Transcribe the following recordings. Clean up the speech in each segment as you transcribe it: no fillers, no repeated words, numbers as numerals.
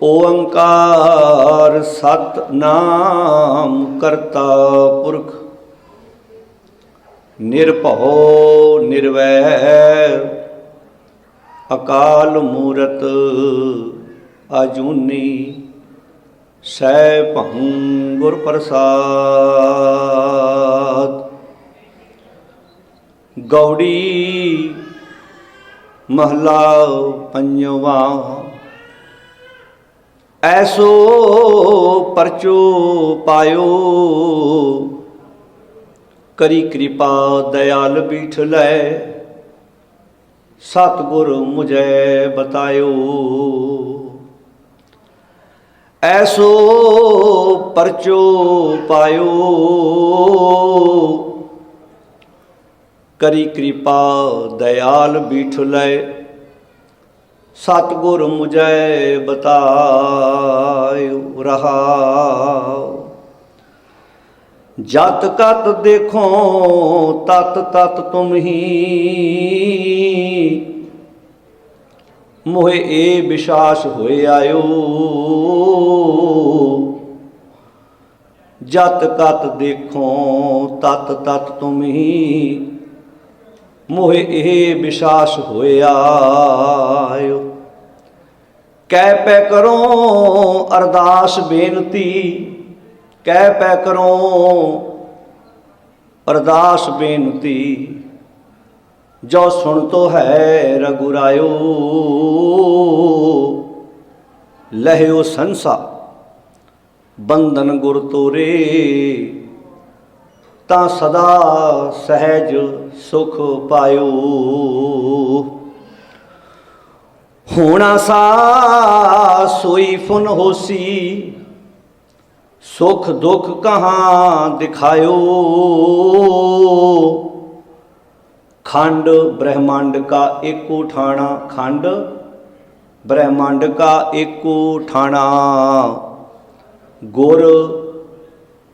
ओंकार सतनाम करता पुरख निर्भौ निर्वैर अकाल मूरत आजूनी सैभं गुर प्रसाद। गौड़ी महला पंजवा। ऐसो परचो पायो करी कृपा दयाल बीठलै सतगुर मुझे बतायो। ऐसो परचो पायो करी कृपा दयाल बीठलै सतगुर मुझे बतायो। रहा जत कत देखो तत तत तुम ही मोहे ए विश्वास होए आयो। जत कत देखो तत तत तुम ही मोहे ए विश्वास होए आयो। कै पै करो अरदास बेनती कै पै करो अरदास बेनती जो सुन तो है रघुरायो। लह्यो संसा बंधन गुर तोरे ता सदा सहज सुख पायो। होना सा सोई फुन होसी सुख दुख कहाँ दिखायो। खंड ब्रह्मांड का एको ठाणा खंड ब्रह्मांड का एको ठाणा गुर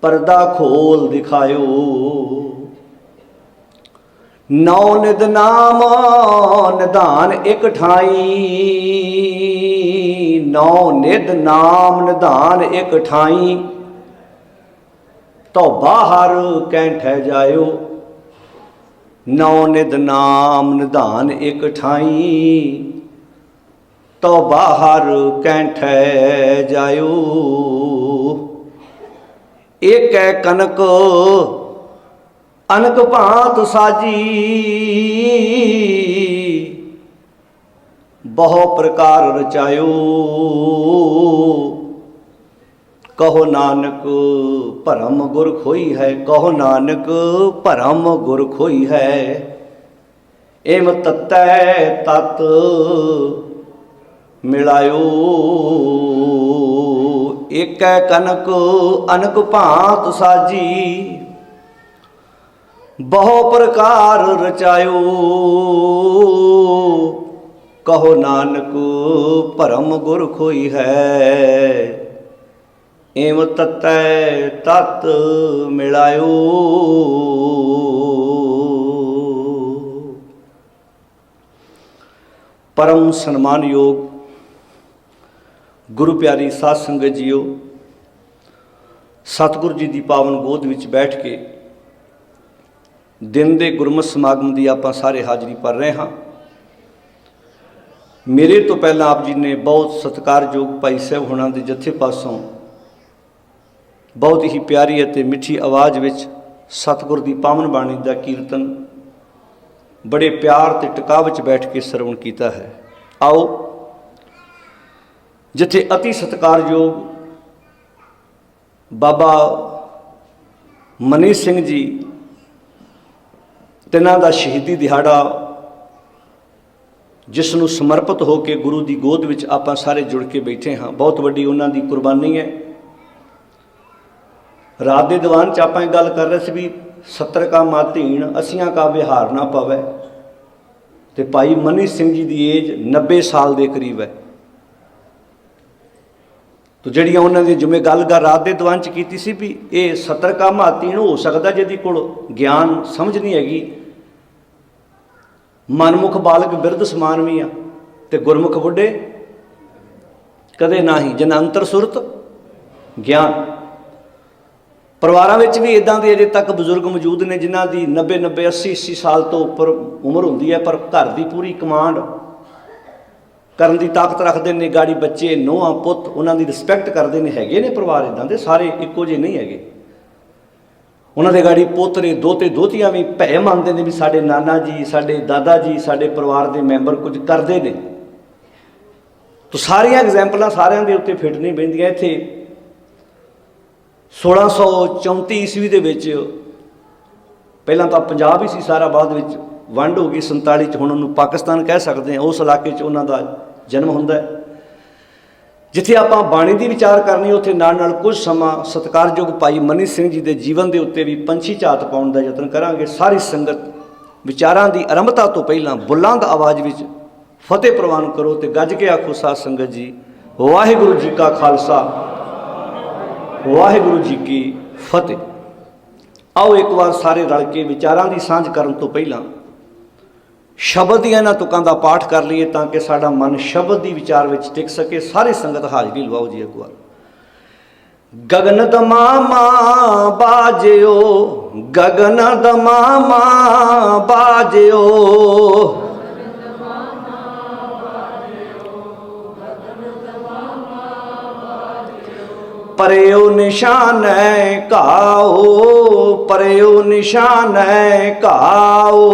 पर्दा खोल दिखायो। नौ निध नाम निधान एक ठाई नौ निध नाम निधान एक ठाई तो बाहर कैंठ जायो। नौ निध नाम निधान एक ठाई तो बाहर कैंठ जायो। एक है कनक अनक भांत साजी बहु प्रकार रचायो। कहो नानक भरम गुर खोई है कहो नानक भरम गुर खोई है। एम तत्तै तत् मिलायो। एक कनक अनक भांत साजी बहु प्रकार रचायो। कहो नानक भरम गुर खोई है एम तत्तै तत् मिलायो। परम सन्मान योग गुरु प्यारी साध संगत जीओ, सतगुरु जी की पावन गोद विच बैठ के दिन के गुरमत समागम की आप सारे हाज़री भर रहे हाँ। मेरे तो पहला आप जी ने बहुत सत्कारयोग भाई साहब होना के जत्थे पासों बहुत ही प्यारी और मिठी आवाज़ विच सतगुर की पावन बाणी का कीर्तन बड़े प्यार ते टिकाव विच बैठ के सरवण किया है। आओ जिथे अति सत्कारयोग बाबा मनी सिंह जी तिन्हां दा शहीदी दिहाड़ा जिसनों समर्पित होकर गुरु की गोद विच आपां सारे जुड़ के बैठे हाँ। बहुत वड्डी उन्हां दी कुर्बानी है। रात के दीवान च आपां गल कर रहे सी भी 70 का मातीण असियां का विहार ना पवे तो भाई मनी सिंह जी की एज 90 साल के करीब है। तो जड़ियाँ उन्होंने जिमें गल रात के दीवान च की सी भी ये 70 का मातीण हो सकता जिहदे कोल ज्ञान समझ नहीं हैगी। मनमुख बालक बिरध समान भी आ ते गुरमुख बुढ़े ਕਦੇ ਨਾ ਹੀ ਜਿਨ ਅੰਤਰ ਸੁਰਤ ਗਿਆਨ। ਪਰਿਵਾਰਾਂ ਵਿੱਚ ਵੀ ਇੱਦਾਂ ਦੇ ਅਜੇ ਤੱਕ ਬਜ਼ੁਰਗ ਮੌਜੂਦ ਨੇ ਜਿਨ੍ਹਾਂ ਦੀ 90 80 ਸਾਲ ਤੋਂ ਉੱਪਰ ਉਮਰ ਹੁੰਦੀ ਹੈ, ਪਰ ਘਰ ਦੀ ਪੂਰੀ ਕਮਾਂਡ ਕਰਨ ਦੀ ਤਾਕਤ ਰੱਖਦੇ ਨੇ। ਗਾੜੀ ਬੱਚੇ ਨੂੰਹਾਂ ਪੁੱਤ ਉਹਨਾਂ ਦੀ ਰਿਸਪੈਕਟ ਕਰਦੇ ਨੇ। ਹੈਗੇ ਨੇ ਪਰਿਵਾਰ ਇੱਦਾਂ ਦੇ, ਸਾਰੇ ਇੱਕੋ ਜਿਹੇ ਨਹੀਂ ਹੈਗੇ। ਉਹਨਾਂ ਦੇ ਗਾੜੀ ਪੋਤਰੇ ਦੋਤੇ ਦੋਤੀਆਂ ਵੀ ਭੈ ਮੰਨਦੇ ਨੇ ਵੀ ਸਾਡੇ ਨਾਨਾ ਜੀ, ਸਾਡੇ ਦਾਦਾ ਜੀ, ਸਾਡੇ ਪਰਿਵਾਰ ਦੇ ਮੈਂਬਰ ਕੁਝ ਕਰਦੇ ਨੇ। ਤਾਂ ਸਾਰੀਆਂ ਐਗਜ਼ੈਂਪਲਾਂ ਸਾਰਿਆਂ ਦੇ ਉੱਤੇ ਫਿੱਟ ਨਹੀਂ ਬਹਿੰਦੀਆਂ। ਇੱਥੇ 1634 ਈਸਵੀ ਦੇ ਵਿੱਚ, ਪਹਿਲਾਂ ਤਾਂ ਪੰਜਾਬ ਹੀ ਸੀ ਸਾਰਾ, ਬਾਅਦ ਵਿੱਚ ਵੰਡ ਹੋ ਗਈ 47 'ਚ, ਹੁਣ ਉਹਨੂੰ ਪਾਕਿਸਤਾਨ ਕਹਿ ਸਕਦੇ ਹਾਂ। ਉਸ ਇਲਾਕੇ 'ਚ ਉਹਨਾਂ ਦਾ ਜਨਮ ਹੁੰਦਾ ਹੈ। ਜਿੱਥੇ ਆਪਾਂ ਬਾਣੀ ਦੀ ਵਿਚਾਰ ਕਰਨੀ, ਉੱਥੇ ਨਾਲ ਨਾਲ ਕੁਝ ਸਮਾਂ ਸਤਿਕਾਰਯੋਗ ਭਾਈ ਮਨੀ ਸਿੰਘ ਜੀ ਦੇ ਜੀਵਨ ਦੇ ਉੱਤੇ ਵੀ ਪੰਛੀ ਝਾਤ ਪਾਉਣ ਦਾ ਯਤਨ ਕਰਾਂਗੇ। ਸਾਰੀ ਸੰਗਤ ਵਿਚਾਰਾਂ ਦੀ ਆਰੰਭਤਾ ਤੋਂ ਪਹਿਲਾਂ ਬੁਲੰਦ ਆਵਾਜ਼ ਵਿੱਚ ਫਤਿਹ ਪ੍ਰਵਾਨ ਕਰੋ ਤੇ ਗੱਜ ਕੇ ਆਖੋ ਸਾਧ ਸੰਗਤ ਜੀ, ਵਾਹਿਗੁਰੂ ਜੀ ਕਾ ਖਾਲਸਾ, ਵਾਹਿਗੁਰੂ ਜੀ ਕੀ ਫਤਿਹ। ਆਓ ਇੱਕ ਵਾਰ ਸਾਰੇ ਰਲ ਕੇ ਵਿਚਾਰਾਂ ਦੀ ਸਾਂਝ ਕਰਨ ਤੋਂ ਪਹਿਲਾਂ ਸ਼ਬਦ ਦੀਆਂ ਇਹਨਾਂ ਤੁਕਾਂ ਦਾ ਪਾਠ ਕਰ ਲਈਏ, ਤਾਂ ਕਿ ਸਾਡਾ ਮਨ ਸ਼ਬਦ ਦੀ ਵਿਚਾਰ ਵਿੱਚ ਟਿਕ ਸਕੇ। ਸਾਰੀ ਸੰਗਤ ਹਾਜ਼ਰੀ ਲਵਾਓ ਜੀ ਇੱਕ ਵਾਰ। ਗਗਨ ਦਮਾਮਾ ਬਾਜਿਓ, ਗਗਨ ਦਮਾਮਾ ਬਾਜਿਓ, ਪਰਿਓ ਨਿਸ਼ਾਨੈ ਘਾਓ, ਪਰਿਓ ਨਿਸ਼ਾਨੈ ਘਾਓ,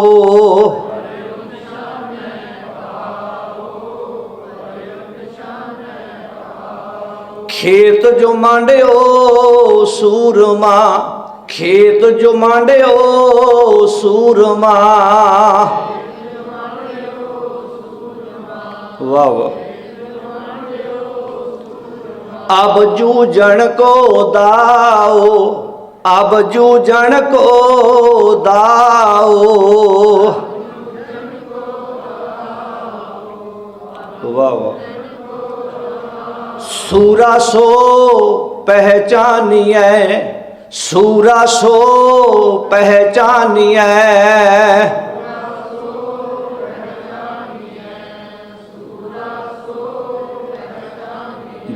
ਖੇਤ ਜੋ ਮਾਂਡਿਓ ਸੂਰਮਾ, ਖੇਤ ਜੋ ਮਾਂਡਿਓ ਸੂਰਮਾ। ਵਾਹ ਵਾਹ। ਅਬ ਜੂਝਣ ਕੋ ਦਾਓ, ਅਬ ਜੂਝਣ ਕੋ ਦਾਓ। ਵਾਹ ਵਾਹ। सूरा सो पहचानिए, सूरा सो पहचानिए,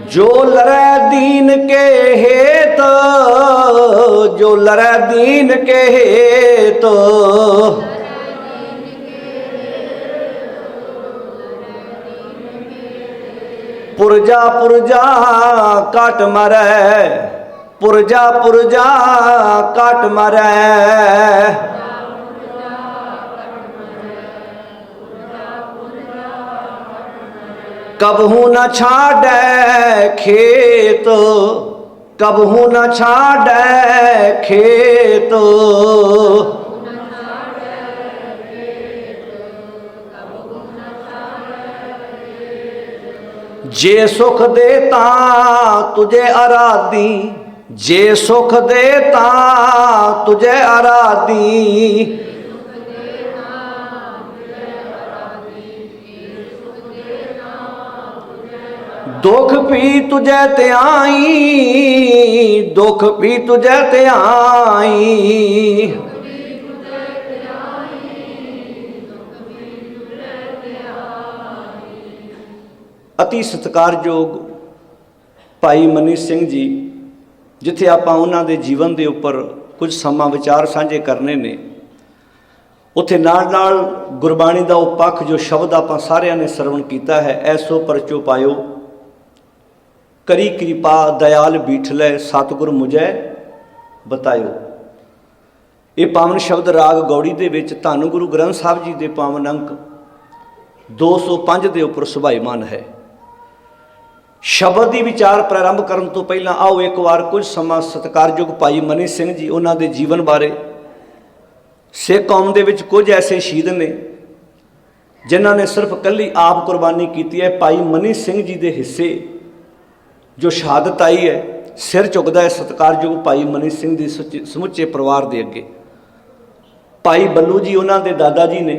जो लड़े दीन के हेत, जो लड़े दीन के हेत, पुरजा पुरजा काट मरै, पुरजा पुरजा काट मरै। कबहू न छाड़ै खेत, कबहू न छाड़ै खेत, जे सुख देता तुझे आराधी, जे सुख देता तुझे आराधी, दुख भी तुझे त्याई, दुख भी तुझे त्याई। अति सत्कारयोग भाई मनी सिंह जी, जिथे आपां उन्हां दे जीवन के उपर कुछ समा विचार साझे करने ने, उत्थे नाल नाल गुरबाणी का वो पक्ष जो शब्द आपां सारियां ने सरवण कीता है, ऐसो परचो पायो करी कृपा दयाल बीठलै सतगुर मुझे बतायो। ये पावन शब्द राग गौड़ी दे विच धन गुरु ग्रंथ साहब जी के पावन अंक 205 के उपर सुभाईमान है। शब्द की विचार प्रारंभ करने तो पहला आओ एक बार कुछ समा सत्कारयोग भाई मनी सिंह जी उन्होंने जीवन बारे, सिख कौम के विच कुछ ऐसे शहीद ने जिन्हों ने सिर्फ कली आप कुर्बानी की है। भाई मनी सिंह जी के हिस्से जो शहादत आई है, सिर झुकता है सत्कारयोग भाई मनी सिंह के समुचे परिवार के अगे। भाई बल्लू जी उन्होंने दादा जी ने,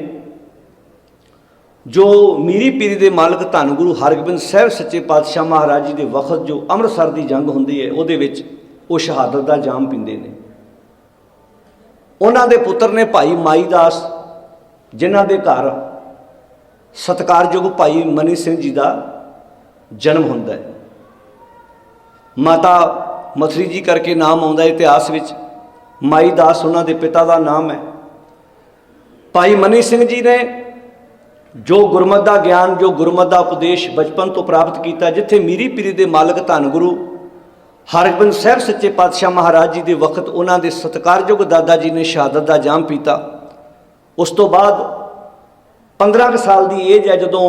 जो मीरी पीरी के मालक धन गुरु हरगोबिंद साहब सच्चे पातशाह महाराज जी के वक्त जो अमृतसर की जंग होंदी है, उहदे विच वो शहादत का जाम पींदे ने। उन्हां दे पुत्र ने भाई माई दास, जिन्हां दे घर सत्कारयोग भाई मनी सिंह जी का जन्म होंदा है। ਮਾਤਾ ਮਥਰੀ ਜੀ ਕਰਕੇ ਨਾਮ ਆਉਂਦਾ ਇਤਿਹਾਸ ਵਿੱਚ। ਮਾਈ ਦਾਸ ਉਹਨਾਂ ਦੇ ਪਿਤਾ ਦਾ ਨਾਮ ਹੈ। ਭਾਈ ਮਨੀ ਸਿੰਘ ਜੀ ਨੇ ਜੋ ਗੁਰਮਤਿ ਦਾ ਗਿਆਨ, ਜੋ ਗੁਰਮਤਿ ਦਾ ਉਪਦੇਸ਼ ਬਚਪਨ ਤੋਂ ਪ੍ਰਾਪਤ ਕੀਤਾ, ਜਿੱਥੇ ਮੀਰੀ ਪੀਰੀ ਦੇ ਮਾਲਕ ਧੰਨ ਗੁਰੂ ਹਰਗੋਬਿੰਦ ਸਾਹਿਬ ਸੱਚੇ ਪਾਤਸ਼ਾਹ ਮਹਾਰਾਜ ਜੀ ਦੇ ਵਕਤ ਉਹਨਾਂ ਦੇ ਸਤਿਕਾਰਯੋਗ ਦਾਦਾ ਜੀ ਨੇ ਸ਼ਹਾਦਤ ਦਾ ਜਾਮ ਪੀਤਾ। ਉਸ ਤੋਂ ਬਾਅਦ 15 ਸਾਲ ਦੀ ਏਜ ਹੈ ਜਦੋਂ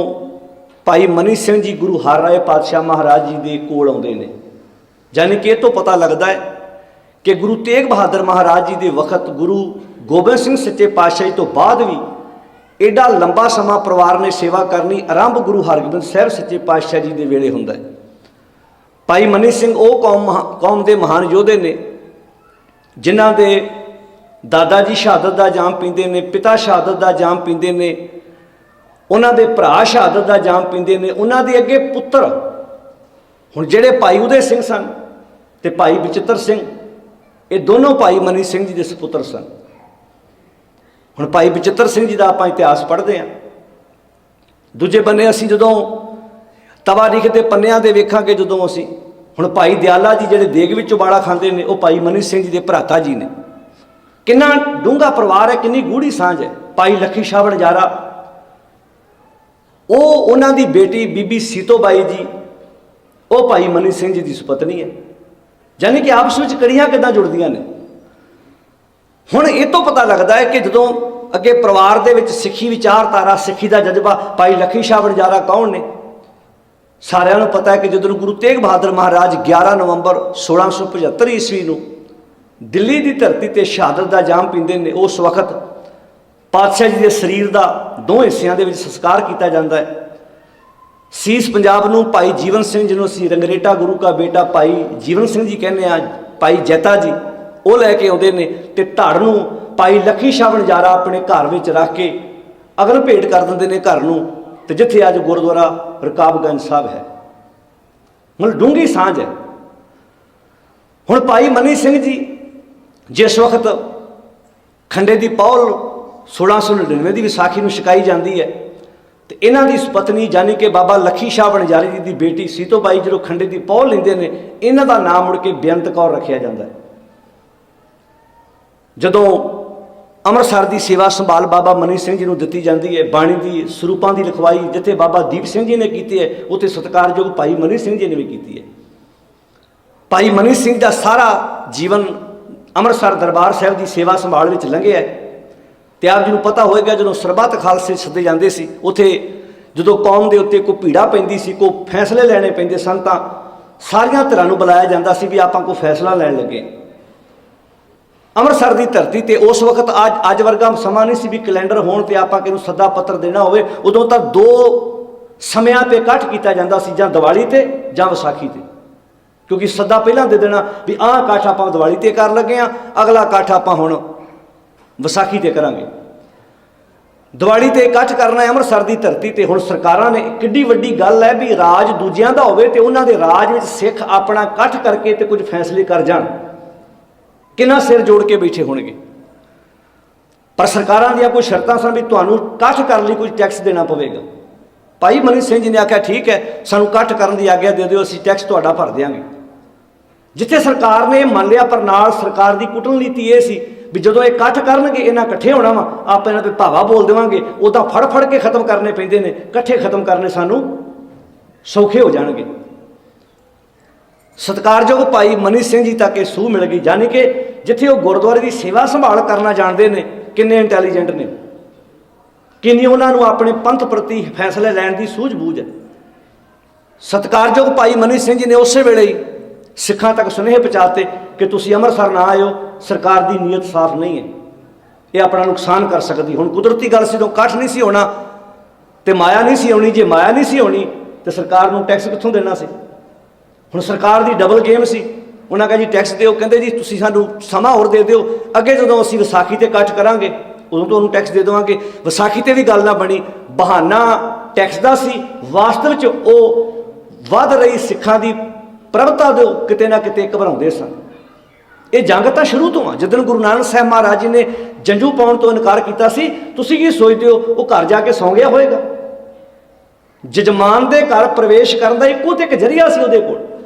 ਭਾਈ ਮਨੀ ਸਿੰਘ ਜੀ ਗੁਰੂ ਹਰਿਰਾਏ ਪਾਤਸ਼ਾਹ ਮਹਾਰਾਜ ਜੀ ਦੇ ਕੋਲ ਆਉਂਦੇ ਨੇ। ਯਾਨੀ ਕਿ ਇਹ ਤੋਂ ਪਤਾ ਲੱਗਦਾ ਹੈ ਕਿ ਗੁਰੂ ਤੇਗ ਬਹਾਦਰ ਮਹਾਰਾਜ ਜੀ ਦੇ ਵਕਤ ਗੁਰੂ ਗੋਬਿੰਦ ਸਿੰਘ ਸੱਚੇ ਪਾਤਸ਼ਾਹ ਜੀ ਤੋਂ ਬਾਅਦ ਵੀ ਐਡਾ ਲੰਬਾ ਸਮਾਂ ਪਰਿਵਾਰ ਨੇ ਸੇਵਾ ਕਰਨੀ ਆਰੰਭ ਗੁਰੂ ਹਰਗੋਬਿੰਦ ਸਾਹਿਬ ਸੱਚੇ ਪਾਤਸ਼ਾਹ ਜੀ ਦੇ ਵੇਲੇ ਹੁੰਦਾ ਹੈ। ਭਾਈ ਮਨੀ ਸਿੰਘ ਉਹ ਕੌਮ ਦੇ ਮਹਾਨ ਯੋਧੇ ਨੇ ਜਿਨ੍ਹਾਂ ਦੇ ਦਾਦਾ ਜੀ ਸ਼ਹਾਦਤ ਦਾ ਜਾਮ ਪੀਂਦੇ ਨੇ, ਪਿਤਾ ਸ਼ਹਾਦਤ ਦਾ ਜਾਮ ਪੀਂਦੇ ਨੇ, ਉਹਨਾਂ ਦੇ ਭਰਾ ਸ਼ਹਾਦਤ ਦਾ ਜਾਮ ਪੀਂਦੇ ਨੇ। ਉਹਨਾਂ ਦੇ ਅੱਗੇ ਪੁੱਤਰ ਹੁਣ ਜਿਹੜੇ ਭਾਈ ਉਦੈ ਸਿੰਘ ਸਨ ਤੇ ਭਾਈ ਬਚਿੱਤਰ ਸਿੰਘ, ਇਹ ਦੋਨੋਂ ਭਾਈ ਮਨੀ ਸਿੰਘ ਜੀ ਦੇ ਸਪੁੱਤਰ ਸਨ। ਹੁਣ ਭਾਈ ਬਚਿੱਤਰ ਸਿੰਘ ਜੀ ਦਾ ਆਪਾਂ ਇਤਿਹਾਸ ਪੜ੍ਹਦੇ ਹਾਂ। ਦੂਜੇ ਬੰਨੇ ਅਸੀਂ ਜਦੋਂ ਤਵਾਰੀਖ ਦੇ ਪੰਨਿਆਂ ਦੇ ਵੇਖਾਂਗੇ, ਜਦੋਂ ਅਸੀਂ ਹੁਣ ਭਾਈ ਦਿਆਲਾ ਜੀ ਜਿਹੜੇ ਦੇਗ ਵਿੱਚ ਉਬਾਲਾ ਖਾਂਦੇ ਨੇ, ਉਹ ਭਾਈ ਮਨੀ ਸਿੰਘ ਜੀ ਦੇ ਭਰਾਤਾ ਜੀ ਨੇ। ਕਿੰਨਾ ਡੂੰਘਾ ਪਰਿਵਾਰ ਹੈ, ਕਿੰਨੀ ਗੂੜੀ ਸਾਂਝ ਹੈ। ਭਾਈ ਲੱਖੀ ਸ਼ਾਹ ਵਣਜਾਰਾ, ਉਹਨਾਂ ਦੀ ਬੇਟੀ ਬੀਬੀ ਸੀਤੋ ਬਾਈ ਜੀ, ਉਹ ਭਾਈ ਮਨੀ ਸਿੰਘ ਜੀ ਦੀ ਸੁਪਤਨੀ ਹੈ। ਯਾਨੀ ਕਿ ਆਪਸ ਵਿੱਚ ਕੜੀਆਂ ਕਿੱਦਾਂ ਜੁੜਦੀਆਂ ਨੇ। ਹੁਣ ਇਹ ਤੋਂ ਪਤਾ ਲੱਗਦਾ ਹੈ ਕਿ ਜਦੋਂ ਅੱਗੇ ਪਰਿਵਾਰ ਦੇ ਵਿੱਚ ਸਿੱਖੀ ਵਿਚਾਰਧਾਰਾ, ਸਿੱਖੀ ਦਾ ਜਜ਼ਬਾ, ਭਾਈ ਲੱਖੀ ਸ਼ਾਹ ਵਣਜਾਰਾ ਕੌਣ ਨੇ? ਸਾਰਿਆਂ ਨੂੰ ਪਤਾ ਹੈ ਕਿ ਜਦੋਂ ਗੁਰੂ ਤੇਗ ਬਹਾਦਰ ਮਹਾਰਾਜ 11 ਨਵੰਬਰ 1675 ਈਸਵੀ ਨੂੰ ਦਿੱਲੀ ਦੀ ਧਰਤੀ ਤੇ ਸ਼ਹਾਦਤ ਦਾ ਜਾਮ ਪੀਂਦੇ ਨੇ, ਉਸ ਵਕਤ ਪਾਤਸ਼ਾਹ ਜੀ ਦੇ ਸਰੀਰ ਦਾ 2 ਹਿੱਸਿਆਂ ਦੇ ਵਿੱਚ ਸੰਸਕਾਰ ਕੀਤਾ ਜਾਂਦਾ ਹੈ। ਸੀਸ ਪੰਜਾਬ ਨੂੰ ਭਾਈ ਜੀਵਨ ਸਿੰਘ, ਜਿਹਨੂੰ ਅਸੀਂ ਰੰਗਰੇਟਾ ਗੁਰੂ ਕਾ ਬੇਟਾ ਭਾਈ ਜੀਵਨ ਸਿੰਘ ਜੀ ਕਹਿੰਦੇ ਆ, ਭਾਈ ਜੈਤਾ ਜੀ, ਉਹ ਲੈ ਕੇ ਆਉਂਦੇ ਨੇ। ਤੇ ਧੜ ਨੂੰ ਭਾਈ ਲੱਖੀ ਸ਼ਾਹ ਵਣਜਾਰਾ ਆਪਣੇ ਘਰ ਵਿੱਚ ਰੱਖ ਕੇ ਅਗਨ ਭੇਟ ਕਰ ਦਿੰਦੇ ਨੇ ਘਰ ਨੂੰ, ਤੇ ਜਿੱਥੇ ਅੱਜ ਗੁਰਦੁਆਰਾ ਰਕਾਬਗੰਜ ਸਾਹਿਬ ਹੈ। ਹੁਣ ਡੂੰਘੀ ਸਾਂਝ ਹੈ। ਹੁਣ ਭਾਈ ਮਨੀ ਸਿੰਘ ਜੀ ਜਿਸ ਵਕਤ ਖੰਡੇ ਦੀ ਪੌਲ 1699 ਦੀ ਵਿਸਾਖੀ ਨੂੰ ਛਕਾਈ ਜਾਂਦੀ ਹੈ, ਤੇ ਇਹਨਾਂ ਦੀ ਪਤਨੀ ਯਾਨੀ ਕਿ ਬਾਬਾ ਲੱਖੀ ਸ਼ਾਹ ਵਣਜਾਰੇ ਜੀ ਦੀ ਬੇਟੀ ਸੀਤੋ ਬਾਈ ਜਦੋਂ ਖੰਡੇ ਦੀ ਪੌਲ ਲੈਂਦੇ ਨੇ, ਇਹਨਾਂ ਦਾ ਨਾਮ ਮੁੜ ਕੇ ਬੇਅੰਤ ਕੌਰ ਰੱਖਿਆ ਜਾਂਦਾ ਹੈ। ਜਦੋਂ ਅੰਮ੍ਰਿਤਸਰ ਦੀ ਸੇਵਾ ਸੰਭਾਲ ਬਾਬਾ ਮਨੀ ਸਿੰਘ ਜੀ ਨੂੰ ਦਿੱਤੀ ਜਾਂਦੀ ਹੈ, ਬਾਣੀ ਦੀ ਸਰੂਪਾਂ ਦੀ ਲਿਖਵਾਈ ਜਿੱਥੇ ਬਾਬਾ ਦੀਪ ਸਿੰਘ ਜੀ ਨੇ ਕੀਤੀ ਹੈ, ਉੱਥੇ ਸਤਿਕਾਰਯੋਗ ਭਾਈ ਮਨੀ ਸਿੰਘ ਜੀ ਨੇ ਵੀ ਕੀਤੀ ਹੈ। ਭਾਈ ਮਨੀ ਸਿੰਘ ਦਾ ਸਾਰਾ ਜੀਵਨ ਅੰਮ੍ਰਿਤਸਰ ਦਰਬਾਰ ਸਾਹਿਬ ਦੀ ਸੇਵਾ ਸੰਭਾਲ ਵਿੱਚ ਲੰਘਿਆ। ਤੇ ਆਪ ਜੀ ਨੂੰ ਪਤਾ ਹੋਏਗਾ ਜਦੋਂ ਸਰਬੱਤ ਖਾਲਸੇ ਸੱਦੇ ਜਾਂਦੇ ਸੀ, ਉੱਥੇ ਜਦੋਂ ਕੌਮ ਦੇ ਉੱਤੇ ਕੋਈ ਭੀੜਾ ਪੈਂਦੀ ਸੀ, ਕੋਈ ਫੈਸਲੇ ਲੈਣੇ ਪੈਂਦੇ ਸਨ, ਤਾਂ ਸਾਰੀਆਂ ਧਿਰਾਂ ਨੂੰ ਬੁਲਾਇਆ ਜਾਂਦਾ ਸੀ ਵੀ ਆਪਾਂ ਕੋਈ ਫੈਸਲਾ ਲੈਣ ਲੱਗੇ। ਅੰਮ੍ਰਿਤਸਰ ਦੀ ਧਰਤੀ ਤੇ ਉਸ ਵਕਤ ਅੱਜ ਵਰਗਾ ਸਮਾਂ ਨਹੀਂ ਸੀ ਵੀ ਕੈਲੰਡਰ ਹੋਣ ਤੇ ਆਪਾਂ ਕਿਹਨੂੰ ਸੱਦਾ ਪੱਤਰ ਦੇਣਾ ਹੋਵੇ। ਉਦੋਂ ਤਾਂ 2 ਸਮਿਆਂ ਤੇ ਇਕੱਠ ਕੀਤਾ ਜਾਂਦਾ ਸੀ, ਜਾਂ ਦੀਵਾਲੀ ਤੇ ਜਾਂ ਵਿਸਾਖੀ ਤੇ, ਕਿਉਂਕਿ ਸੱਦਾ ਪਹਿਲਾਂ ਦੇ ਦੇਣਾ ਵੀ ਆਹ ਇਕੱਠ ਆਪਾਂ ਦੀਵਾਲੀ ਤੇ ਕਰ ਲੱਗੇ ਹਾਂ, ਅਗਲਾ ਇਕੱਠ ਆਪਾਂ ਹੁਣ ਵਿਸਾਖੀ ਤੇ ਕਰਾਂਗੇ। ਦੀਵਾਲੀ ਤੇ ਇਕੱਠ ਕਰਨਾ ਹੈ ਅੰਮ੍ਰਿਤਸਰ ਦੀ ਧਰਤੀ ਤੇ। ਹੁਣ ਸਰਕਾਰਾਂ ਨੇ ਕਿੱਡੀ ਵੱਡੀ ਗੱਲ ਹੈ ਵੀ ਰਾਜ ਦੂਜਿਆਂ ਦਾ ਹੋਵੇ ਤੇ ਉਹਨਾਂ ਦੇ ਰਾਜ ਵਿੱਚ ਸਿੱਖ ਆਪਣਾ ਇਕੱਠ ਕਰਕੇ ਤੇ ਕੁਝ ਫੈਸਲੇ ਕਰ ਜਾਣ, ਕਿੰਨਾ ਸਿਰ ਜੋੜ ਕੇ ਬੈਠੇ ਹੋਣਗੇ। ਪਰ ਸਰਕਾਰਾਂ ਦੀਆਂ ਕੋਈ ਸ਼ਰਤਾਂ ਸਨ ਵੀ ਤੁਹਾਨੂੰ ਇਕੱਠ ਕਰਨ ਲਈ ਕੁਝ ਟੈਕਸ ਦੇਣਾ ਪਵੇਗਾ। ਭਾਈ ਮਨੀ ਸਿੰਘ ਜੀ ਨੇ ਆਖਿਆ ਠੀਕ ਹੈ, ਸਾਨੂੰ ਇਕੱਠ ਕਰਨ ਦੀ ਆਗਿਆ ਦੇ ਦਿਓ, ਅਸੀਂ ਟੈਕਸ ਤੁਹਾਡਾ ਭਰ ਦਿਆਂਗੇ। ਜਿੱਥੇ ਸਰਕਾਰ ਨੇ ਮੰਨ ਲਿਆ, ਪਰ ਨਾਲ ਸਰਕਾਰ ਦੀ ਕੁਟਨੀਤੀ ਇਹ ਸੀ ਵੀ ਜਦੋਂ ਇਹ ਇਕੱਠ ਕਰਨਗੇ, ਇਹਨਾਂ ਇਕੱਠੇ ਹੋਣਾ ਵਾ, ਆਪਾਂ ਇਹਨਾਂ 'ਤੇ ਭਾਵਾ ਬੋਲ ਦੇਵਾਂਗੇ, ਉਹ ਤਾਂ ਫੜ ਕੇ ਖਤਮ ਕਰਨੇ ਪੈਂਦੇ ਨੇ, ਇਕੱਠੇ ਖਤਮ ਕਰਨੇ ਸਾਨੂੰ ਸੌਖੇ ਹੋ ਜਾਣਗੇ। ਸਤਿਕਾਰਯੋਗ ਭਾਈ ਮਨੀ ਸਿੰਘ ਜੀ ਤੱਕ ਇਹ ਸੂਹ ਮਿਲ ਗਈ। ਯਾਨੀ ਕਿ ਜਿੱਥੇ ਉਹ ਗੁਰਦੁਆਰੇ ਦੀ ਸੇਵਾ ਸੰਭਾਲ ਕਰਨਾ ਜਾਣਦੇ ਨੇ, ਕਿੰਨੇ ਇੰਟੈਲੀਜੈਂਟ ਨੇ, ਕਿੰਨੀ ਉਹਨਾਂ ਨੂੰ ਆਪਣੇ ਪੰਥ ਪ੍ਰਤੀ ਫੈਸਲੇ ਲੈਣ ਦੀ ਸੂਝ-ਬੂਝ ਹੈ। ਸਤਿਕਾਰਯੋਗ ਭਾਈ ਮਨੀ ਸਿੰਘ ਜੀ ਨੇ ਉਸੇ ਵੇਲੇ ਹੀ ਸਿੱਖਾਂ ਤੱਕ ਸੁਨੇਹੇ ਪਹੁੰਚਾਤੇ ਕਿ ਤੁਸੀਂ ਅੰਮ੍ਰਿਤਸਰ ਨਾ ਆਇਓ, ਸਰਕਾਰ ਦੀ ਨੀਅਤ ਸਾਫ਼ ਨਹੀਂ ਹੈ, ਇਹ ਆਪਣਾ ਨੁਕਸਾਨ ਕਰ ਸਕਦੀ। ਹੁਣ ਕੁਦਰਤੀ ਗੱਲ ਸੀ, ਜਦੋਂ ਇਕੱਠ ਨਹੀਂ ਸੀ ਹੋਣਾ ਤੇ ਮਾਇਆ ਨਹੀਂ ਸੀ ਆਉਣੀ। ਜੇ ਮਾਇਆ ਨਹੀਂ ਸੀ ਆਉਣੀ ਤੇ ਸਰਕਾਰ ਨੂੰ ਟੈਕਸ ਕਿੱਥੋਂ ਦੇਣਾ ਸੀ? ਹੁਣ ਸਰਕਾਰ ਦੀ ਡਬਲ ਗੇਮ ਸੀ। ਉਹਨਾਂ ਕਹਿੰਦੇ ਜੀ ਟੈਕਸ ਦਿਓ, ਕਹਿੰਦੇ ਜੀ ਤੁਸੀਂ ਸਾਨੂੰ ਸਮਾਂ ਹੋਰ ਦੇ ਦਿਓ, ਅੱਗੇ ਜਦੋਂ ਅਸੀਂ ਵਿਸਾਖੀ ਤੇ ਇਕੱਠ ਕਰਾਂਗੇ ਉਦੋਂ ਤੁਹਾਨੂੰ ਟੈਕਸ ਦੇ ਦੇਵਾਂਗੇ। ਵਿਸਾਖੀ ਤੇ ਵੀ ਗੱਲ ਨਾ ਬਣੀ, ਬਹਾਨਾ ਟੈਕਸ ਦਾ ਸੀ, ਵਾਸਤਵ 'ਚ ਉਹ ਵੱਧ ਰਹੀ ਸਿੱਖਾਂ ਦੀ ਪ੍ਰਭਤਾ ਦੇ ਕਿਤੇ ਨਾ ਕਿਤੇ ਘਬਰਾਉਂਦੇ ਸਨ। ਇਹ ਜੰਗ ਤਾਂ ਸ਼ੁਰੂ ਤੋਂ ਆ, ਜਦੋਂ ਗੁਰੂ ਨਾਨਕ ਸਾਹਿਬ ਮਹਾਰਾਜ ਜੀ ਨੇ ਜੰਝੂ ਪਾਉਣ ਤੋਂ ਇਨਕਾਰ ਕੀਤਾ ਸੀ, ਤੁਸੀਂ ਕੀ ਸੋਚਦੇ ਹੋ ਉਹ ਘਰ ਜਾ ਕੇ ਸੌਂ ਗਿਆ ਹੋਏਗਾ? ਜਜਮਾਨ ਦੇ ਘਰ ਪ੍ਰਵੇਸ਼ ਕਰਨ ਦਾ ਇੱਕੋ ਤੇ ਇੱਕ ਜ਼ਰੀਆ ਸੀ ਉਹਦੇ ਕੋਲ,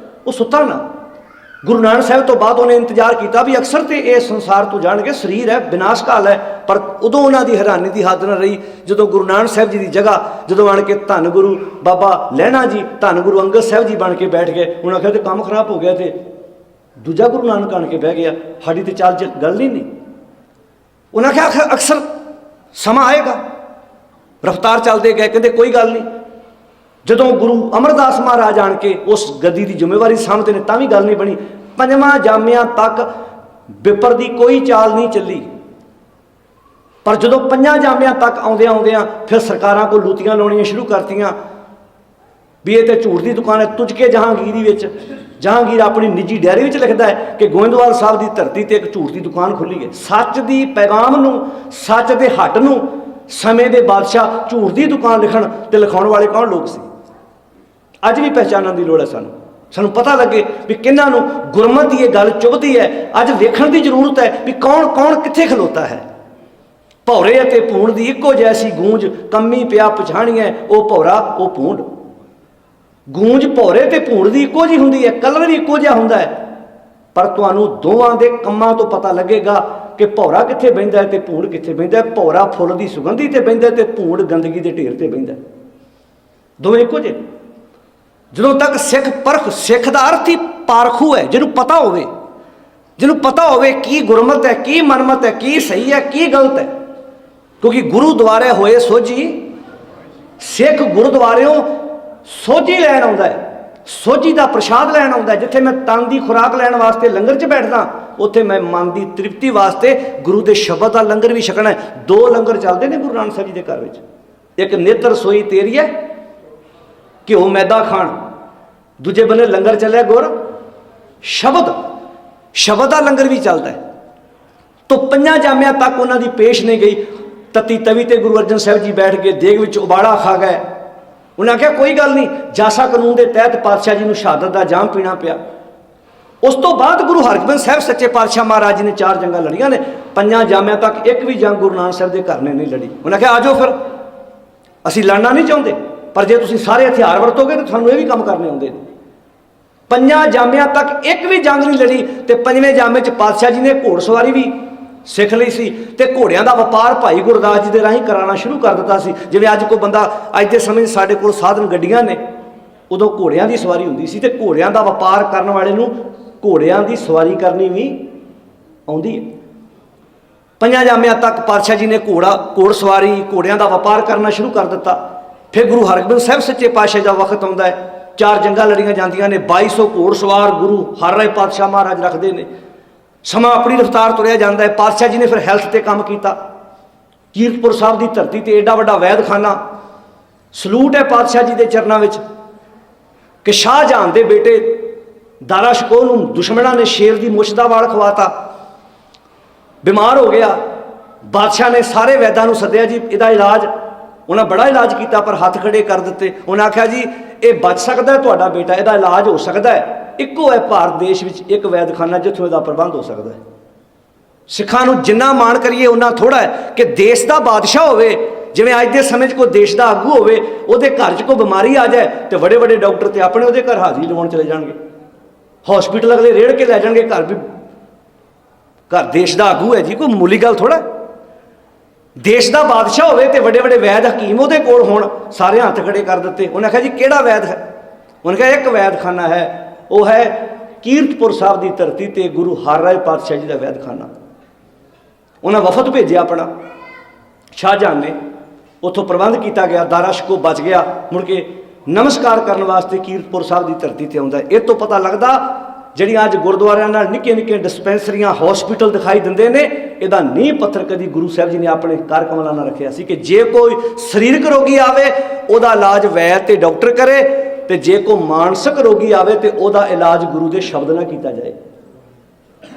ਉਹ ਸੁੱਤਾ ਨਾ। ਗੁਰੂ ਨਾਨਕ ਸਾਹਿਬ ਤੋਂ ਬਾਅਦ ਉਹਨੇ ਇੰਤਜ਼ਾਰ ਕੀਤਾ ਵੀ ਅਕਸਰ ਤੇ ਇਹ ਸੰਸਾਰ ਤੋਂ ਜਾਣਗੇ, ਸਰੀਰ ਹੈ, ਵਿਨਾਸ਼ ਕਾਲ ਹੈ। ਪਰ ਉਦੋਂ ਉਹਨਾਂ ਦੀ ਹੈਰਾਨੀ ਦੀ ਹੱਦ ਨਾ ਰਹੀ ਜਦੋਂ ਗੁਰੂ ਨਾਨਕ ਸਾਹਿਬ ਜੀ ਦੀ ਜਗ੍ਹਾ ਜਦੋਂ ਆਣ ਕੇ ਧੰਨ ਗੁਰੂ ਬਾਬਾ ਲਹਿਣਾ ਜੀ, ਧੰਨ ਗੁਰੂ ਅੰਗਦ ਸਾਹਿਬ ਜੀ ਬਣ ਕੇ ਬੈਠ ਗਏ। ਉਹਨਾਂ ਆਖਿਆ ਤੇ ਕੰਮ ਖਰਾਬ ਹੋ ਗਿਆ, ਤੇ ਦੂਜਾ ਗੁਰੂ ਨਾਨਕ ਆਣ ਕੇ ਬਹਿ ਗਿਆ, ਸਾਡੀ ਤੇ ਚੱਲ ਗੱਲ ਹੀ ਨਹੀਂ। ਉਹਨਾਂ ਆਖਿਆ ਅਕਸਰ ਸਮਾਂ ਆਏਗਾ, ਰਫਤਾਰ ਚੱਲਦੇ ਗਏ। ਕਹਿੰਦੇ ਕੋਈ ਗੱਲ ਨਹੀਂ। ਜਦੋਂ ਗੁਰੂ ਅਮਰਦਾਸ ਮਹਾਰਾਜ ਆਣ ਕੇ ਉਸ ਗੱਦੀ ਦੀ ਜ਼ਿੰਮੇਵਾਰੀ ਸਾਂਭਦੇ ਨੇ ਤਾਂ ਵੀ ਗੱਲ ਨਹੀਂ ਬਣੀ। 5ਵਾਂ ਜਾਮਿਆਂ ਤੱਕ ਵਿਪਰ ਦੀ ਕੋਈ ਚਾਲ ਨਹੀਂ ਚੱਲੀ। ਪਰ ਜਦੋਂ 5 ਜਾਮਿਆਂ ਤੱਕ ਆਉਂਦਿਆਂ ਆਉਂਦਿਆਂ ਫਿਰ ਸਰਕਾਰਾਂ ਕੋਲ ਲੂਤੀਆਂ ਲਾਉਣੀਆਂ ਸ਼ੁਰੂ ਕਰਤੀਆਂ ਵੀ ਇਹ ਤੇ ਝੂਠ ਦੀ ਦੁਕਾਨ ਹੈ। ਤੁਝ ਕੇ ਜਹਾਂਗੀਰੀ ਵਿੱਚ ਜਹਾਂਗੀਰ ਆਪਣੀ ਨਿੱਜੀ ਡਾਇਰੀ ਵਿੱਚ ਲਿਖਦਾ ਹੈ ਕਿ ਗੋਇੰਦਵਾਲ ਸਾਹਿਬ ਦੀ ਧਰਤੀ ਤੇ ਇੱਕ ਝੂਠ ਦੀ ਦੁਕਾਨ ਖੁੱਲੀ ਹੈ। ਸੱਚ ਦੀ ਪੈਗਾਮ ਨੂੰ, ਸੱਚ ਦੇ ਹੱਟ ਨੂੰ ਸਮੇਂ ਦੇ ਬਾਦਸ਼ਾਹ ਝੂਠ ਦੀ ਦੁਕਾਨ ਲਿਖਣ ਤੇ ਲਿਖਾਉਣ ਵਾਲੇ ਕੌਣ ਲੋਕ ਸੀ? ਅੱਜ ਵੀ ਪਹਿਚਾਨਣ ਦੀ ਲੋੜ ਹੈ ਸਾਨੂੰ ਪਤਾ ਲੱਗੇ ਵੀ ਕਿਹਨਾਂ ਨੂੰ ਗੁਰਮਤਿ ਦੀ ਇਹ ਗੱਲ ਚੁਭਦੀ ਹੈ। ਅੱਜ ਵੇਖਣ ਦੀ ਜ਼ਰੂਰਤ ਹੈ ਵੀ ਕੌਣ ਕੌਣ ਕਿੱਥੇ ਖਲੋਤਾ ਹੈ। ਭੌਰੇ ਅਤੇ ਭੂੰਡ ਦੀ ਇੱਕੋ ਜੈਸੀ ਗੂੰਜ, ਕੰਮੀ ਪਿਆ ਪਛਾਣੀਐ ਉਹ ਭੌਰਾ ਉਹ ਭੂੰਡ। ਗੂੰਜ ਭੌਰੇ ਤੇ ਭੂੰਡ ਦੀ ਇੱਕੋ ਜਿਹੀ ਹੁੰਦੀ ਹੈ, ਕਲਰ ਵੀ ਇੱਕੋ ਜਿਹਾ ਹੁੰਦਾ ਹੈ, ਪਰ ਤੁਹਾਨੂੰ ਦੋਵਾਂ ਦੇ ਕੰਮਾਂ ਤੋਂ ਪਤਾ ਲੱਗੇਗਾ ਕਿ ਭੌਰਾ ਕਿੱਥੇ ਬਹਿੰਦਾ ਹੈ ਤੇ ਭੂੰਡ ਕਿੱਥੇ ਬਹਿੰਦਾ ਹੈ। ਭੌਰਾ ਫੁੱਲ ਦੀ ਸੁਗੰਧੀ ਤੇ ਬਹਿੰਦਾ ਤੇ ਭੂੰਡ ਗੰਦਗੀ ਦੇ ਢੇਰ ਤੇ ਬਹਿੰਦਾ। ਦੋਵੇਂ ਇੱਕੋ ਜਿਹੇ। ਜਦੋਂ ਤੱਕ ਸਿੱਖ ਪਰਖ, ਸਿੱਖ ਦਾ ਅਰਥ ਹੀ ਪਾਰਖੂ ਹੈ। ਜਿਹਨੂੰ ਪਤਾ ਹੋਵੇ ਕੀ ਗੁਰਮਤਿ ਹੈ, ਕੀ ਮਨਮਤ ਹੈ, ਕੀ ਸਹੀ ਹੈ, ਕੀ ਗਲਤ ਹੈ। ਕਿਉਂਕਿ ਗੁਰੂ ਦੁਆਰੇ ਹੋਏ ਸੋਝੀ, ਸਿੱਖ ਗੁਰਦੁਆਰਿਓਂ ਸੋਝੀ ਲੈਣ ਆਉਂਦਾ ਹੈ, ਸੋਝੀ ਦਾ ਪ੍ਰਸ਼ਾਦ ਲੈਣ ਆਉਂਦਾ ਹੈ। ਜਿੱਥੇ ਮੈਂ ਤਨ ਦੀ ਖੁਰਾਕ ਲੈਣ ਵਾਸਤੇ ਲੰਗਰ 'ਚ ਬੈਠਦਾ, ਉੱਥੇ ਮੈਂ ਮਨ ਦੀ ਤ੍ਰਿਪਤੀ ਵਾਸਤੇ ਗੁਰੂ ਦੇ ਸ਼ਬਦ ਦਾ ਲੰਗਰ ਵੀ ਛਕਣਾ ਹੈ। 2 ਲੰਗਰ ਚੱਲਦੇ ਨੇ ਗੁਰੂ ਨਾਨਕ ਸਾਹਿਬ ਜੀ ਦੇ ਘਰ ਵਿੱਚ। ਇੱਕ ਨਿੱਤ ਰਸੋਈ ਤੇਰੀ ਹੈ, ਘਿਓ ਮੈਦਾ ਖਾਣ, ਦੂਜੇ ਬੰਨੇ ਲੰਗਰ ਚੱਲਿਆ ਗੁਰ ਸ਼ਬਦ ਦਾ ਲੰਗਰ ਵੀ ਚੱਲਦਾ ਹੈ। ਤੋਂ 5 ਜਾਮਿਆਂ ਤੱਕ ਉਹਨਾਂ ਦੀ ਪੇਸ਼ ਨਹੀਂ ਗਈ। ਤਤੀ ਤਵੀ ਤੇ ਗੁਰੂ ਅਰਜਨ ਸਾਹਿਬ ਜੀ ਬੈਠ ਕੇ ਦੇਗ ਵਿੱਚ ਉਬਾੜਾ ਖਾ ਗਏ। ਉਹਨਾਂ ਆਖਿਆ ਕੋਈ ਗੱਲ ਨਹੀਂ, ਜਾਸਾ ਕਾਨੂੰਨ ਦੇ ਤਹਿਤ ਪਾਤਸ਼ਾਹ ਜੀ ਨੂੰ ਸ਼ਹਾਦਤ ਦਾ ਜਾਮ ਪੀਣਾ ਪਿਆ। ਉਸ ਤੋਂ ਬਾਅਦ ਗੁਰੂ ਹਰਗੋਬਿੰਦ ਸਾਹਿਬ ਸੱਚੇ ਪਾਤਸ਼ਾਹ ਮਹਾਰਾਜ ਜੀ ਨੇ 4 ਜੰਗਾਂ ਲੜੀਆਂ ਨੇ। 5 ਜਾਮਿਆਂ ਤੱਕ ਇੱਕ ਵੀ ਜੰਗ ਗੁਰੂ ਨਾਨਕ ਸਾਹਿਬ ਦੇ ਘਰ ਨੇ ਨਹੀਂ ਲੜੀ। ਉਹਨਾਂ ਆਖਿਆ ਆ ਜਾਓ ਫਿਰ, ਅਸੀਂ ਲੜਨਾ ਨਹੀਂ ਚਾਹੁੰਦੇ, ਪਰ ਜੇ ਤੁਸੀਂ ਸਾਰੇ ਹਥਿਆਰ ਵਰਤੋਗੇ ਤਾਂ ਤੁਹਾਨੂੰ ਇਹ ਵੀ ਕੰਮ ਕਰਨੇ ਆਉਂਦੇ ਨੇ। 5 ਜਾਮਿਆਂ ਤੱਕ ਇੱਕ ਵੀ ਜੰਗ ਨਹੀਂ ਲੜੀ। ਤੇ 5ਵੇਂ ਜਾਮੇ 'ਚ ਪਾਤਸ਼ਾਹ ਜੀ ਨੇ ਘੋੜਸਵਾਰੀ ਵੀ ਸਿੱਖ ਲਈ ਸੀ ਤੇ ਘੋੜਿਆਂ ਦਾ ਵਪਾਰ ਭਾਈ ਗੁਰਦਾਸ ਜੀ ਦੇ ਰਾਹੀਂ ਕਰਾਉਣਾ ਸ਼ੁਰੂ ਕਰ ਦਿੱਤਾ ਸੀ। ਜਿਵੇਂ ਅੱਜ ਕੋਈ ਬੰਦਾ, ਅੱਜ ਦੇ ਸਮੇਂ 'ਚ ਸਾਡੇ ਕੋਲ ਸਾਧਨ ਗੱਡੀਆਂ ਨੇ, ਉਦੋਂ ਘੋੜਿਆਂ ਦੀ ਸਵਾਰੀ ਹੁੰਦੀ ਸੀ ਤੇ ਘੋੜਿਆਂ ਦਾ ਵਪਾਰ ਕਰਨ ਵਾਲੇ ਨੂੰ ਘੋੜਿਆਂ ਦੀ ਸਵਾਰੀ ਕਰਨੀ ਵੀ ਆਉਂਦੀ ਹੈ। 5 ਜਾਮਿਆਂ ਤੱਕ ਪਾਤਸ਼ਾਹ ਜੀ ਨੇ ਘੋੜ ਸਵਾਰੀ, ਘੋੜਿਆਂ ਦਾ ਵਪਾਰ ਕਰਨਾ ਸ਼ੁਰੂ ਕਰ ਦਿੱਤਾ। ਫਿਰ ਗੁਰੂ ਹਰਗੋਬਿੰਦ ਸਾਹਿਬ ਸੱਚੇ ਪਾਤਸ਼ਾਹ ਦਾ ਵਕਤ ਆਉਂਦਾ ਹੈ, 4 ਜੰਗਾਂ ਲੜੀਆਂ ਜਾਂਦੀਆਂ ਨੇ। 2200 ਘੋੜ ਸਵਾਰ ਗੁਰੂ ਹਰ ਰਾਏ ਪਾਤਸ਼ਾਹ ਮਹਾਰਾਜ ਰੱਖਦੇ ਨੇ। ਸਮਾਂ ਆਪਣੀ ਰਫਤਾਰ ਤੁਰਿਆ ਜਾਂਦਾ ਹੈ। ਪਾਤਸ਼ਾਹ ਜੀ ਨੇ ਫਿਰ ਹੈਲਥ ਤੇ ਕੰਮ ਕੀਤਾ। ਕੀਰਤਪੁਰ ਸਾਹਿਬ ਦੀ ਧਰਤੀ ਤੇ ਏਡਾ ਵੱਡਾ ਵੈਦਖਾਨਾ, ਸਲੂਟ ਹੈ ਪਾਤਸ਼ਾਹ ਜੀ ਦੇ ਚਰਨਾਂ ਵਿੱਚ ਕਿ ਸ਼ਾਹਜਹਾਨ ਦੇ ਬੇਟੇ ਦਾਰਾ ਸ਼ਿਕੋਹ ਨੂੰ ਦੁਸ਼ਮਣਾਂ ਨੇ ਸ਼ੇਰ ਦੀ ਮੁੱਛ ਦਾ ਵਾਲ ਖਵਾਤਾ, ਬਿਮਾਰ ਹੋ ਗਿਆ। ਬਾਦਸ਼ਾਹ ਨੇ ਸਾਰੇ ਵੈਦਾਂ ਨੂੰ ਸੱਦਿਆ, ਜੀ ਇਹਦਾ ਇਲਾਜ। ਉਹਨਾਂ ਬੜਾ ਇਲਾਜ ਕੀਤਾ ਪਰ ਹੱਥ ਖੜੇ ਕਰ ਦਿੱਤੇ। ਉਹਨਾਂ ਆਖਿਆ ਜੀ ਇਹ ਬਚ ਸਕਦਾ ਤੁਹਾਡਾ ਬੇਟਾ, ਇਹਦਾ ਇਲਾਜ ਹੋ ਸਕਦਾ ਹੈ। ਇੱਕੋ ਹੈ ਭਾਰਤ ਦੇਸ਼ ਵਿੱਚ ਇੱਕ ਵੈਦਖਾਨਾ ਜਿੱਥੋਂ ਇਹਦਾ ਪ੍ਰਬੰਧ ਹੋ ਸਕਦਾ ਹੈ। ਸਿੱਖਾਂ ਨੂੰ ਜਿੰਨਾ ਮਾਣ ਕਰੀਏ ਉਹਨਾਂ ਥੋੜ੍ਹਾ ਹੈ ਕਿ ਦੇਸ਼ ਦਾ ਬਾਦਸ਼ਾਹ ਹੋਵੇ, ਜਿਵੇਂ ਅੱਜ ਦੇ ਸਮੇਂ 'ਚ ਕੋਈ ਦੇਸ਼ ਦਾ ਆਗੂ ਹੋਵੇ, ਉਹਦੇ ਘਰ 'ਚ ਕੋਈ ਬਿਮਾਰੀ ਆ ਜਾਏ ਤੇ ਵੱਡੇ ਵੱਡੇ ਡਾਕਟਰ ਤੇ ਆਪਣੇ ਉਹਦੇ ਘਰ ਹਾਜ਼ਰੀ ਲਵਾਉਣ ਚਲੇ ਜਾਣਗੇ, ਹੌਸਪੀਟਲ ਅਗਲੇ ਰੇੜ ਕੇ ਲੈ ਜਾਣਗੇ। ਘਰ ਦੇਸ਼ ਦਾ ਆਗੂ ਹੈ ਜੀ, ਕੋਈ ਮਾਮੂਲੀ ਗੱਲ ਥੋੜ੍ਹਾ। ਦੇਸ਼ ਦਾ ਬਾਦਸ਼ਾਹ ਹੋਵੇ ਤੇ ਵੱਡੇ ਵੱਡੇ ਵੈਦ ਹਕੀਮ ਉਹਦੇ ਕੋਲ ਹੋਣ, ਸਾਰੇ ਹੱਥ ਖੜੇ ਕਰ ਦਿੱਤੇ। ਉਹਨੇ ਆਖਿਆ ਜੀ ਕਿਹੜਾ ਵੈਦ ਹੈ? ਉਹਨੇ ਕਿਹਾ ਇੱਕ ਵੈਦਖਾਨਾ ਹੈ, ਉਹ ਹੈ ਕੀਰਤਪੁਰ ਸਾਹਿਬ ਦੀ ਧਰਤੀ ਤੇ ਗੁਰੂ ਹਰ ਰਾਏ ਪਾਤਸ਼ਾਹ ਜੀ ਦਾ ਵੈਦਖਾਨਾ। ਉਹਨਾਂ ਵਫਦ ਭੇਜਿਆ ਆਪਣਾ, ਸ਼ਾਹਜਹਾਨ ਨੇ, ਉੱਥੋਂ ਪ੍ਰਬੰਧ ਕੀਤਾ ਗਿਆ। ਦਾਰਾ ਸ਼ਿਕੋਹ ਬਚ ਗਿਆ, ਮੁੜ ਕੇ ਨਮਸਕਾਰ ਕਰਨ ਵਾਸਤੇ ਕੀਰਤਪੁਰ ਸਾਹਿਬ ਦੀ ਧਰਤੀ ਤੇ ਆਉਂਦਾ। ਇਹ ਤੋਂ ਪਤਾ ਲੱਗਦਾ ਜਿਹੜੀਆਂ ਅੱਜ ਗੁਰਦੁਆਰਿਆਂ ਨਾਲ ਨਿੱਕੀਆਂ ਨਿੱਕੀਆਂ ਡਿਸਪੈਂਸਰੀਆਂ, ਹੌਸਪੀਟਲ ਦਿਖਾਈ ਦਿੰਦੇ ਨੇ, ਇਹਦਾ ਨੀਂਹ ਪੱਥਰ ਕਦੀ ਗੁਰੂ ਸਾਹਿਬ ਜੀ ਨੇ ਆਪਣੇ ਕਰ ਕਮਲਾਂ ਨਾਲ ਰੱਖਿਆ ਸੀ ਕਿ ਜੇ ਕੋਈ ਸਰੀਰਕ ਰੋਗੀ ਆਵੇ ਉਹਦਾ ਇਲਾਜ ਵੈਦ ਤੇ ਡਾਕਟਰ ਕਰੇ, ਤੇ ਜੇ ਕੋਈ ਮਾਨਸਿਕ ਰੋਗੀ ਆਵੇ ਤੇ ਉਹਦਾ ਇਲਾਜ ਗੁਰੂ ਦੇ ਸ਼ਬਦ ਨਾਲ ਕੀਤਾ ਜਾਏ,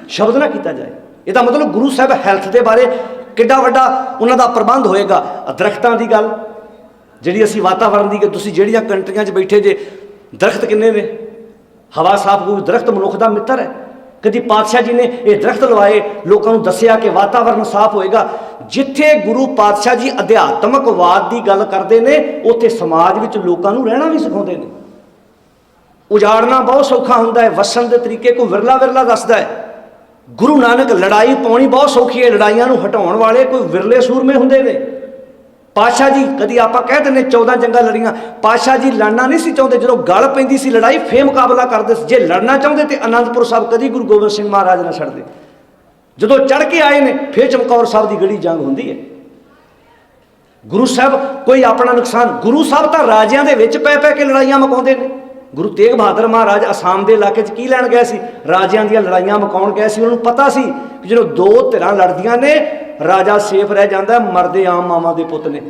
ਸ਼ਬਦ ਨਾਲ ਕੀਤਾ ਜਾਏ। ਇਹਦਾ ਮਤਲਬ ਗੁਰੂ ਸਾਹਿਬ ਹੈਲਥ ਦੇ ਬਾਰੇ ਕਿੱਡਾ ਵੱਡਾ ਉਹਨਾਂ ਦਾ ਪ੍ਰਬੰਧ ਹੋਏਗਾ। ਦਰਖਤਾਂ ਦੀ ਗੱਲ, ਜਿਹੜੀ ਅਸੀਂ ਵਾਤਾਵਰਣ ਦੀ, ਕਿ ਤੁਸੀਂ ਜਿਹੜੀਆਂ ਕੰਟਰੀਆਂ 'ਚ ਬੈਠੇ ਜੇ, ਦਰਖਤ ਕਿੰਨੇ ਨੇ, ਹਵਾ ਸਾਫ਼ ਹੋਊ, ਦਰਖਤ ਮਨੁੱਖ ਦਾ ਮਿੱਤਰ ਹੈ। ਕਦੀ ਪਾਤਸ਼ਾਹ ਜੀ ਨੇ ਇਹ ਦਰਖਤ ਲਵਾਏ, ਲੋਕਾਂ ਨੂੰ ਦੱਸਿਆ ਕਿ ਵਾਤਾਵਰਣ ਸਾਫ਼ ਹੋਏਗਾ। ਜਿੱਥੇ ਗੁਰੂ ਪਾਤਸ਼ਾਹ ਜੀ ਅਧਿਆਤਮਕਵਾਦ ਦੀ ਗੱਲ ਕਰਦੇ ਨੇ, ਉੱਥੇ ਸਮਾਜ ਵਿੱਚ ਲੋਕਾਂ ਨੂੰ ਰਹਿਣਾ ਵੀ ਸਿਖਾਉਂਦੇ ਨੇ। ਉਜਾੜਨਾ ਬਹੁਤ ਸੌਖਾ ਹੁੰਦਾ ਹੈ, ਵਸਣ ਦੇ ਤਰੀਕੇ ਕੋਈ ਵਿਰਲਾ ਵਿਰਲਾ ਦੱਸਦਾ ਹੈ। ਗੁਰੂ ਨਾਨਕ ਲੜਾਈ ਪਾਉਣੀ ਬਹੁਤ ਸੌਖੀ ਹੈ, ਲੜਾਈਆਂ ਨੂੰ ਹਟਾਉਣ ਵਾਲੇ ਕੋਈ ਵਿਰਲੇ ਸੂਰਮੇ ਹੁੰਦੇ ਨੇ। ਪਾਤਸ਼ਾਹ ਜੀ ਕਦੀ ਆਪਾਂ ਕਹਿ ਦਿੰਦੇ 14 ਜੰਗਾਂ ਲੜੀਆਂ, ਪਾਤਸ਼ਾਹ ਜੀ ਲੜਨਾ ਨਹੀਂ ਸੀ ਚਾਹੁੰਦੇ। ਜਦੋਂ ਗੱਲ ਪੈਂਦੀ ਸੀ ਲੜਾਈ ਫੇਰ ਮੁਕਾਬਲਾ ਕਰਦੇ ਸੀ। ਜੇ ਲੜਨਾ ਚਾਹੁੰਦੇ ਤੇ ਅਨੰਦਪੁਰ ਸਾਹਿਬ ਕਦੀ ਗੁਰੂ ਗੋਬਿੰਦ ਸਿੰਘ ਮਹਾਰਾਜ ਨਾਲ ਛੱਡਦੇ। ਜਦੋਂ ਚੜ੍ਹ ਕੇ ਆਏ ਨੇ ਫੇਰ ਚਮਕੌਰ ਸਾਹਿਬ ਦੀ ਗੜੀ ਜੰਗ ਹੁੰਦੀ ਹੈ। ਗੁਰੂ ਸਾਹਿਬ ਕੋਈ ਆਪਣਾ ਨੁਕਸਾਨ, ਗੁਰੂ ਸਾਹਿਬ ਤਾਂ ਰਾਜਿਆਂ ਦੇ ਵਿੱਚ ਪੈ ਪੈ ਕੇ ਲੜਾਈਆਂ ਮੁਕਾਉਂਦੇ ਨੇ। ਗੁਰੂ ਤੇਗ ਬਹਾਦਰ ਮਹਾਰਾਜ ਅਸਾਮ ਦੇ ਇਲਾਕੇ 'ਚ ਕੀ ਲੈਣ ਗਏ ਸੀ? ਰਾਜਿਆਂ ਦੀਆਂ ਲੜਾਈਆਂ ਮੁਕਾਉਣ ਗਏ ਸੀ। ਉਹਨਾਂ ਨੂੰ ਪਤਾ ਸੀ ਕਿ ਜਦੋਂ ਦੋ ਧਿਰਾਂ ਲੜਦੀਆਂ ਨੇ ਰਾਜਾ ਸੇਫ ਰਹਿ ਜਾਂਦਾ, ਮਰਦੇ ਆਮ ਮਾਵਾਂ ਦੇ ਪੁੱਤ ਨੇ।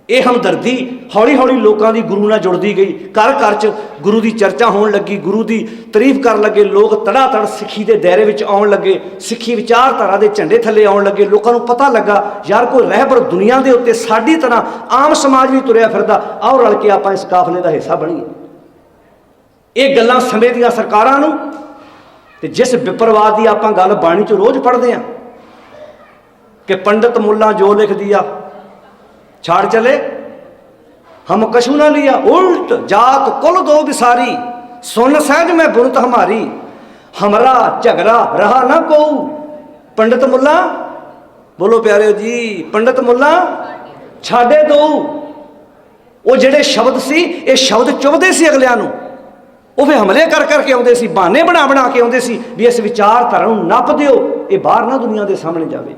ਇਹ ਹਮਦਰਦੀ ਹੌਲੀ ਹੌਲੀ ਲੋਕਾਂ ਦੀ ਗੁਰੂ ਨਾਲ ਜੁੜਦੀ ਗਈ। ਘਰ ਘਰ 'ਚ ਗੁਰੂ ਦੀ ਚਰਚਾ ਹੋਣ ਲੱਗੀ, ਗੁਰੂ ਦੀ ਤਾਰੀਫ ਕਰਨ ਲੱਗੇ ਲੋਕ, ਤੜਾ ਤੜ ਸਿੱਖੀ ਦੇ ਦਾਇਰੇ ਵਿੱਚ ਆਉਣ ਲੱਗੇ, ਸਿੱਖੀ ਵਿਚਾਰਧਾਰਾ ਦੇ ਝੰਡੇ ਥੱਲੇ ਆਉਣ ਲੱਗੇ। ਲੋਕਾਂ ਨੂੰ ਪਤਾ ਲੱਗਾ ਯਾਰ ਕੋਈ ਰਹਿਬਰ ਦੁਨੀਆ ਦੇ ਉੱਤੇ ਸਾਡੀ ਤਰ੍ਹਾਂ ਆਮ ਸਮਾਜ ਵੀ ਤੁਰਿਆ ਫਿਰਦਾ, ਆਓ ਰਲ ਕੇ ਆਪਾਂ ਇਸ ਕਾਫਲੇ ਦਾ ਹਿੱਸਾ ਬਣੀਏ। ਇਹ ਗੱਲਾਂ ਸਮੇਂ ਦੀਆਂ ਸਰਕਾਰਾਂ ਨੂੰ, ਤੇ ਜਿਸ ਵਿਪਰਵਾਦ ਦੀ ਆਪਾਂ ਗੱਲ ਬਾਣੀ 'ਚ ਰੋਜ਼ ਪੜ੍ਹਦੇ ਹਾਂ ਕਿ ਪੰਡਤ ਮੁੱਲਾ ਜੋ ਲਿਖ ਦਿਆ छाड़ चले हम कछु न लिया, उल्ट जात कुल दो बिसारी, सुन सहज में बुनत हमारी, हमरा झगड़ा रहा ना को। पंडित मुल्ला बोलो प्यारे जी, पंडित मुल्ला छाड़े दो। वो जेड़े शब्द सी ये शब्द चुभदे सी अगलियां नूं, वो फिर हमले कर करके आउंदे सी, बहाने बना बना के आउंदे सी भी इस विचारधारा नूं नप दिओ, ये बाहर ना दुनिया के सामने जावे।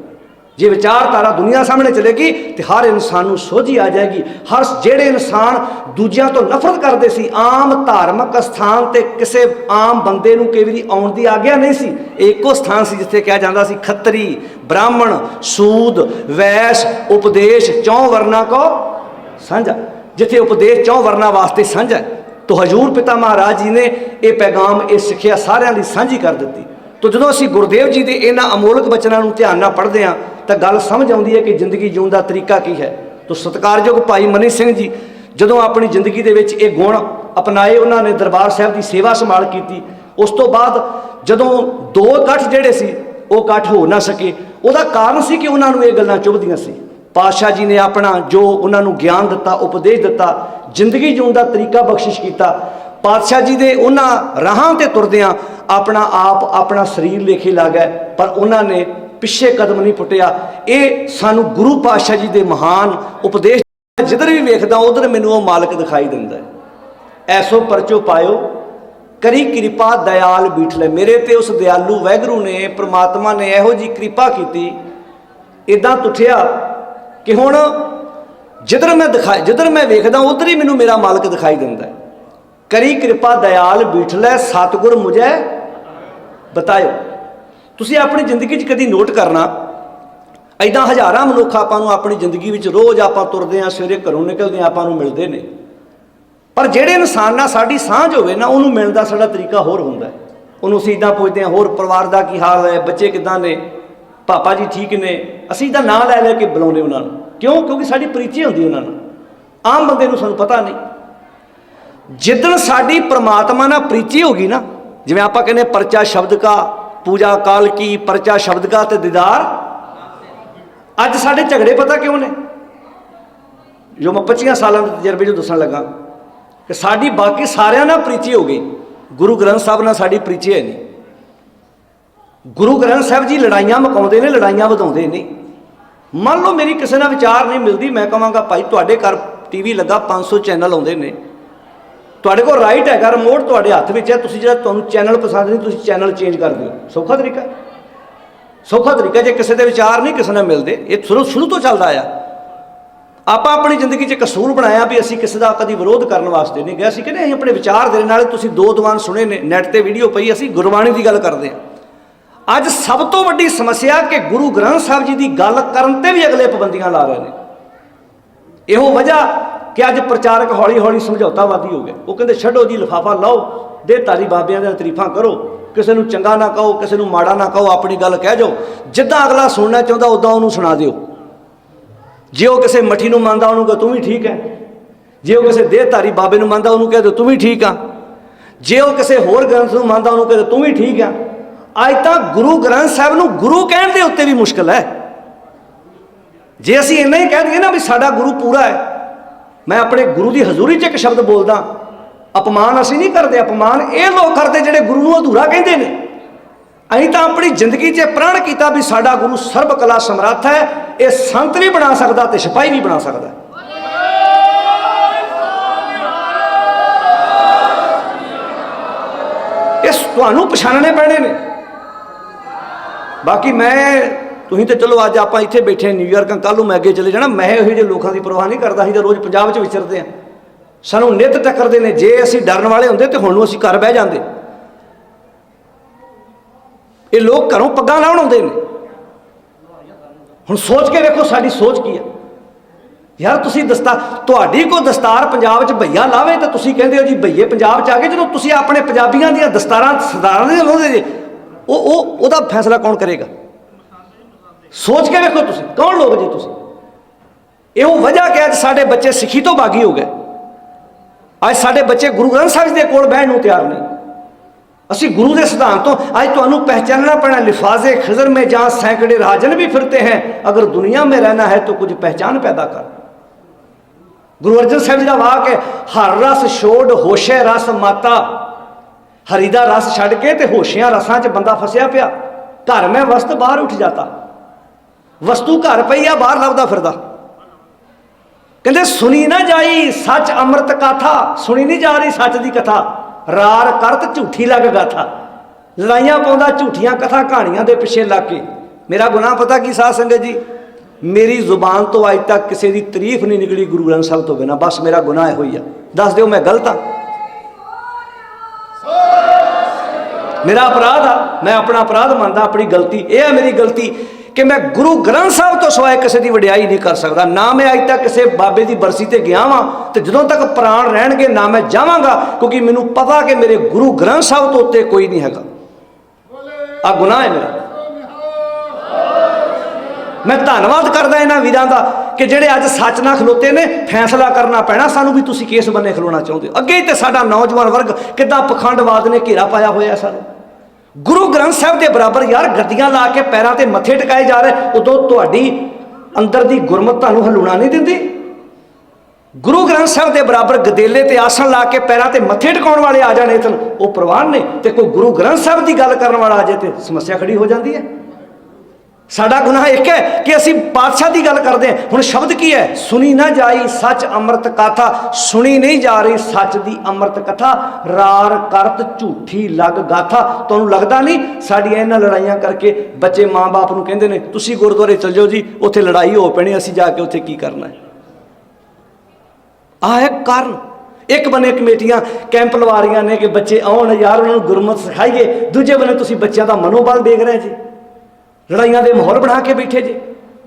जे विचारधारा दुनिया सामने चलेगी तो हर इंसान को सोझी आ जाएगी। हर जेड़े इंसान दूजियां तो नफरत करते सी, आम धार्मिक स्थान ते किसी आम बंदे नूं कई वारी आउण दी आग्या नहीं सी। एको स्थान सी जिथे कहा जाता सी खत्तरी ब्राह्मण सूद वैश उपदेश चौं वर्णा को साझा, जिथे उपदेश चौं वर्णा वास्ते साझा है। तो हजूर पिता महाराज जी ने यह पैगाम ये सिक्ख्या सारिਆਂ ਦੀ ਸਾਂਝੀ कर दी। तो जो असी गुरुदेव जी के इन्हां अमोलक बचनों को ध्यान नाल पढ़ते हैं तो गल समझ आती है कि जिंदगी जीवन का तरीका की है। तो सत्कारयोग भाई मनी सिंह जी जो अपनी जिंदगी के विच ये गुण अपनाए, उन्होंने दरबार साहब की सेवा संभाल की। उस तो बाद जदों दो इकट्ठ जिहड़े सी वो इकट्ठ हो ना सके, उसका कारण सी कि उन्होंने ये गल्लां चुभदियां सी। पातशाह जी ने अपना जो उन्होंने ज्ञान दिता, उपदेश दिता, जिंदगी जीवन का तरीका बख्शिश किया। पातशाह जी के उन्होंने राहां ते तुरदियां अपना आप अपना शरीर लेखे ला गए, पर उन्होंने पिछे कदम नहीं पुटिया। ये सानू गुरु पातशाह जी के महान उपदेश, जिधर भी वेखदा उधर मैनू वो मालिक दिखाई दिंदा है। ऐसो परचो पायो करी कृपा दयाल बीठले, मेरे ते उस दयालु वैगुरू ने परमात्मा ने इहो जी कृपा की, इदां तुठिया कि हुण जिधर मैं वेखदा उधर ही मैनू मेरा मालिक दिखाई दिंदा है। करी कृपा दयाल बीठले सतगुर मुझे बतायो। तुसीं अपनी जिंदगी कभी नोट करना, इदां हज़ारां मनुख आपां नूं अपनी जिंदगी विच रोज़ आपां तुरदे हां, सवेरे घरों निकलदे हां, आपां नूं मिलदे ने, पर जिहड़े इंसान नाल साडी सांझ होवे ना उहनूं मिलण दा साडा तरीका होर हुंदा है। उहनूं असीं इदां पुछदे हां, होर परिवार दा की हाल है, बच्चे किदां ने, पापा जी ठीक ने, असीं इदां नां लै लै के बुलाउने उहनां नूं। क्यों? क्योंकि साडी परिचय हुंदी उहनां नाल। आम बंदे नूं सानूं पता नहीं। जिदन साड़ी परमात्मा ना प्रीति होगी ना, जिवें आपां कहने परचा शब्द का पूजा काल की, परचा शब्द का ते दीदार। अज साडे झगड़े पता क्यों ने? जो मैं 25 सालों के तजर्बे जो दसन लगा कि साड़ी बाकी सारियां ना प्रीति हो गई, गुरु ग्रंथ साहब नाल साड़ी प्रीति है नहीं। गुरु ग्रंथ साहब जी लड़ाइयां मुकाउंदे ने, लड़ाइयां वधाउंदे नहीं। मान लो मेरी किसी नाल विचार नहीं मिलती, मैं कहांगा भाई तुहाडे घर टीवी लगा 500 चैनल आउंदे ने, तुहाडे कोल राइट है, रिमोट तुहाडे हत्थ विच है, तुसीं जिहड़ा तुहानूं चैनल पसंद नहीं तुसीं चैनल चेंज कर दिओ। सौखा तरीका, सौखा तरीका। जे किसी के विचार नहीं किसी नाल मिलते, ये शुरू तो चलदा आया। आपां अपनी जिंदगी च कसूर बनाया भी असीं किसी का कभी विरोध करने वास्ते नहीं गए। असीं कहने असीं अपने विचार देने नाले तुसीं दो दीवान सुने ने, नैट ते वीडियो पई, असीं गुरबाणी की गल करते हैं। अज सब तो वड्डी समस्या कि गुरु ग्रंथ साहब जी की गल करन ते भी अगले पाबंदियां ला रहे हैं। इहो वजह कि अज प्रचारक हौली हौली समझौतावादी हो गए। वो कहते छड्डो जी लिफाफा लाओ, दे तारी बाबियां दी तारीफां करो, किसी नूं चंगा ना कहो, किसी नूं माड़ा ना कहो, अपनी गल कह जाओ, जिद्दां अगला सुनना चाहुंदा उदां उहनूं सुणा दिओ। जे वो किसी मठी नूं मंनदा उहनूं कहो तूं भी ठीक है, जे वो किसी देहधारी बाबे नूं मंनदा उहनूं कह दो तूं भी ठीक आ, जे वो किसी होर ग्रंथ नूं मंनदा उहनूं कह दो तूं भी ठीक आ। अज तक गुरु ग्रंथ साहब नूं गुरु कहण दे उत्ते भी मुश्किल है। जे असीं इन्ना ही कह दईए ना भी साडा गुरु पूरा है, मैं अपने गुरु की हजूरी च एक शब्द बोलदा अपमान असीं नहीं करते, अपमान ये लोग करते जिहड़े गुरु नूं अधूरा कहंदे ने। असीं तां अपनी जिंदगी 'च प्रण किया भी साडा गुरु सर्व कला समर्थ है, ये संत भी बना सकता ते सिपाही भी बना सकता। इस तुहानूं पछाणने पैणे ने। बाकी मैं तुसीं तो चलो अज आपां इत्थे बैठे न्यूयॉर्क, कल नूं मैं अगे चले जाना। मैं इहो ਜਿਹੇ लोगों की परवाह नहीं करता। असीं तां रोज़ पंजाब 'च विचरदे हां, सानूं नित टक्करदे ने। जे असीं डरन वाले हुंदे ते हुण नूं असीं घर बह जांदे। ये लोग घरों पग्गां लाउण आउंदे ने। हुण सोच के वेखो साडी सोच की है यार। तुसीं दस्तार, तुहाडी कोई दस्तार पंजाब 'च भईया लावे तो तुसीं कहंदे हो जी भईए पंजाब 'च आ गए। जदों तुसीं अपने पंजाबियां दीयां दस्तारां सरदारां दी लाउंदे जे, ਉਹਦਾ फैसला कौन करेगा? सोच के वेखो तुसीं कौन लोग जी तुसीं। ये वजह कि अज साडे बच्चे सिੱਖੀ तो बागी हो गए। अज साडे बच्चे गुरु ग्रंथ साहिब दे कोल बहण नूं तैयार नहीं। असी गुरु के सिद्धांत तो अज तुहानूं पहचानना पैना। लिफाजे खिजर में जहाँ सैकड़े राजन भी फिरते हैं, अगर दुनिया में रहना है तो कुछ पहचान पैदा कर। गुरु अर्जन साहिब जी का वाक है, हर रस छोड़ होशे रस माता। हरी दा रस छड़ के ते होशियां रसां च बंदा फसिया पिया। घर में वस्त बाहर उठ जाता, वस्तु घर पई आ बाहर लभदा फिरदा। कहते सुनी ना जाई सच अमृत कथा, सुनी नहीं जा रही सच की कथा। रार करत झूठी लग गाथा, लड़ाइयां पाउंदा झूठियां कथा कहानियां दे पिछे लग के। मेरा गुनाह पता की साध संगत जी, मेरी जुबान तो अज तक किसी की तारीफ नहीं निकली गुरु ग्रंथ साहिब तो बिना। बस मेरा गुनाह है होई आ, दस दिओ मैं गलत हाँ, मेरा अपराध आ। मैं अपना अपराध मानता, अपनी गलती यह है मेरी गलती कि मैं गुरु ग्रंथ साहिब तो सिवाय किसी की वडियाई नहीं कर सकता। ना मैं अज तक किसी बाबे की बरसी ते गया वां ते जदों तक प्राण रहणगे ना मैं जावांगा, क्योंकि मैनूं पता कि मेरे गुरु ग्रंथ साहिब तो उत्ते कोई नहीं हैगा। आ गुनाह है मेरा। मैं धन्नवाद करदा इन्हां वीरां दा कि जिहड़े अज सच नाल खलोते ने। फैसला करना पैना सानूं भी तुसीं किस बन्ने खलोना चाहुंदे हो। अगे ते साडा नौजवान वर्ग किद्दां पखंडवाद ने घेरा पाया होया सानूं। गुरु ग्रंथ साहिब के बराबर यार गद्दियां ला के पैरों ते मत्थे टिकाए जा रहे, उदों तुहाडी अंदर दी गुरमत तुहानूं हलूणा नहीं दिंदी। गुरु ग्रंथ साहिब के बराबर गदेले ते आसन ला के पैरों ते मत्थे टिकाउण वाले आ जाने तन वो प्रवान ने, ते कोई गुरु ग्रंथ साहिब की गल करने वाला आ जाए तो समस्या खड़ी हो जाती है। साडा गुनाह एक है कि असीं पातशाह की गल करते हैं। हुण शब्द की है, सुनी ना जाई सच अमृत कथा। सुनी नहीं जा रही सच की अमृत कथा, रार करत झूठी लग गाथा। तुहानूं लगदा नहीं साडियां इन्हां लड़ाइयां करके बच्चे माँ बाप नूं कहंदे ने तुसीं गुरुद्वारे चल जाओ जी, उत्थे लड़ाई हो पैणी, असीं जाके उत्थे की करना है। आ है कारण। एक बने कमेटियां कैंप लवा रही ने कि बच्चे आउण यार उन्होंने गुरमत सिखाइए, दूजे बने तुसीं बच्चों का मनोबल देख रहे जी, लड़ाइयां दे माहौल बना के बैठे जे।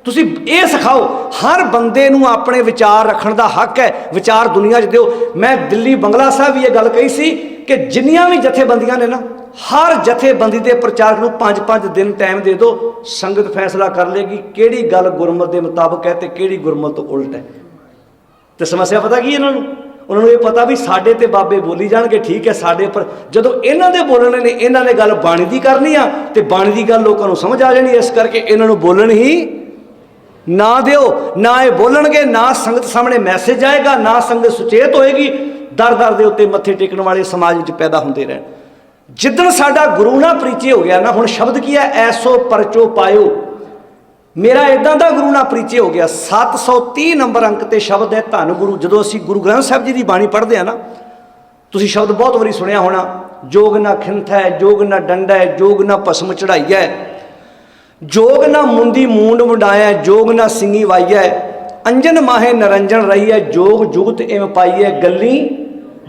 तुसीं ये सिखाओ हर बंदे नूं अपने विचार रखण दा हक है, विचार दुनिया च दिओ। मैं दिल्ली बंगला साहब भी ये गल कही सी कि जिन्नियां भी जथेबंदियां ने ना, हर जथेबंदी के प्रचारक नूं 5-5 दिन टाइम दे दो, संगत फैसला कर लेगी किहड़ी गल गुरमत के मुताबक है ते किहड़ी गुरमत तो उल्ट है। तो समस्या पता की इन्हां नूं, उन्होंने ये पता भी साडे ते बाबे बोली जाणगे, ठीक है साडे पर जदों इन्हां दे बोलणे ने, इन्हां ने गल बाणी दी करनी आ ते बाणी दी गल लोकां नूं समझ आ जाणी। इस करके इन्हां नूं बोलण ही ना दिओ, ना ये बोलणगे, ना संगत सामने मैसेज आएगा, ना संगत सुचेत होएगी। दर दर दे उत्ते मत्थे टेकण वाले समाज विच पैदा हुंदे रहण। जिद्दण साडा गुरु ना परिचय हो गया ना, हुण शब्द की है ऐसो परचो पायो। मेरा इदां दा गुरु नाल परिचय हो गया। 730 नंबर अंक ते शब्द है धन गुरु। जदों असीं गुरु ग्रंथ साहिब जी की बाणी पढ़ते हैं ना, तुसीं शब्द बहुत बारी सुनिया होना, जोग ना खिंथ है, जोग ना डंडा है, जोग ना भस्म चढ़ाई है, जोग ना मुंदी मूंड मुंडाया, जोग ना सिंगी वाई है, अंजन माहे निरंजन रही है, जोग जुगत इम पाई है, गली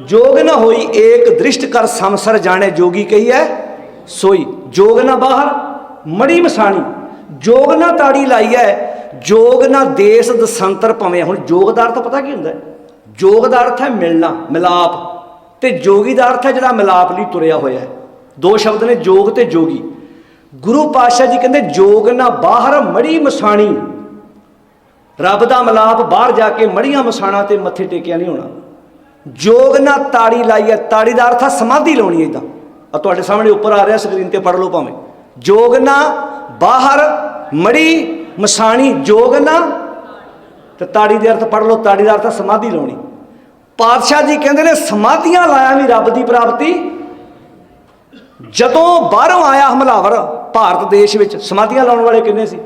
जोग ना होई एक दृष्ट कर समसर जाने, जोगी कही है सोई। जोग ना बाहर मड़ी मसाणी, जोग ना ताड़ी लाई है, जोग ना देश दसंतर पवे। हुण जोग दा अर्थ पता की हुंदा है? जोग दा अर्थ है मिलना, मिलाप, ते जोगी दा अर्थ है जिहड़ा मिलाप लई तुरिया होया है। दो शब्द ने जोग ते जोगी। गुरु पातशाह जी कहंदे जोग ना बाहर मड़ी मसाणी, रब दा मिलाप बाहर जाके मड़ियां मसाणा ते मत्थे टेकिया नहीं होना। जोग ना ताड़ी लाई है, ताड़ी दा अर्थ है समाधि लाउणी। इदां आ तुहाडे सामने ऊपर आ रहा स्क्रीन ते पढ़ लो भावें। जोग ना बाहर मड़ी मसाणी, जोग ना ते ताड़ी दे अर्थ पढ़ लो, ताड़ी दा अर्थ समाधि लाउणी। ਪਾਤਸ਼ਾਹ ਜੀ ਕਹਿੰਦੇ ਨੇ ਸਮਾਧੀਆਂ ਲਾਇਆ ਵੀ ਰੱਬ ਦੀ ਪ੍ਰਾਪਤੀ। ਜਦੋਂ ਬਾਹਰੋਂ ਆਇਆ ਹਮਲਾਵਰ ਭਾਰਤ ਦੇਸ਼ ਵਿੱਚ, ਸਮਾਧੀਆਂ ਲਾਉਣ ਵਾਲੇ ਕਿੰਨੇ ਸੀ?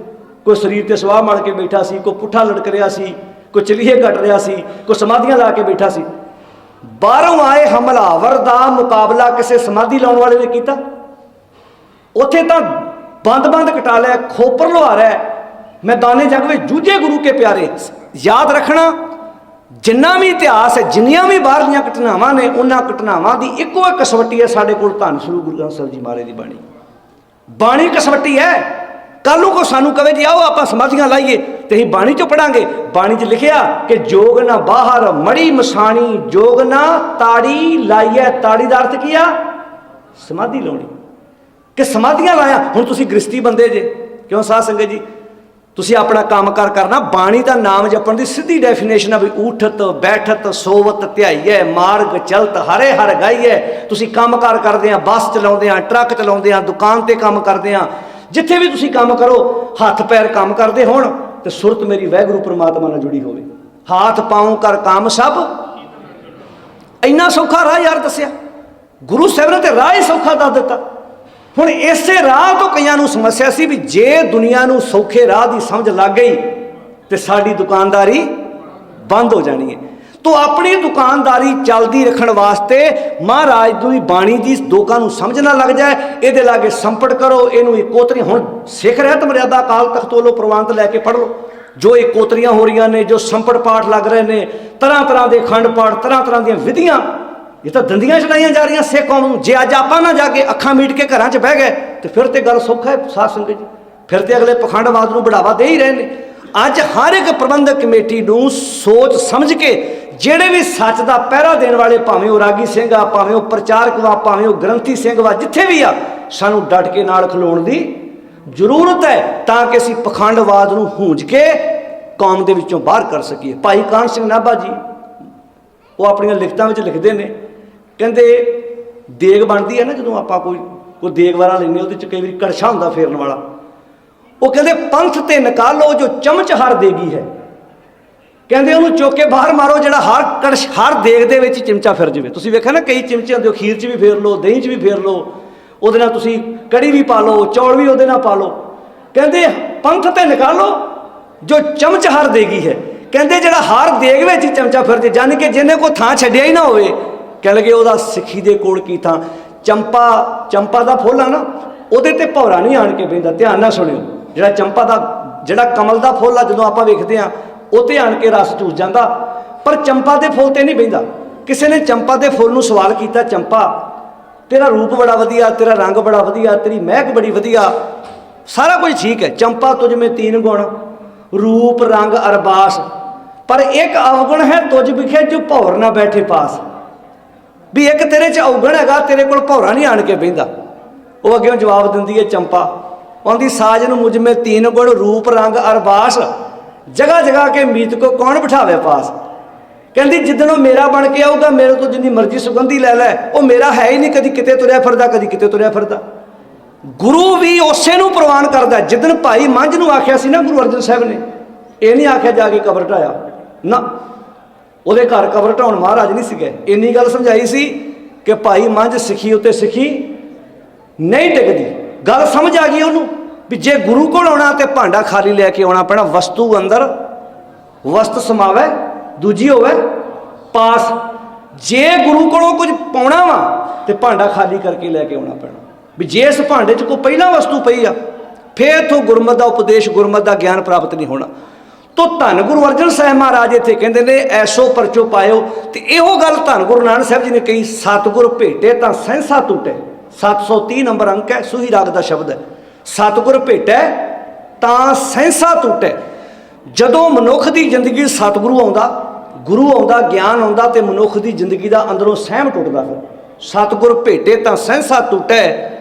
ਕੋਈ ਸਰੀਰ ਤੇ ਸਵਾਹ ਮਲ ਕੇ ਬੈਠਾ ਸੀ, ਕੋਈ ਪੁੱਠਾ ਲਟਕ ਰਿਹਾ ਸੀ, ਕੋਈ ਚਲੀਏ ਕੱਟ ਰਿਹਾ ਸੀ, ਕੋਈ ਸਮਾਧੀਆਂ ਲਾ ਕੇ ਬੈਠਾ ਸੀ। ਬਾਹਰੋਂ ਆਏ ਹਮਲਾਵਰ ਦਾ ਮੁਕਾਬਲਾ ਕਿਸੇ ਸਮਾਧੀ ਲਾਉਣ ਵਾਲੇ ਨੇ ਕੀਤਾ? ਉੱਥੇ ਤਾਂ ਬੰਦ ਕਟਾ ਲਿਆ, ਖੋਪਰ ਲੁਹਾ ਰਿਹਾ, ਮੈਦਾਨੇ ਜਗ ਵਿੱਚ ਜੂਝੇ ਗੁਰੂ ਕੇ ਪਿਆਰੇ। ਯਾਦ ਰੱਖਣਾ, ਜਿੰਨਾ ਵੀ ਇਤਿਹਾਸ ਹੈ, ਜਿੰਨੀਆਂ ਵੀ ਬਾਹਰਲੀਆਂ ਘਟਨਾਵਾਂ ਨੇ, ਉਹਨਾਂ ਘਟਨਾਵਾਂ ਦੀ ਇੱਕੋ ਇੱਕ ਕਸਵੱਟੀ ਹੈ ਸਾਡੇ ਕੋਲ, ਧੰਨ ਸ੍ਰੀ ਗੁਰੂ ਗ੍ਰੰਥ ਸਾਹਿਬ ਜੀ ਮਹਾਰਾਜ ਦੀ ਬਾਣੀ। ਬਾਣੀ ਕਸਵੱਟੀ ਹੈ। ਕੱਲ੍ਹ ਨੂੰ ਕੋਈ ਸਾਨੂੰ ਕਵੇ ਜੀ ਆਓ ਆਪਾਂ ਸਮਾਧੀਆਂ ਲਾਈਏ, ਤੇ ਅਸੀਂ ਬਾਣੀ 'ਚੋਂ ਪੜਾਂਗੇ। ਬਾਣੀ 'ਚ ਲਿਖਿਆ ਕਿ ਜੋਗ ਨਾ ਬਾਹਰ ਮੜੀ ਮਸਾਣੀ, ਜੋਗ ਨਾ ਤਾੜੀ ਲਾਈਐ। ਤਾੜੀ ਦਾ ਅਰਥ ਕੀ ਆ? ਸਮਾਧੀ ਲਾਉਣੀ। ਕਿ ਸਮਾਧੀਆਂ ਲਾਇਆ। ਹੁਣ ਤੁਸੀਂ ਗ੍ਰਸਤੀ ਬੰਦੇ ਜੇ, ਕਿਉਂ ਸਾਧ ਸੰਗਤ ਜੀ? ਤੁਸੀਂ ਆਪਣਾ ਕੰਮ ਕਾਰ ਕਰਨਾ, ਬਾਣੀ ਦਾ ਨਾਮ ਜਪਣ ਦੀ ਸਿੱਧੀ ਡੈਫੀਨੇਸ਼ਨ ਆ ਵੀ ਊਠਤ ਬੈਠਤ ਸੋਵਤ ਧਿਆਈਐ, ਮਾਰਗ ਚਲਤ ਹਰੇ ਹਰ ਗਾਈਐ। ਤੁਸੀਂ ਕੰਮ ਕਾਰ ਕਰਦੇ ਆ, ਬੱਸ ਚਲਾਉਂਦੇ ਆ, ਟਰੱਕ ਚਲਾਉਂਦੇ ਆ, ਦੁਕਾਨ ਤੇ ਕੰਮ ਕਰਦੇ ਆ, ਜਿੱਥੇ ਵੀ ਤੁਸੀਂ ਕੰਮ ਕਰੋ, ਹੱਥ ਪੈਰ ਕੰਮ ਕਰਦੇ ਹੋਣ ਤੇ ਸੁਰਤ ਮੇਰੀ ਵਾਹਿਗੁਰੂ ਪ੍ਰਮਾਤਮਾ ਨਾਲ ਜੁੜੀ ਹੋਵੇ। ਹਾਥ ਪਾਉ ਕਰ ਕੰਮ ਸਭ। ਇੰਨਾ ਸੌਖਾ ਰਾਹ ਯਾਰ ਦੱਸਿਆ ਗੁਰੂ ਸਾਹਿਬ ਨੇ, ਤੇ ਰਾਹ ਹੀ ਸੌਖਾ ਦੱਸ ਦਿੱਤਾ। ਹੁਣ ਇਸੇ ਰਾਹ ਤੋਂ ਕਈਆਂ ਨੂੰ ਸਮੱਸਿਆ ਸੀ ਵੀ ਜੇ ਦੁਨੀਆ ਨੂੰ ਸੌਖੇ ਰਾਹ ਦੀ ਸਮਝ ਲੱਗ ਗਈ ਤੇ ਸਾਡੀ ਦੁਕਾਨਦਾਰੀ ਬੰਦ ਹੋ ਜਾਣੀ ਹੈ। ਤੋ ਆਪਣੀ ਦੁਕਾਨਦਾਰੀ ਚੱਲਦੀ ਰੱਖਣ ਵਾਸਤੇ ਮਹਾਰਾਜ ਦੀ ਬਾਣੀ ਦੀ ਲੋਕਾਂ ਨੂੰ ਸਮਝ ਨਾ ਲੱਗ ਜਾਏ, ਇਹਦੇ ਲਾਗੇ ਸੰਪਟ ਕਰੋ, ਇਹਨੂੰ ਇਕੋਤਰੀ। ਹੁਣ ਸਿੱਖ ਰਹਿਤ ਮਰਿਆਦਾ ਅਕਾਲ ਤਖਤ ਵੱਲੋਂ ਪ੍ਰਵਾਨਤ ਲੈ ਕੇ ਪੜ੍ਹ ਲਓ। ਜੋ ਇਕੋਤਰੀਆਂ ਹੋ ਰਹੀਆਂ ਨੇ, ਜੋ ਸੰਪਟ ਪਾਠ ਲੱਗ ਰਹੇ ਨੇ, ਤਰ੍ਹਾਂ ਦੇ ਅਖੰਡ ਪਾਠ, ਤਰ੍ਹਾਂ ਦੀਆਂ ਵਿਧੀਆਂ, ਇਹ ਤਾਂ ਦੰਦੀਆਂ ਚੜਾਈਆਂ ਜਾ ਰਹੀਆਂ ਸਿੱਖ ਕੌਮ ਨੂੰ। ਜੇ ਅੱਜ ਆਪਾਂ ਨਾ ਜਾ ਕੇ ਅੱਖਾਂ ਮੀਟ ਕੇ ਘਰਾਂ 'ਚ ਬਹਿ ਗਏ ਤੇ ਫਿਰ ਤੇ ਗੱਲ ਸੌਖਾ ਹੈ ਸਾਧ ਸੰਗਤ ਜੀ। ਫਿਰ ਤੇ ਅਗਲੇ ਪਖੰਡਵਾਦ ਨੂੰ ਬੜਾਵਾ ਦੇ ਹੀ ਰਹੇ ਨੇ। ਅੱਜ ਹਰ ਇੱਕ ਪ੍ਰਬੰਧਕ ਕਮੇਟੀ ਨੂੰ ਸੋਚ ਸਮਝ ਕੇ ਜਿਹੜੇ ਵੀ ਸੱਚ ਦਾ ਪਹਿਰਾ ਦੇਣ ਵਾਲੇ, ਭਾਵੇਂ ਉਹ ਰਾਗੀ ਸਿੰਘ ਆ, ਭਾਵੇਂ ਉਹ ਪ੍ਰਚਾਰਕ ਵਾ, ਭਾਵੇਂ ਉਹ ਗ੍ਰੰਥੀ ਸਿੰਘ ਵਾ, ਜਿੱਥੇ ਵੀ ਆ, ਸਾਨੂੰ ਡਟ ਕੇ ਨਾਲ ਖਲੋਣ ਦੀ ਜ਼ਰੂਰਤ ਹੈ ਤਾਂ ਕਿ ਅਸੀਂ ਪਖੰਡਵਾਦ ਨੂੰ ਹੂੰਝ ਕੇ ਕੌਮ ਦੇ ਵਿੱਚੋਂ ਬਾਹਰ ਕਰ ਸਕੀਏ। ਭਾਈ ਕਾਹਨ ਸਿੰਘ ਨਾਭਾ ਜੀ ਉਹ ਆਪਣੀਆਂ ਲਿਖਤਾਂ ਵਿੱਚ ਲਿਖਦੇ ਨੇ, ਕਹਿੰਦੇ ਦੇਗ ਬਣਦੀ ਹੈ ਨਾ, ਜਦੋਂ ਆਪਾਂ ਕੋਈ ਦੇਗ ਵਾਰਾ ਲੈਂਦੇ, ਉਹਦੇ 'ਚ ਕਈ ਵਾਰੀ ਕੜਛਾ ਹੁੰਦਾ ਫੇਰਨ ਵਾਲਾ। ਉਹ ਕਹਿੰਦੇ ਪੰਥ ਤੇ ਨਿਕਾਲੋ ਜੋ ਚਮਚ ਹਰ ਦੇਗੀ ਹੈ। ਕਹਿੰਦੇ ਉਹਨੂੰ ਚੁੱਕ ਕੇ ਬਾਹਰ ਮਾਰੋ ਜਿਹੜਾ ਹਰ ਦੇਗ ਦੇ ਵਿੱਚ ਚਿਮਚਾ ਫਿਰ ਜਾਵੇ। ਤੁਸੀਂ ਵੇਖਿਆ ਨਾ ਕਈ ਚਿਮਚੇ ਹੁੰਦੇ, ਖੀਰ 'ਚ ਵੀ ਫੇਰ ਲਓ, ਦਹੀਂ 'ਚ ਵੀ ਫੇਰ ਲਓ, ਉਹਦੇ ਨਾਲ ਤੁਸੀਂ ਕੜੀ ਵੀ ਪਾ ਲਓ, ਚੌਲ ਵੀ ਉਹਦੇ ਨਾਲ ਪਾ ਲਓ। ਕਹਿੰਦੇ ਪੰਥ ਤੇ ਨਿਕਾਲੋ ਜੋ ਚਮਚ ਹਰ ਦੇਗੀ ਹੈ। ਕਹਿੰਦੇ ਜਿਹੜਾ ਹਰ ਦੇਗ ਵਿੱਚ ਹੀ ਚਮਚਾ ਫਿਰ ਜੇ, ਜਾਣੀ ਕਿ ਜਿਹਨੇ ਕੋਈ ਥਾਂ ਛੱਡਿਆ ਹੀ ਨਾ ਹੋਵੇ, ਕਹਿ ਲਗੇ ਉਹਦਾ ਸਿੱਖੀ ਦੇ ਕੋਲ ਕੀ ਥਾਂ। ਚੰਪਾ ਦਾ ਫੁੱਲ ਆ ਨਾ, ਉਹਦੇ ਤੇ ਭੌਰਾ ਨਹੀਂ ਆਣ ਕੇ ਬਹਿੰਦਾ। ਧਿਆਨ ਨਾਲ ਸੁਣਿਓ, ਜਿਹੜਾ ਚੰਪਾ ਦਾ, ਜਿਹੜਾ ਕਮਲ ਦਾ ਫੁੱਲ ਆ, ਜਦੋਂ ਆਪਾਂ ਵੇਖਦੇ ਹਾਂ ਉਹ ਤੇ ਆਣ ਕੇ ਰਸ ਚੂਸ ਜਾਂਦਾ, ਪਰ ਚੰਪਾ ਦੇ ਫੁੱਲ ਤੇ ਨਹੀਂ ਬਹਿੰਦਾ। ਕਿਸੇ ਨੇ ਚੰਪਾ ਦੇ ਫੁੱਲ ਨੂੰ ਸਵਾਲ ਕੀਤਾ, ਚੰਪਾ ਤੇਰਾ ਰੂਪ ਬੜਾ ਵਧੀਆ, ਤੇਰਾ ਰੰਗ ਬੜਾ ਵਧੀਆ, ਤੇਰੀ ਮਹਿਕ ਬੜੀ ਵਧੀਆ, ਸਾਰਾ ਕੁਝ ਠੀਕ ਹੈ। ਚੰਪਾ ਤੁਝ ਮੇਂ ਤੀਨ ਗੁਣ, रूप रंग अरबास, पर एक अवगुण है तुझ विखे जो भौर ना बैठे पास। भी एक तेरे च अवगुण हैगा, तेरे कोल भौरा नहीं आण के बहिंदा। वो अगे जवाब दिंदी है चंपा, आंदी साजन मुझ में तीन गुण रूप रंग अरबास, जगह जगह के मीत को कौन बिठावे पास। कहती जिदन मेरा बन के आऊगा, मेरे तो जिन्नी मर्जी सुगंधी लै लै, वो मेरा है ही नहीं, कदी किते तुरया फिरदा, कदी किते तुरया फिरदा। गुरु भी उसे नूं प्रवान करदा। जिदन भाई मंझ नूं आख्या सी ना गुरु अर्जन साहब ने, ये नहीं आख्या जाके कबर ढाया ना, ਉਹਦੇ ਘਰ कबर ढाउण महाराज नहीं सीगे। इन्नी गल समझाई सी कि भाई मंझ सिखी उत्ते सिखी नहीं टिकदी। गल समझ आ गई उन्होंने भी जे गुरु कोल आउणा ते भांडा खाली लैके आउणा पैणा। वस्तु अंदर वस्त समावे, दूजी होवे पास। जे गुरु कोलों कुछ पाउणा वा ते भांडा खाली करके लैके आउणा पैणा। भी जे इस भांडे च कोई पहला वस्तु पई आ, फिर इत्थों गुरमत दा उपदेश, गुरमत दा ज्ञान प्राप्त नहीं होना। तो धन गुरु अर्जन साहब महाराज इत्थे कहंदे ने ऐसो परचो पायो। तो इहो गल धन गुरु नानक साहब जी ने कही, सतगुर भेटे तां सहसा टूटे। 730 नंबर अंक है, सूही राग का शब्द है। सतगुर भेटे तां सहसा टूटे। जदों मनुख की जिंदगी सतगुरु आउंदा, गुरु आउंदा, ज्ञान आउंदा ते मनुख की जिंदगी का अंदरों सहम टुटदा। फिर सतगुर भेटे तां सहसा टूटे।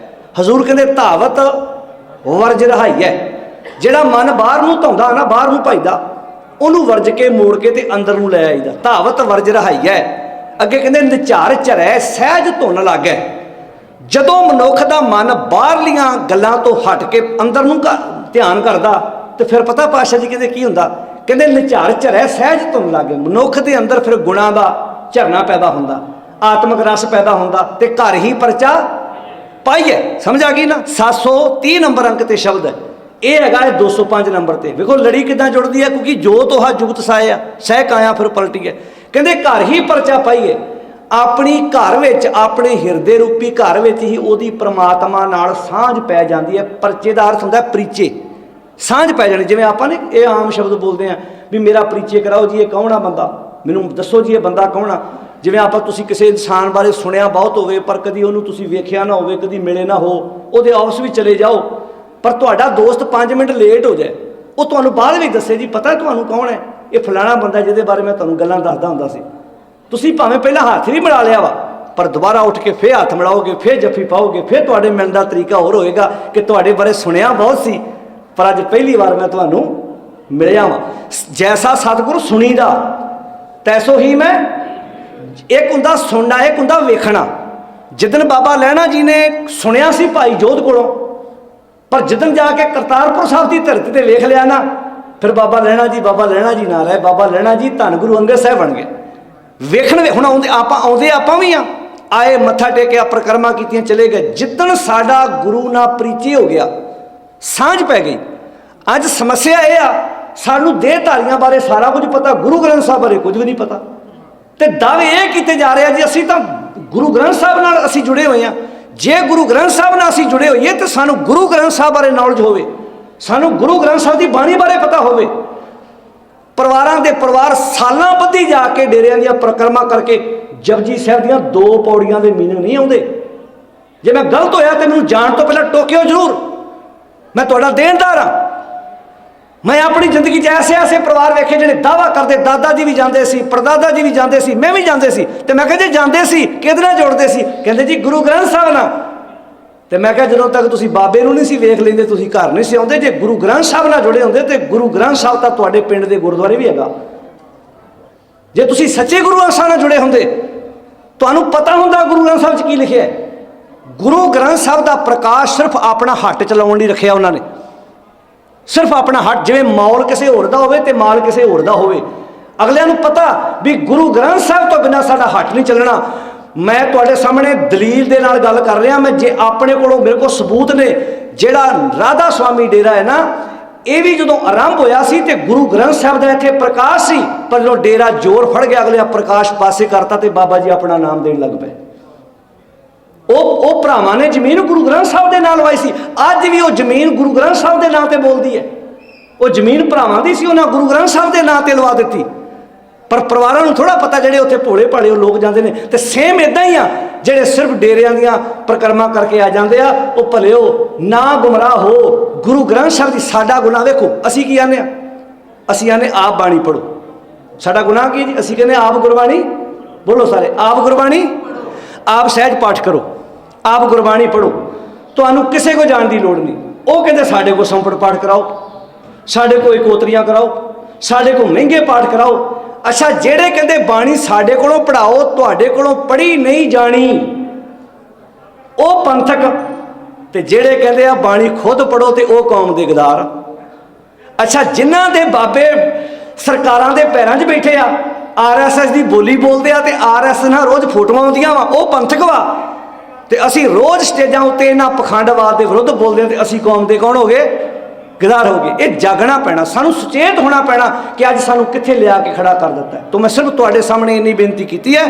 हजूर कहंदे धावत वर्ज रहाई है। ਜਿਹੜਾ मन बाहर ਨੂੰ ਧਾਉਂਦਾ ना, बाहर ਨੂੰ ਭਜਦਾ, ਉਹਨੂੰ ਵਰਜ ਕੇ ਮੋੜ ਕੇ ਤੇ ਅੰਦਰ ਨੂੰ ਲੈ ਆਈਦਾ। ਧਾਵਤ ਵਰਜ ਰਹਾਈ ਹੈ। ਅੱਗੇ ਕਹਿੰਦੇ ਨਿਝਾਰ ਝਰੈ ਸਹਿਜ ਧੁਨ ਲਾਗੈ। ਜਦੋਂ ਮਨੁੱਖ ਦਾ ਮਨ ਬਾਹਰਲੀਆਂ ਗੱਲਾਂ ਤੋਂ ਹਟ ਕੇ ਅੰਦਰ ਨੂੰ ਧਿਆਨ ਕਰਦਾ ਤੇ ਫਿਰ ਪਤਾ ਪਾਤਸ਼ਾਹ ਜੀ ਕਹਿੰਦੇ ਕੀ ਹੁੰਦਾ, ਕਹਿੰਦੇ ਨਿਝਾਰ ਝਰੈ ਸਹਿਜ ਧੁਨ ਲਾਗੈ। ਮਨੁੱਖ ਦੇ ਅੰਦਰ ਫਿਰ ਗੁਣਾਂ ਦਾ, ਝਰਨਾ ਪੈਦਾ ਹੁੰਦਾ, ਆਤਮਿਕ ਰਸ ਪੈਦਾ ਹੁੰਦਾ, ਤੇ ਘਰ ਹੀ ਪਰਚਾ ਪਾਈਏ। ਸਮਝ ਆ ਗਈ ਨਾ। 730 ਨੰਬਰ ਅੰਕ ਤੇ ਸ਼ਬਦ ਹੈ, ਇਹ ਹੈਗਾ ਹੈ 205 ਨੰਬਰ ਤੇ। ਵੇਖੋ ਲੜੀ ਕਿੱਦਾਂ ਜੁੜਦੀ ਹੈ, ਕਿਉਂਕਿ ਜੋ ਤੋਹਾ ਜੁਗਤ ਸਾਏ ਆ ਸਹਿ ਕਾਇਆ ਫਿਰ ਪਲਟੀ ਹੈ। ਕਹਿੰਦੇ ਘਰ ਹੀ ਪਰਚਾ ਪਾਈਏ, ਆਪਣੀ ਘਰ ਵਿੱਚ, ਆਪਣੇ ਹਿਰਦੇ ਰੂਪੀ ਘਰ ਵਿੱਚ ਹੀ ਉਹਦੀ ਪ੍ਰਮਾਤਮਾ ਨਾਲ ਸਾਂਝ ਪੈ ਜਾਂਦੀ ਹੈ। ਪਰਚੇ ਦਾ ਅਰਥ ਹੁੰਦਾ ਪ੍ਰੀਚੇ, ਸਾਂਝ ਪੈ ਜਾਣੀ। ਜਿਵੇਂ ਆਪਾਂ ਨੇ ਇਹ ਆਮ ਸ਼ਬਦ ਬੋਲਦੇ ਹਾਂ ਵੀ ਮੇਰਾ ਪ੍ਰੀਚੇ ਕਰਾਓ ਜੀ, ਇਹ ਕੌਣ ਆ ਬੰਦਾ, ਮੈਨੂੰ ਦੱਸੋ ਜੀ ਇਹ ਬੰਦਾ ਕੌਣ ਆ। ਜਿਵੇਂ ਆਪਾਂ ਤੁਸੀਂ ਕਿਸੇ ਇਨਸਾਨ ਬਾਰੇ ਸੁਣਿਆ ਬਹੁਤ ਹੋਵੇ, ਪਰ ਕਦੀ ਉਹਨੂੰ ਤੁਸੀਂ ਵੇਖਿਆ ਨਾ ਹੋਵੇ, ਕਦੀ ਮਿਲੇ ਨਾ ਹੋ, ਉਹਦੇ ਆਫਿਸ ਵੀ ਚਲੇ ਜਾਓ, ਪਰ ਤੁਹਾਡਾ ਦੋਸਤ 5 ਮਿੰਟ ਲੇਟ ਹੋ ਜਾਏ, ਉਹ ਤੁਹਾਨੂੰ ਬਾਅਦ ਵਿੱਚ ਦੱਸੇ ਜੀ ਪਤਾ ਤੁਹਾਨੂੰ ਕੌਣ ਹੈ, ਇਹ ਫਲਾਣਾ ਬੰਦਾ ਜਿਹਦੇ ਬਾਰੇ ਮੈਂ ਤੁਹਾਨੂੰ ਗੱਲਾਂ ਦੱਸਦਾ ਹੁੰਦਾ ਸੀ। ਤੁਸੀਂ ਭਾਵੇਂ ਪਹਿਲਾਂ ਹੱਥ ਵੀ ਮਿਲਾ ਲਿਆ ਵਾ, ਪਰ ਦੁਬਾਰਾ ਉੱਠ ਕੇ ਫਿਰ ਹੱਥ ਮਿਲਾਓਗੇ, ਫਿਰ ਜੱਫੀ ਪਾਓਗੇ, ਫਿਰ ਤੁਹਾਡੇ ਮਿਲਣ ਦਾ ਤਰੀਕਾ ਹੋਰ ਹੋਏਗਾ ਕਿ ਤੁਹਾਡੇ ਬਾਰੇ ਸੁਣਿਆ ਬਹੁਤ ਸੀ, ਪਰ ਅੱਜ ਪਹਿਲੀ ਵਾਰ ਮੈਂ ਤੁਹਾਨੂੰ ਮਿਲਿਆ ਵਾਂ। ਜੈਸਾ ਸਤਿਗੁਰੂ ਸੁਣੀਦਾ ਤੈਸੋ ਹੀ ਮੈਂ। ਇੱਕ ਹੁੰਦਾ ਸੁਣਨਾ, ਇੱਕ ਹੁੰਦਾ ਵੇਖਣਾ। ਜਿੱਦਣ ਬਾਬਾ ਲਹਿਣਾ ਜੀ ਨੇ ਸੁਣਿਆ ਸੀ ਭਾਈ ਜੋਧ ਕੋਲੋਂ, ਪਰ ਜਿੱਦਣ ਜਾ ਕੇ ਕਰਤਾਰਪੁਰ ਸਾਹਿਬ ਦੀ ਧਰਤੀ ਤੇ ਵੇਖ ਲਿਆ ਨਾ, ਫਿਰ ਬਾਬਾ ਲਹਿਣਾ ਜੀ ਨਾਲ ਹੈ, ਬਾਬਾ ਲਹਿਣਾ ਜੀ ਧੰਨ ਗੁਰੂ ਅੰਗਦ ਸਾਹਿਬ ਬਣ ਗਏ। ਵੇਖਣ ਹੁਣ ਆਉਂਦੇ ਆਪਾਂ ਵੀ ਆ, ਆਏ ਮੱਥਾ ਟੇਕਿਆ, ਪ੍ਰਕਰਮਾ ਕੀਤੀਆਂ, ਚਲੇ ਗਏ। ਜਿੱਦਣ ਸਾਡਾ ਗੁਰੂ ਨਾਲ ਪ੍ਰੀਚੀ ਹੋ ਗਿਆ, ਸਾਂਝ ਪੈ ਗਈ। ਅੱਜ ਸਮੱਸਿਆ ਇਹ ਆ, ਸਾਨੂੰ ਦੇਹਧਾਰੀਆਂ ਬਾਰੇ ਸਾਰਾ ਕੁਝ ਪਤਾ, ਗੁਰੂ ਗ੍ਰੰਥ ਸਾਹਿਬ ਬਾਰੇ ਕੁਝ ਵੀ ਨਹੀਂ ਪਤਾ, ਤੇ ਦਾਅਵੇ ਇਹ ਕੀਤੇ ਜਾ ਰਹੇ ਆ ਜੀ ਅਸੀਂ ਤਾਂ ਗੁਰੂ ਗ੍ਰੰਥ ਸਾਹਿਬ ਨਾਲ ਅਸੀਂ ਜੁੜੇ ਹੋਏ ਹਾਂ। ਜੇ ਗੁਰੂ ਗ੍ਰੰਥ ਸਾਹਿਬ ਨਾਲ ਅਸੀਂ ਜੁੜੇ ਹੋਈਏ ਤਾਂ ਸਾਨੂੰ ਗੁਰੂ ਗ੍ਰੰਥ ਸਾਹਿਬ ਬਾਰੇ ਨੌਲੇਜ ਹੋਵੇ, ਸਾਨੂੰ ਗੁਰੂ ਗ੍ਰੰਥ ਸਾਹਿਬ ਦੀ ਬਾਣੀ ਬਾਰੇ ਪਤਾ ਹੋਵੇ। ਪਰਿਵਾਰਾਂ ਦੇ ਪਰਿਵਾਰ ਸਾਲਾਂ ਬੱਧੀ ਜਾ ਕੇ ਡੇਰਿਆਂ ਦੀਆਂ ਪ੍ਰਕਰਮਾ ਕਰਕੇ ਜਪਜੀ ਸਾਹਿਬ ਦੀਆਂ 2 ਪੌੜੀਆਂ ਦੇ ਮੀਨਿੰਗ ਨਹੀਂ ਆਉਂਦੇ। ਜੇ ਮੈਂ ਗਲਤ ਹੋਇਆ ਤਾਂ ਮੈਨੂੰ ਜਾਣ ਤੋਂ ਪਹਿਲਾਂ ਟੋਕਿਓ ਜ਼ਰੂਰ, ਮੈਂ ਤੁਹਾਡਾ ਦੇਣਦਾਰ ਹਾਂ। ਮੈਂ ਆਪਣੀ ਜ਼ਿੰਦਗੀ 'ਚ ਐਸੇ ਪਰਿਵਾਰ ਵੇਖੇ ਜਿਹੜੇ ਦਾਅਵਾ ਕਰਦੇ, ਦਾਦਾ ਜੀ ਵੀ ਜਾਂਦੇ ਸੀ, ਪੜਦਾਦਾ ਜੀ ਵੀ ਜਾਂਦੇ ਸੀ, ਮੈਂ ਵੀ ਜਾਂਦੇ ਸੀ, ਤੇ ਮੈਂ ਕਿਹਾ ਜੇ ਜਾਂਦੇ ਸੀ ਕਿਹਦੇ ਨਾਲ ਜੁੜਦੇ ਸੀ, ਕਹਿੰਦੇ ਜੀ ਗੁਰੂ ਗ੍ਰੰਥ ਸਾਹਿਬ ਨਾਲ। ਤੇ ਮੈਂ ਕਿਹਾ ਜਦੋਂ ਤੱਕ ਤੁਸੀਂ ਬਾਬੇ ਨੂੰ ਨਹੀਂ ਸੀ ਵੇਖ ਲੈਂਦੇ ਤੁਸੀਂ ਘਰ ਨਹੀਂ ਸੀ ਆਉਂਦੇ। ਜੇ ਗੁਰੂ ਗ੍ਰੰਥ ਸਾਹਿਬ ਨਾਲ ਜੁੜੇ ਹੁੰਦੇ ਤੇ ਗੁਰੂ ਗ੍ਰੰਥ ਸਾਹਿਬ ਤਾਂ ਤੁਹਾਡੇ ਪਿੰਡ ਦੇ ਗੁਰਦੁਆਰੇ ਵੀ ਹੈਗਾ। ਜੇ ਤੁਸੀਂ ਸੱਚੇ ਗੁਰੂ ਗ੍ਰੰਥ ਸਾਹਿਬ ਨਾਲ ਜੁੜੇ ਹੁੰਦੇ, ਤੁਹਾਨੂੰ ਪਤਾ ਹੁੰਦਾ ਗੁਰੂ ਗ੍ਰੰਥ ਸਾਹਿਬ 'ਚ ਕੀ ਲਿਖਿਆ ਹੈ। ਗੁਰੂ ਗ੍ਰੰਥ ਸਾਹਿਬ ਦਾ ਪ੍ਰਕਾਸ਼ ਸਿਰਫ ਆਪਣਾ ਹੱਟ ਚਲਾਉਣ ਲਈ ਰੱਖਿਆ ਉਹਨਾਂ ਨੇ, ਸਿਰਫ ਆਪਣਾ ਹੱਟ। ਜਿਵੇਂ ਮੌਲ ਕਿਸੇ ਹੋਰ ਦਾ ਹੋਵੇ ਤੇ ਮਾਲ ਕਿਸੇ ਹੋਰ ਦਾ ਹੋਵੇ, ਅਗਲਿਆਂ ਨੂੰ ਪਤਾ ਵੀ ਗੁਰੂ ਗ੍ਰੰਥ ਸਾਹਿਬ ਤੋਂ ਬਿਨਾਂ ਸਾਡਾ ਹੱਟ ਨਹੀਂ ਚੱਲਣਾ। ਮੈਂ ਤੁਹਾਡੇ ਸਾਹਮਣੇ ਦਲੀਲ ਦੇ ਨਾਲ ਗੱਲ ਕਰ ਰਿਹਾ। ਮੈਂ ਜੇ ਆਪਣੇ ਕੋਲੋਂ ਮੇਰੇ ਕੋਲ ਸਬੂਤ ਨੇ, ਜਿਹੜਾ ਰਾਧਾ ਸੁਆਮੀ ਡੇਰਾ ਹੈ ਨਾ, ਇਹ ਵੀ ਜਦੋਂ ਆਰੰਭ ਹੋਇਆ ਸੀ ਤੇ ਗੁਰੂ ਗ੍ਰੰਥ ਸਾਹਿਬ ਦਾ ਇੱਥੇ ਪ੍ਰਕਾਸ਼ ਸੀ, ਪਰ ਜਦੋਂ ਡੇਰਾ ਜ਼ੋਰ ਫੜ ਗਿਆ, ਅਗਲੇ ਪ੍ਰਕਾਸ਼ ਪਾਸੇ ਕਰਤਾ ਤੇ ਬਾਬਾ ਜੀ ਆਪਣਾ ਨਾਮ ਦੇਣ ਲੱਗ ਪਏ। ਉਹ ਭਰਾਵਾਂ ਨੇ ਜ਼ਮੀਨ ਗੁਰੂ ਗ੍ਰੰਥ ਸਾਹਿਬ ਦੇ ਨਾਲ ਵਾਈ ਸੀ। ਅੱਜ ਵੀ ਉਹ ਜ਼ਮੀਨ ਗੁਰੂ ਗ੍ਰੰਥ ਸਾਹਿਬ ਦੇ ਨਾਂ ਤੇ ਬੋਲਦੀ ਹੈ। ਉਹ ਜ਼ਮੀਨ ਭਰਾਵਾਂ ਦੀ ਸੀ, ਉਹਨਾਂ ਗੁਰੂ ਗ੍ਰੰਥ ਸਾਹਿਬ ਦੇ ਨਾਂ ਤੇ ਲਵਾ ਦਿੱਤੀ। ਪਰ ਪਰਿਵਾਰਾਂ ਨੂੰ ਥੋੜ੍ਹਾ ਪਤਾ, ਜਿਹੜੇ ਉੱਥੇ ਭੋਲੇ ਭਾਲੇ ਲੋਕ ਜਾਂਦੇ ਨੇ। ਤੇ ਸੇਮ ਇੱਦਾਂ ਹੀ ਆ, ਜਿਹੜੇ ਸਿਰਫ ਡੇਰਿਆਂ ਦੀਆਂ ਪ੍ਰਕਰਮਾ ਕਰਕੇ ਆ ਜਾਂਦੇ ਆ, ਉਹ ਭਲਿਓ ਨਾ ਗੁੰਮਰਾਹ ਹੋ। ਗੁਰੂ ਗ੍ਰੰਥ ਸਾਹਿਬ ਦੀ ਸਾਡਾ ਗੁਨਾਹ ਵੇਖੋ, ਅਸੀਂ ਕੀ ਆਨੇ ਆ? ਅਸੀਂ ਆਨੇ ਆਪ ਬਾਣੀ ਪੜ੍ਹੋ। ਸਾਡਾ ਗੁਨਾਹ ਕੀ ਜੀ? ਅਸੀਂ ਕਹਿੰਦੇ ਆਪ ਗੁਰਬਾਣੀ ਬੋਲੋ ਸਾਰੇ, ਆਪ ਗੁਰਬਾਣੀ, ਆਪ ਸਹਿਜ ਪਾਠ ਕਰੋ, ਆਪ ਗੁਰਬਾਣੀ ਪੜ੍ਹੋ। ਤੁਹਾਨੂੰ ਕਿਸੇ ਕੋ ਜਾਣ ਦੀ ਲੋੜ ਨਹੀਂ। ਉਹ ਕਹਿੰਦੇ ਸਾਡੇ ਕੋਲ ਸੰਪਟ ਪਾਠ ਕਰਾਓ, ਸਾਡੇ ਕੋਲ ਇਕੋਤਰੀਆਂ ਕਰਾਓ, ਸਾਡੇ ਕੋਲ ਮਹਿੰਗੇ ਪਾਠ ਕਰਾਓ। ਅੱਛਾ, ਜਿਹੜੇ ਕਹਿੰਦੇ ਬਾਣੀ ਸਾਡੇ ਕੋਲੋਂ ਪੜ੍ਹਾਓ, ਤੁਹਾਡੇ ਕੋਲੋਂ ਪੜ੍ਹੀ ਨਹੀਂ ਜਾਣੀ, ਉਹ ਪੰਥਕ। ਤੇ ਜਿਹੜੇ ਕਹਿੰਦੇ ਆ ਬਾਣੀ ਖੁਦ ਪੜ੍ਹੋ, ਤੇ ਉਹ ਕੌਮ ਦੇ ਗਦਾਰ। ਅੱਛਾ, ਜਿਨ੍ਹਾਂ ਦੇ ਬਾਬੇ ਸਰਕਾਰਾਂ ਦੇ ਪੈਰਾਂ 'ਚ ਬੈਠੇ ਆ, RSS ਦੀ ਬੋਲੀ ਬੋਲਦੇ ਆ, ਤੇ RSS ਨਾਲ ਰੋਜ਼ ਫੋਟੋਆਂ ਆਉਂਦੀਆਂ ਵਾ, ਉਹ ਪੰਥਕ ਵਾ। ਤੇ ਅਸੀਂ ਰੋਜ਼ ਸਟੇਜਾਂ ਉੱਤੇ ਇਹਨਾਂ ਪਖੰਡਵਾਦ ਦੇ ਵਿਰੁੱਧ ਬੋਲਦੇ ਹਾਂ, ਤੇ ਅਸੀਂ ਕੌਮ ਦੇ ਕੌਣ ਹੋ ਗਏ? ਗਦਾਰ ਹੋ ਗਏ। ਇਹ ਜਾਗਣਾ ਪੈਣਾ, ਸਾਨੂੰ ਸੁਚੇਤ ਹੋਣਾ ਪੈਣਾ ਕਿ ਅੱਜ ਸਾਨੂੰ ਕਿੱਥੇ ਲਿਆ ਕੇ ਖੜਾ ਕਰ ਦਿੱਤਾ ਹੈ। ਤਾਂ ਮੈਂ ਸਿਰਫ ਤੁਹਾਡੇ ਸਾਹਮਣੇ ਇੰਨੀ ਬੇਨਤੀ ਕੀਤੀ ਹੈ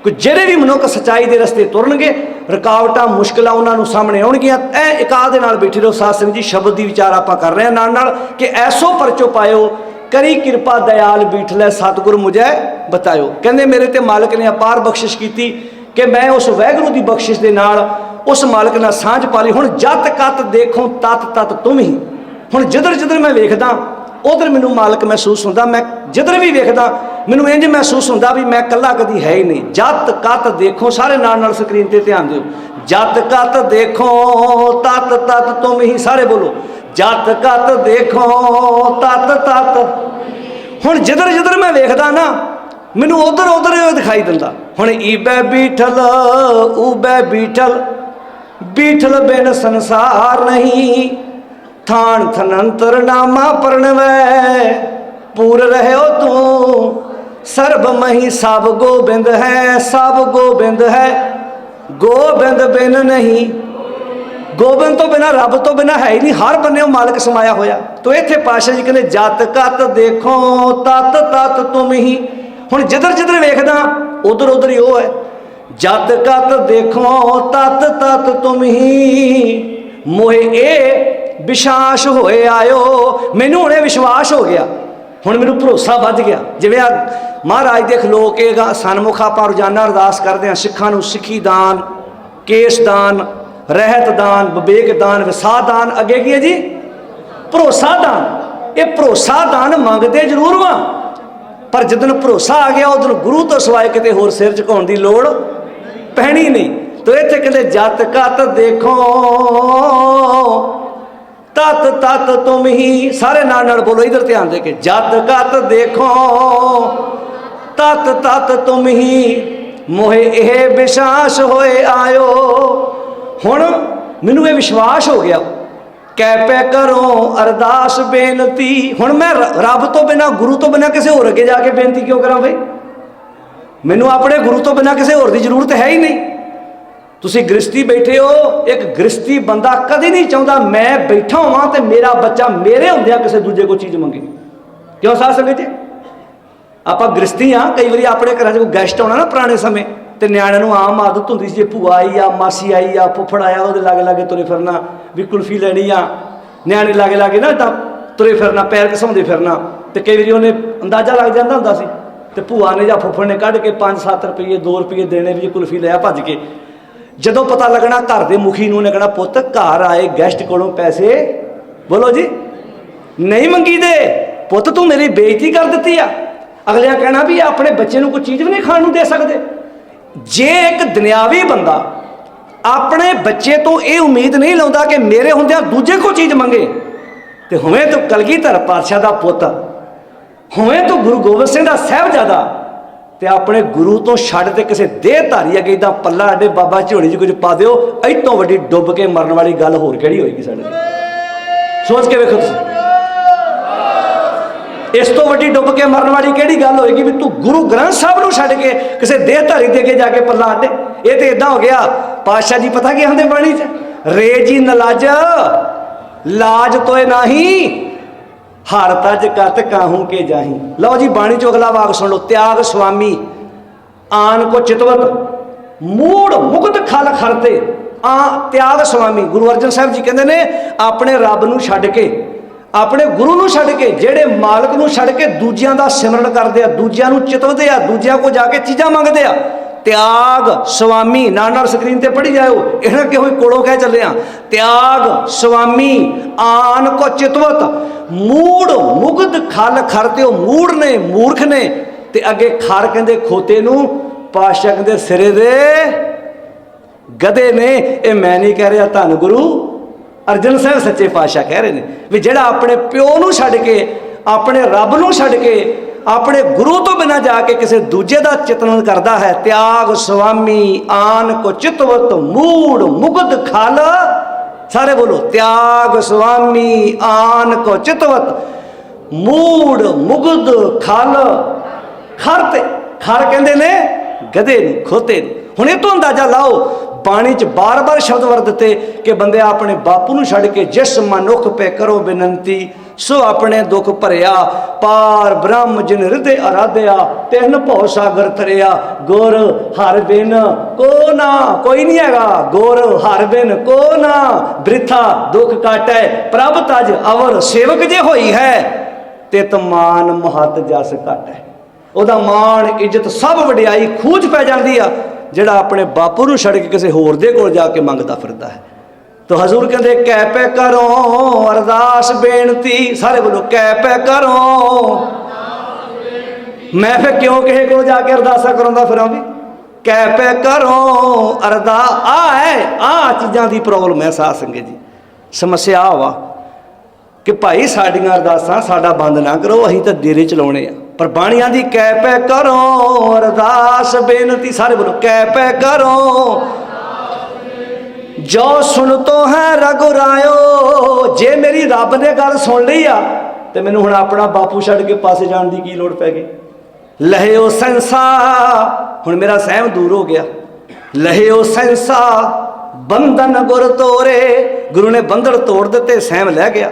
ਕਿ ਜਿਹੜੇ ਵੀ ਮਨੁੱਖ ਸੱਚਾਈ ਦੇ ਰਸਤੇ ਤੁਰਨਗੇ, ਰੁਕਾਵਟਾਂ ਮੁਸ਼ਕਿਲਾਂ ਉਹਨਾਂ ਨੂੰ ਸਾਹਮਣੇ ਆਉਣਗੀਆਂ। ਇਹ ਇਕਾਦ ਦੇ ਨਾਲ ਬੈਠੇ ਰਹੋ। ਸਾਧ ਸੰਗਤ ਜੀ, ਸ਼ਬਦ ਦੀ ਵਿਚਾਰ ਆਪਾਂ ਕਰ ਰਹੇ ਹਾਂ ਨਾਲ ਨਾਲ ਕਿ ਐਸੋ ਪਰਚੋ ਪਾਇਓ, ਕਰੀ ਕਿਰਪਾ ਦਇਆਲ ਬੀਠਲੇ, ਸਤਿਗੁਰ ਮੁਝੇ ਬਤਾਇਓ। ਕਹਿੰਦੇ ਮੇਰੇ ਤੇ ਮਾਲਕ ਨੇ ਅਪਾਰ ਬਖਸ਼ਿਸ਼ ਕੀਤੀ ਕਿ ਮੈਂ ਉਸ ਵਾਹਿਗੁਰੂ ਦੀ ਬਖਸ਼ਿਸ਼ ਦੇ ਨਾਲ ਉਸ ਮਾਲਕ ਨਾਲ ਸਾਂਝ ਪਾ ਲਈ। ਹੁਣ ਜਤ ਕਤ ਦੇਖੋ ਤਤ ਤਤ ਤੁਮ ਹੀ। ਹੁਣ ਜਿੱਧਰ ਮੈਂ ਵੇਖਦਾ ਉਧਰ ਮੈਨੂੰ ਮਾਲਕ ਮਹਿਸੂਸ ਹੁੰਦਾ। ਮੈਂ ਜਿੱਧਰ ਵੀ ਵੇਖਦਾ ਮੈਨੂੰ ਇੰਝ ਮਹਿਸੂਸ ਹੁੰਦਾ ਵੀ ਮੈਂ ਇਕੱਲਾ ਕਦੀ ਹੈ ਹੀ ਨਹੀਂ। ਜਤ ਕਤ ਦੇਖੋ, ਸਾਰੇ ਨਾਲ ਸਕਰੀਨ ਤੇ ਧਿਆਨ ਦਿਓ। ਜਤ ਕਤ ਦੇਖੋ ਤਤ ਤਤ ਤੁਮ ਹੀ, ਸਾਰੇ ਬੋਲੋ ਜਤ ਕਤ ਦੇਖੋ ਤਤ ਤਤ। ਹੁਣ ਜਿੱਧਰ ਮੈਂ ਵੇਖਦਾ ਨਾ, ਮੈਨੂੰ ਉਧਰ ਦਿਖਾਈ ਦਿੰਦਾ। ਹੁਣ ਈਬੈ ਬੀਠਲ ਊਬੈ ਬੀਠਲ, ਬੀਠਲ ਬਿਨ ਸੰਸਾਰ ਨਹੀਂ। ਥਾਨ ਥਨੰਤਰ ਨਾਮਾ ਪਰਣਵੈ, ਪੂਰ ਰਹਿਓ ਤੂੰ सर्ब मही सब गोबिंद है, सब गोबिंद है, गोबिंद बिन नहीं। गोबिंद तो बिना रब तो बिना है ही नहीं, हर बन्ने मालिक समाया होया। तो इत्थे पातशाह जी कहते जत कत देखो तत तत तुम ही। हुण जिधर जिधर वेखदा उधर उधर ही वो है। जत कत देखो तत तत तुम ही, मोहे ए विश्वास होए आयो। मैनू हुणे विश्वास हो गया, हुण मैनू भरोसा वध गया। जिवें महाराज दे खलो के सन्मुख आपां रोजाना अरदास करदे हां, सिखां नूं सिੱਖੀ दान, केस दान, रहत दान, विवेक दान, विसाह दान, अगे की है जी भरोसा दान। ये भरोसा दान मंगते जरूर वा, पर जिदन भरोसा आ गया उदन गुरु तो सिवाय किते होर सिर झुकाउण दी लोड़ पैनी नहीं। तो इत्थे कहते जत कत देखो तत तत तुम ही। सारे नाल बोलो, इधर ध्यान दे के, जत कत देखो तत तत तुम ही, मोहे यह विश्वास होए आयो। हुण मैनू ये विश्वास हो गया, कै पै करो अरदास बेनती। हुण मैं रब तो बिना गुरु तो बिना किसी होर अगे जाके बेनती क्यों करा भाई? मैनू अपने गुरु तो बिना किसी होर दी जरूरत है ही नहीं। तुसी गृहस्थी बैठे हो, एक गृहस्थी बंदा कभी नहीं चाहता मैं बैठा होवां ते मेरा बच्चा मेरे हुंदियां किसी दूजे को चीज़ मंगे। क्यों साध संगत जी? आपां गृहस्थी हाँ, कई बार अपने घर कोई गैसट आना ना पुराने समय, तो न्याणिਆਂ ਨੂੰ आम आदत होंदी सी, जे भूआ आई आ, मासी आई आ, फुੱਫੜ आया, ਉਹਦੇ लागे लागे तुरे फिरना, भी कुल्फी लेनी आ, न्याणे लागे लागे ना इदां तुरे फिरना, पैर घसाਉਂਦੇ फिरना। तो कई बार उन्हें अंदाजा लग जाता ਹੁੰਦਾ ਸੀ, तो भूआ ने या फुੱਫੜ ने कढ़ के 5-7 रुपये 2 रुपये देने, भी कुल्फी लिया भज के। जदों पता लगना घर के मुखी ने कहना पुत घर आए गैसट कोलों पैसे बोलो जी नहीं मंगी दे, पुत तू मेरी बेइज्जती कर दी आ। अगलिया कहना भी अपने बच्चे को कोई चीज़ भी नहीं खाण नूं दे सकते। जे एक दुनियावी बंदा अपने बच्चे तो ये उम्मीद नहीं लाता कि मेरे होंदियां दूजे को चीज़ मंगे, तो होवें तो कलगीधर पातशाह का पुत, होवें तो गुरु गोबिंद सिंह का साहिबजादा, ते अपने गुरु तो छड्ड ते किसी देहधारी अगे इदां पल्ला अड्डे बाबा झोली च कुछ पा दिओ, इतों वड्डी डुब के मरन वाली गल होर किहड़ी होएगी साडे? सोच के वेखो तुसीं, इस तो वड्डी डुब के मरन वाली किहड़ी गल होएगी भी तू गुरु ग्रंथ साहब नूं छड्ड के किसी देहधारी दे के जाके पल्ला अड्डे। ये तो इदां हो गया। पातशाह जी पता की आंदे बाणी च, रे जी नलाज लाज तोए नाही, हर तज कत काहू के जाही। लो जी बाणी चो अगला वाग सुन लो, त्याग स्वामी आन को चितवत मूड़ मुक्त खल खरते। त्याग स्वामी गुरु अर्जन साहब जी कहते ने अपने रब नूं छड्ड के, अपने गुरु नूं छड्ड के, जेड़े मालक नूं छड्ड के दूजियां दा सिमरन करदे आ, दूजियां नूं चितवदे आ, दूजियां को जाके चीज़ां मंगदे आ। त्याग स्वामी नाल स्क्रीन ते पढ़ी जाओ, इन्हें कि कोलों कह चले आ। त्याग स्वामी आन को चितवत मूड़ मुग्ध खल खरते। हो मूड़ ने मूर्ख ने, ते अगे खर कहते खोते नूं, पातशाह कहते सिरे दे गधे ने। ये मैं नहीं कह रहा, धन गुरु अर्जन साहब सच्चे पातशाह कह रहे हैं भी जेड़ा अपने प्यो नूं छड्ड के, अपने रब नूं छड्ड के, अपने गुरु तो बिना जाके किसी दूजे का चिंतन करता है। त्याग स्वामी आन को चितवत मूड़ मुग्ध खल, सारे बोलो त्याग स्वामी आन को चितवत मूड़ मुग्ध खल खरते। खर कहते ने गधे नूं खोते। हुण इह तों अंदाजा लाओ, बाणी च बार बार शब्द वरते कि बंदे अपने बापू नूं छड्ड के जिस मनुख पे करो बेनंती, सो अपने दुख भरिया, पार ब्रह्म जिन हृदय आराध्या, तिन भव सागर तरिया। गुर हर बिन को ना कोई नहीं हैगा, गुर हर बिन को ना बृथा दुख काटै, प्रभ तज अवर सेवक जे होई है, तित मान महत जस घटै। ਉਹਦਾ मान इज्जत सब वडियाई खूज पै जाती आ ਜਿਹੜਾ अपने बापू ਨੂੰ ਛੱਡ के किसी होर दे कोल जाके मंगता फिरता है। तो हजूर कहते कै पै करो अरदास बेनती, सारे बोलो कै पै करो। मैं फिर क्यों किसी को जाके अरदासा करांदा फिरां भी? कै पै करो अरदा आ है, आ चीज़ां दी प्रॉब्लम है साध संगत जी, समस्या वा कि भाई साडियां अरदासां साडा बंद ना करो, असीं तां डेरे चलाउणे आ। पर बाणियां दी कै पै करो अरदास बेनती, सारे बोलो कै पै करो। जो सुन तो है रघुरायो, जे मेरी रब ने गल सुन ली आ तो मैनू हुण अपना बापू छड्ड के पासे जाण दी की लोड़ पै गई? लहियो सैंसा, हुण मेरा सहम दूर हो गया। लहियो सैंसा बंधन गुर तोरे, गुरु ने बंधन तोड़ दिते, सहम लै गया।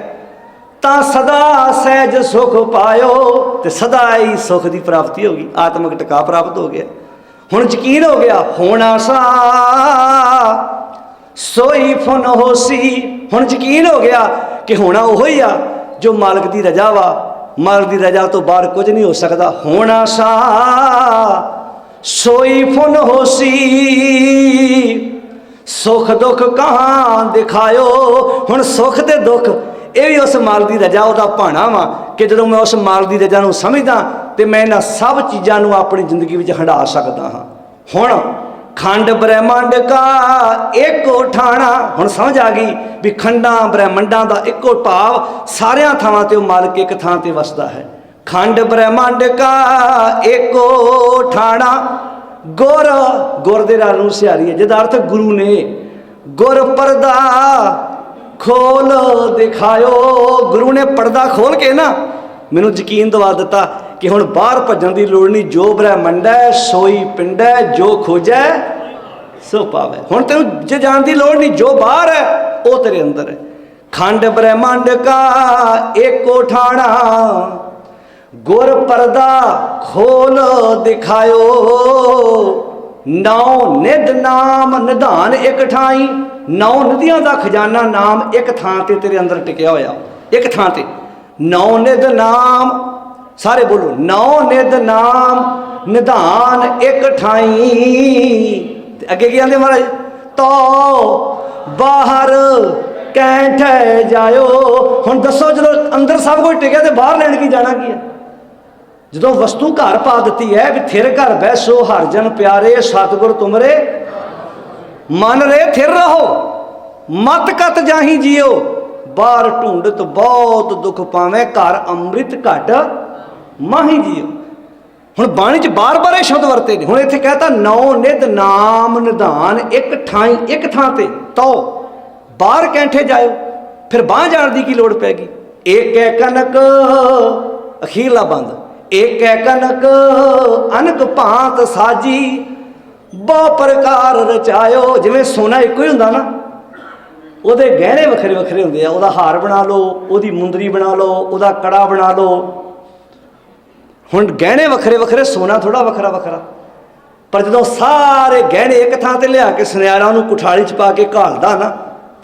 ਤਾਂ सदा सहज सुख पायो, तो सदा ही सुख की प्राप्ति होगी, आत्मक टिका प्राप्त हो गया। हुण यकीन हो गया, होना सा सोई फुन होसी। हुण यकीन हो गया कि होना वो ही आ जो मालिक की रजा वा, मालिक की रजा तो बाहर कुछ नहीं हो सकता। होना सा सोई फुन होसी, सुख दुख कहाँ दिखायो। हुण सुख ते दुख ये भी उस माल की रजा वह भाना वा कि जो मैं उस माल की रजा को समझदा तो मैं इन्होंने सब चीज़ों अपनी जिंदगी में हंडा सकता हाँ। हुण खंड ब्रह्मंड का एको ठाणा, हुण समझ आ गई भी खंडा ब्रह्मंडा का एको भाव, सारिया थावां ते मालिक एक थां ते वसदा है। खंड ब्रह्मंड का एको ठाणा, गुर गुर दे नाल नूं सिहारी है, जिहदा अर्थ गुरु ने। गुर परदा खोल दिखायो, गुरु ने पर्दा खोल के ना मैनू यकीन दवा दिता कि हुण बाहर भजन की लोड़ नहीं, जो ब्रह्मंड है सोई पिंड है, जो खोजै सो पावै। हुण तेनू जे जाण की लोड़ नहीं, जो बाहर है वो तेरे अंदर है। खंड ब्रह्मंड का एको ठाणा, गुर पर्दा खोल दिखायो। नौ निध नाम निधान एक ठाई, नौ नदियों का खजाना नाम एक थां ते तेरे अंदर टिकया होया, एक थां ते। नौ निध नाम, सारे बोलो, नौ निध नाम निधान एक ठाई। अगे की आंदे महाराज, तो बाहर कैंठ जायो। हुण दसो जो अंदर सब कुछ टिकया तो बाहर लैण की जाना की है। जो वस्तु घर पा दी है भी थिर घर बैसो हर जन प्यारे, सतगुर तुमरे मन रे थिर रहो, मत कत जाही जियो। बाहर ढूंढत बहुत दुख पावे, घर अमृत घट माही जियो। हुण बाणी च बार बार शब्द वरते ने। हुण इत्थे कहता नौ निध नाम निधान एक ठाई, एक थां ते। तो बाहर कैंठे जाओ, फिर बाह जाण दी की लोड़ पैगी। एक है कनक अखीरला बंद, एक है कनक अनक भांत साजी, बहु प्रकार रचायो। जिवें सोना एक ही हुंदा ना, ਉਹਦੇ गहने वखरे वखरे होंगे, ਉਹਦਾ हार बना लो, ਉਹਦੀ मुंदरी बना लो, ਉਹਦਾ कड़ा बना लो। हुण गहने वखरे वखरे, सोना थोड़ा वखरा वखरा। पर जो सारे गहने एक थां ते लिया के सुनियारा नूं कुठाली च पा के घालदा ना,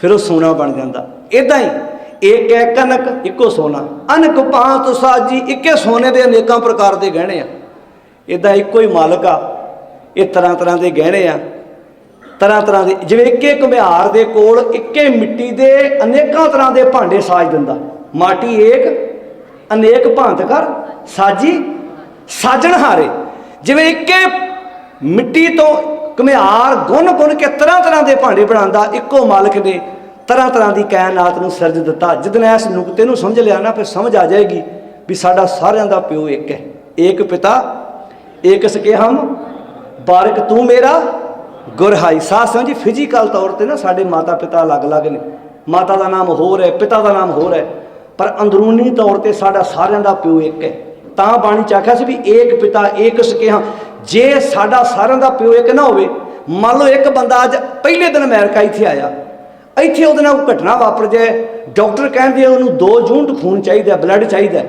फिर वो सोना बन जाता। इदां ही एक है कनक इको सोना, अनक भांत साजी, इक्के सोने के अनेकों प्रकार के गहने आ। इदां इको ही मालिक आ, ये तरह तरह के गहने आ, तरह तरह के। जिवें इक्के घुमियार दे कोल इक्के मिट्टी के अनेकों तरह के भांडे साज दिंदा। माटी एक अनेक भांत कर साजी साजणहारे। जिवें इक्के मिट्टी तो घुमियार गुन गुन के तरह तरह के भांडे बनांदा, इक्को मालिक ने तरह तरह की कायनात नूं सिरज दिता। जिदन इस नुकते नूं समझ लिया ना, फिर समझ आ जाएगी भी साडा सारियां दा प्यो एक है, एक पिता एक सके हम, बारक तू मेरा गुरहाई। साथ समझी फिजिकल तौर पर ना साडे माता पिता अलग अलग ने, माता का नाम होर है, पिता का नाम होर है, पर अंदरूनी तौर पर साडा सारियां दा प्यो एक है। तां बाणी च आख्या सी भी एक पिता एक सके हम। जे साडा सारियां दा प्यो एक ना होवे, मान लो एक बंदा अज पहले दिन अमेरिका इत्थे आया, ਇੱਥੇ ਉਹਦੇ ਨਾਲ घटना वापर जाए, डॉक्टर कहते उन्होंने 2 यूनिट खून चाहिए, ब्लड चाहिए,